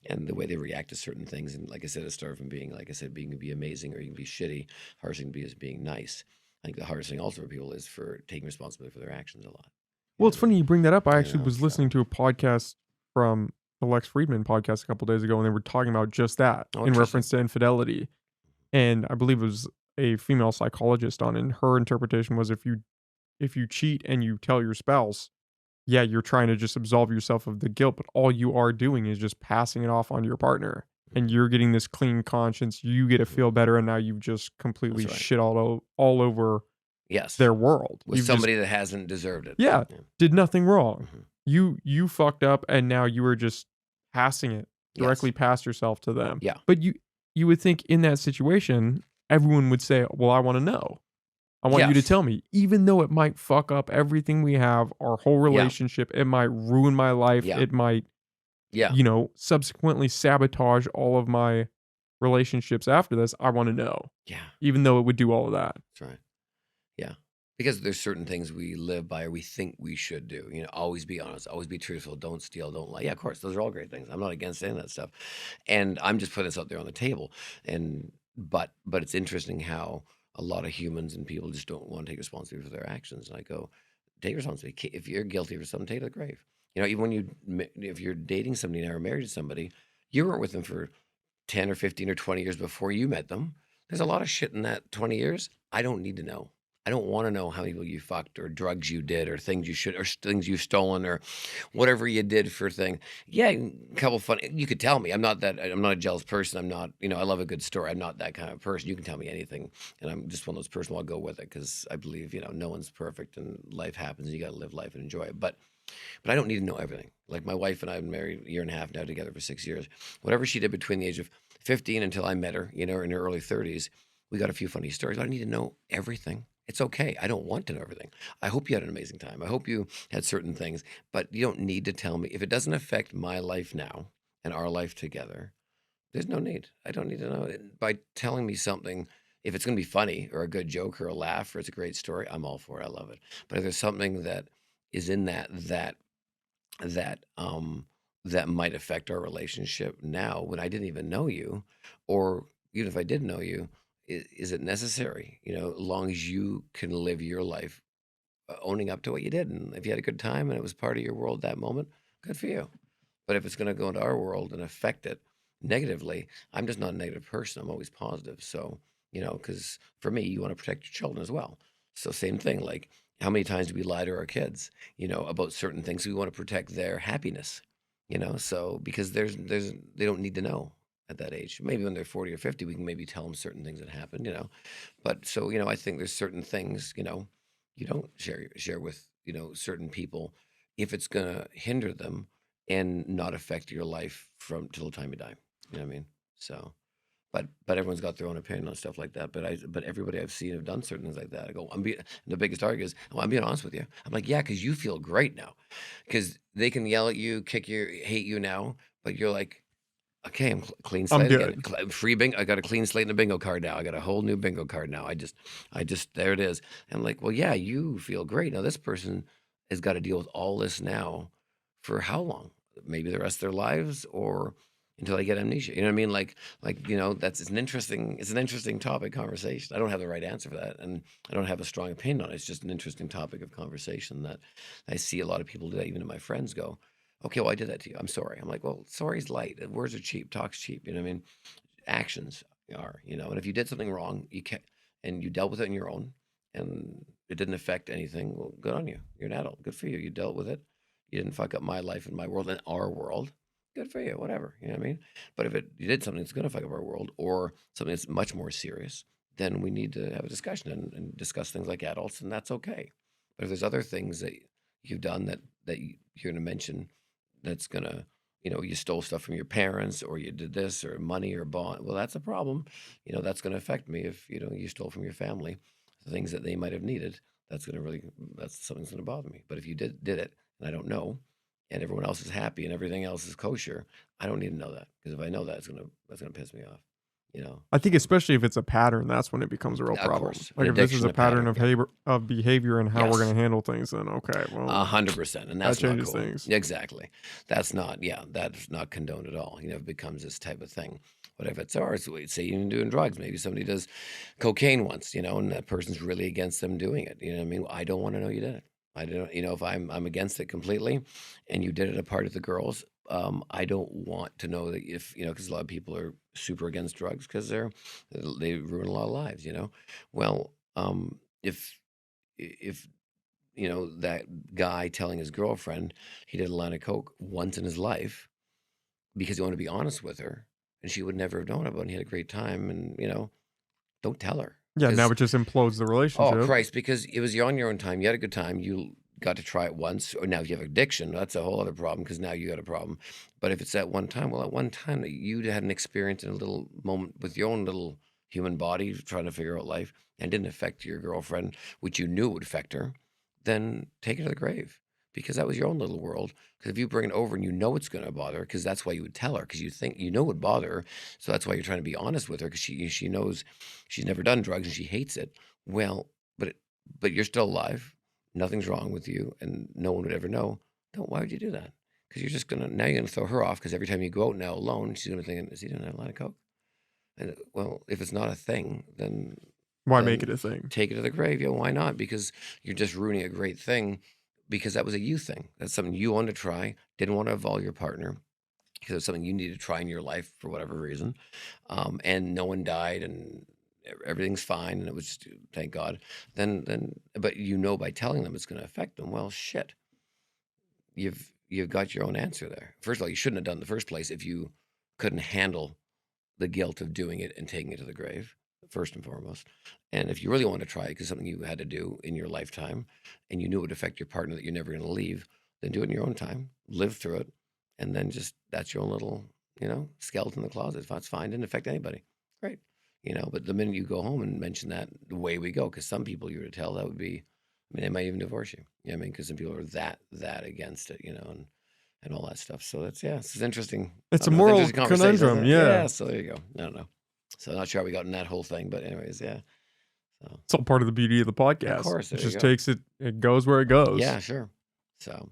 Speaker 2: and the way they react to certain things. And like I said, it started from being, like I said, being to be amazing or you can be shitty. Hardest thing to be is being nice. I think the hardest thing also for people is for taking responsibility for their actions a lot.
Speaker 1: Well, it's funny you bring that up. I actually was listening to a podcast from the Lex Friedman podcast a couple days ago, and they were talking about just that in reference to infidelity. And I believe it was a female psychologist on, and her interpretation was if you cheat and you tell your spouse, yeah, you're trying to just absolve yourself of the guilt, but all you are doing is just passing it off onto your partner. And you're getting this clean conscience. You get to feel better, and now you've just completely shit all over their world.
Speaker 2: With somebody that hasn't deserved it.
Speaker 1: Yeah, did nothing wrong. Mm-hmm. You fucked up, and now you were just passing it directly past yourself to them.
Speaker 2: Yeah.
Speaker 1: But you would think in that situation, everyone would say, "Well, I wanna know. I want you to
Speaker 2: Yes.
Speaker 1: tell me." Even though it might fuck up everything we have, our whole
Speaker 2: Yeah.
Speaker 1: relationship, it might ruin my life,
Speaker 2: Yeah.
Speaker 1: it might,
Speaker 2: Yeah.
Speaker 1: subsequently sabotage all of my relationships after this, I wanna know.
Speaker 2: Yeah.
Speaker 1: Even though it would do all of that.
Speaker 2: That's right. Yeah. Because there's certain things we live by or we think we should do. Always be honest, always be truthful, don't steal, don't lie. Yeah, of course, those are all great things. I'm not against any of that stuff. And I'm just putting this out there on the table. And but it's interesting how a lot of humans and people just don't want to take responsibility for their actions. And I go, take responsibility. If you're guilty for something, take it to the grave. Even if you're dating somebody now or married to somebody, you weren't with them for 10 or 15 or 20 years before you met them. There's a lot of shit in that 20 years I don't need to know. I don't want to know how many people you fucked or drugs you did or things you should or things you've stolen or whatever you did for thing. Yeah, a couple fun. You could tell me. I'm not that. I'm not a jealous person. I'm not. I love a good story. I'm not that kind of person. You can tell me anything, and I'm just one of those person. I'll go with it because I believe no one's perfect and life happens. And you got to live life and enjoy it. But I don't need to know everything. Like my wife and I have been married a year and a half now, together for 6 years. Whatever she did between the age of 15 until I met her, in her early 30s, we got a few funny stories. I don't need to know everything. It's okay. I don't want to know everything. I hope you had an amazing time. I hope you had certain things, but you don't need to tell me. If it doesn't affect my life now and our life together, there's no need. I don't need to know it. By telling me something, if it's going to be funny or a good joke or a laugh or it's a great story, I'm all for it. I love it. But if there's something that is in that that might affect our relationship now when I didn't even know you, or even if I did know you, is it necessary? As long as you can live your life owning up to what you did, and if you had a good time and it was part of your world that moment, good for you. But if it's going to go into our world and affect it negatively, I'm just not a negative person. I'm always positive. So, because for me, you want to protect your children as well. So, same thing. Like, how many times do we lie to our kids, about certain things? We want to protect their happiness, So, because they don't need to know at that age. Maybe when they're 40 or 50, we can maybe tell them certain things that happened, But so, I think there's certain things, you don't share with, certain people if it's going to hinder them and not affect your life from till the time you die. You know what I mean? So, but everyone's got their own opinion on stuff like that. But everybody I've seen have done certain things like that. I go, the biggest argument is, well, I'm being honest with you. I'm like, yeah, because you feel great now, because they can yell at you, kick you, hate you now, but you're like, okay, I'm clean
Speaker 1: I'm
Speaker 2: slate again.
Speaker 1: good.
Speaker 2: Free bingo. I got a clean slate and a bingo card now. I got a whole new bingo card now. I just, there it is. And I'm like, well, yeah, you feel great. Now this person has got to deal with all this now for how long? Maybe the rest of their lives or until they get amnesia. You know what I mean? It's an interesting topic conversation. I don't have the right answer for that. And I don't have a strong opinion on it. It's just an interesting topic of conversation that I see a lot of people do that, even to my friends go, okay, well, I did that to you. I'm sorry. I'm like, well, sorry's light. Words are cheap. Talk's cheap. You know what I mean? Actions are, and if you did something wrong, and you dealt with it on your own and it didn't affect anything, well, good on you. You're an adult. Good for you. You dealt with it. You didn't fuck up my life and my world and our world. Good for you. Whatever. You know what I mean? But if you did something that's going to fuck up our world or something that's much more serious, then we need to have a discussion and discuss things like adults, and that's okay. But if there's other things that you've done that you're going to mention that's gonna, you stole stuff from your parents or you did this or money or bond. Well, that's a problem. That's gonna affect me if you stole from your family, the things that they might have needed. That's something that's gonna bother me. But if you did it and I don't know, and everyone else is happy and everything else is kosher, I don't need to know that because if I know that, that's gonna piss me off. You know.
Speaker 1: I think especially if it's a pattern, that's when it becomes a real
Speaker 2: Of
Speaker 1: problem.
Speaker 2: course, an
Speaker 1: Like if this is
Speaker 2: addiction,
Speaker 1: a
Speaker 2: a
Speaker 1: pattern
Speaker 2: pattern.
Speaker 1: of
Speaker 2: Yeah.
Speaker 1: behavior and how we're
Speaker 2: Yes.
Speaker 1: gonna handle things, then okay, well
Speaker 2: 100%, and
Speaker 1: that
Speaker 2: that's not
Speaker 1: changes
Speaker 2: cool.
Speaker 1: things.
Speaker 2: Exactly. That's not condoned at all. It becomes this type of thing. But if it's ours, say you're doing drugs, maybe somebody does cocaine once, and that person's really against them doing it. You know what I mean? I don't want to know you did it. I don't, if I'm against it completely, and you did it a part of the girls, I don't want to know that if because a lot of people are super against drugs because they ruin a lot of lives. Well, if that guy telling his girlfriend he did a line of coke once in his life because he wanted to be honest with her, and she would never have known about it, and he had a great time, and don't tell her
Speaker 1: Yeah, now
Speaker 2: because
Speaker 1: it just implodes the
Speaker 2: oh
Speaker 1: relationship.
Speaker 2: Christ, because it was you on your own time, you had a good time, you got to try it once, or now if you have addiction, that's a whole other problem because now you got a problem. But if it's at one time, well, at one time that you had an experience in a little moment with your own little human body trying to figure out life and didn't affect your girlfriend, which you knew would affect her, then take it to the grave because that was your own little world. Because if you bring it over and you know it's going to bother her, because that's why you would tell her, because you think you know it would bother her. So that's why you're trying to be honest with her because she knows she's never done drugs and she hates it. Well, but you're still alive. Nothing's wrong with you, and no one would ever know. Why would you do that? Because you're gonna throw her off. Because every time you go out now alone, she's gonna think, is he gonna have a line of coke? And well, if it's not a thing, then
Speaker 1: Why make it a thing?
Speaker 2: take it to the grave. Yeah, why not? Because you're just ruining a great thing. Because that was a you thing. That's something you wanted to try. Didn't want to involve your partner because it's something you needed to try in your life for whatever reason, and no one died and everything's fine and it was just, thank God. But by telling them it's going to affect them. Well, shit, you've got your own answer there. First of all, you shouldn't have done it in the first place if you couldn't handle the guilt of doing it and taking it to the grave, first and foremost. And if you really want to try it because something you had to do in your lifetime and you knew it would affect your partner that you're never going to leave, then do it in your own time, live through it, and then just that's your own little, skeleton in the closet. That's fine. Didn't affect anybody. Great. But the minute you go home and mention that, away we go. Because some people you were to tell, that would be, they might even divorce you. You know what I mean? Because some people are that against it, and all that stuff. So it's interesting.
Speaker 1: It's a moral conundrum, yeah.
Speaker 2: So there you go. I don't know. So not sure how we got in that whole thing, but anyways, yeah. So
Speaker 1: it's all part of the beauty of the podcast.
Speaker 2: Of course,
Speaker 1: it just takes it goes where it goes.
Speaker 2: Yeah, sure. So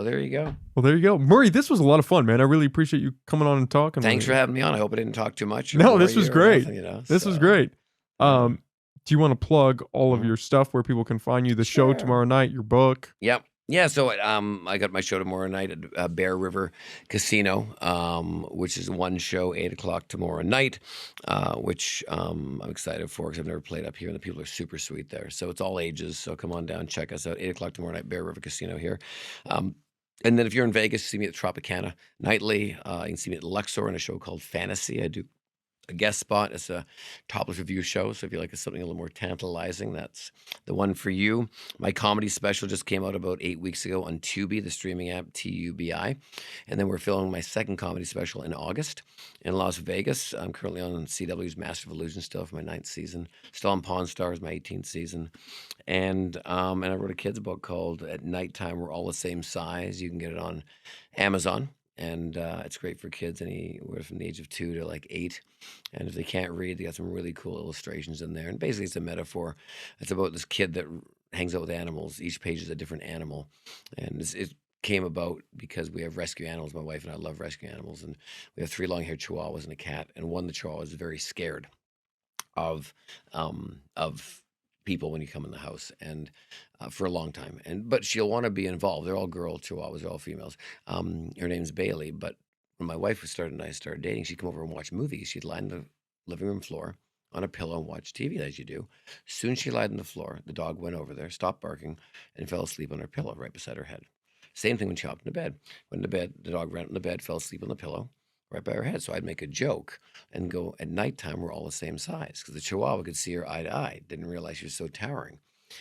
Speaker 2: there you go.
Speaker 1: Well, there you go. Murray, this was a lot of fun, man. I really appreciate you coming on and talking.
Speaker 2: Thanks for having me on. I hope I didn't talk too much.
Speaker 1: No, this was great. This was great. Do you want to plug all of your stuff where people can find you? The show tomorrow night, your book.
Speaker 2: Yep. Yeah, so I got my show tomorrow night at Bear River Casino, which is one show, 8 o'clock tomorrow night, which I'm excited for because I've never played up here, and the people are super sweet there. So it's all ages, so come on down, check us out, 8 o'clock tomorrow night, Bear River Casino here. And then if you're in Vegas, see me at Tropicana nightly. You can see me at Luxor in a show called Fantasy. I do a guest spot. It's a topless review show. So if you like something a little more tantalizing, that's the one for you. My comedy special just came out about 8 weeks ago on Tubi, the streaming app, TUBI. And then we're filming my second comedy special in August in Las Vegas. I'm currently on CW's Master of Illusion still for my 9th season. Still on Pawn Stars, my 18th season. And I wrote a kid's book called At Nighttime We're All the Same Size. You can get it on Amazon. And it's great for kids anywhere from the age of 2 to like 8. And if they can't read, they got some really cool illustrations in there. And basically, it's a metaphor. It's about this kid that hangs out with animals. Each page is a different animal. And it came about because we have rescue animals. My wife and I love rescue animals. And we have 3 long-haired chihuahuas and a cat. And one of the chihuahuas is very scared of people when you come in the house, and for a long time. But she'll want to be involved. They're all girl chihuahuas, they're all females. Her name's Bailey. But when my wife and I started dating, she'd come over and watch movies. She'd lie on the living room floor on a pillow and watch TV as you do. As soon as she lied on the floor, the dog went over there, stopped barking, and fell asleep on her pillow right beside her head. Same thing when she hopped into bed. Went into bed, the dog ran up in the bed, fell asleep on the pillow right by her head. So I'd make a joke and go, at nighttime, we're all the same size. Because the chihuahua could see her eye to eye. Didn't realize she was so towering.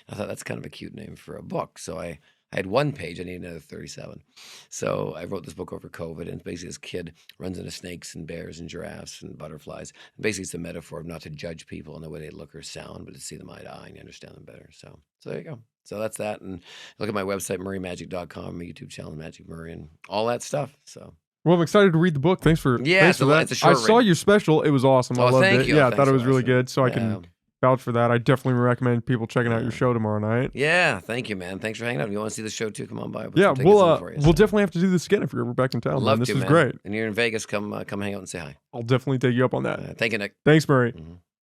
Speaker 2: I thought that's kind of a cute name for a book. So I had 1 page. I needed another 37. So I wrote this book over COVID. And basically this kid runs into snakes and bears and giraffes and butterflies. And basically it's a metaphor of not to judge people in the way they look or sound, but to see them eye to eye and understand them better. So there you go. So that's that. And look at my website, murraymagic.com, my YouTube channel, Magic Murray, and all that stuff. So.
Speaker 1: Well, I'm excited to read the book. Thanks for that.
Speaker 2: It's a short
Speaker 1: I saw your special. It was awesome. I loved it.
Speaker 2: You.
Speaker 1: Yeah, I thought it was really good. So I can vouch for that. I definitely recommend people checking out your show tomorrow night.
Speaker 2: Yeah, thank you, man. Thanks for hanging out. If you want to see the show too, come on by.
Speaker 1: Yeah, we'll definitely have to do this again if you're ever back in town.
Speaker 2: Love
Speaker 1: this
Speaker 2: to,
Speaker 1: is
Speaker 2: man.
Speaker 1: great.
Speaker 2: And you're in Vegas, come hang out and say hi.
Speaker 1: I'll definitely take you up on that.
Speaker 2: Thank you, Nick.
Speaker 1: Thanks, Murray.
Speaker 2: Mm-hmm.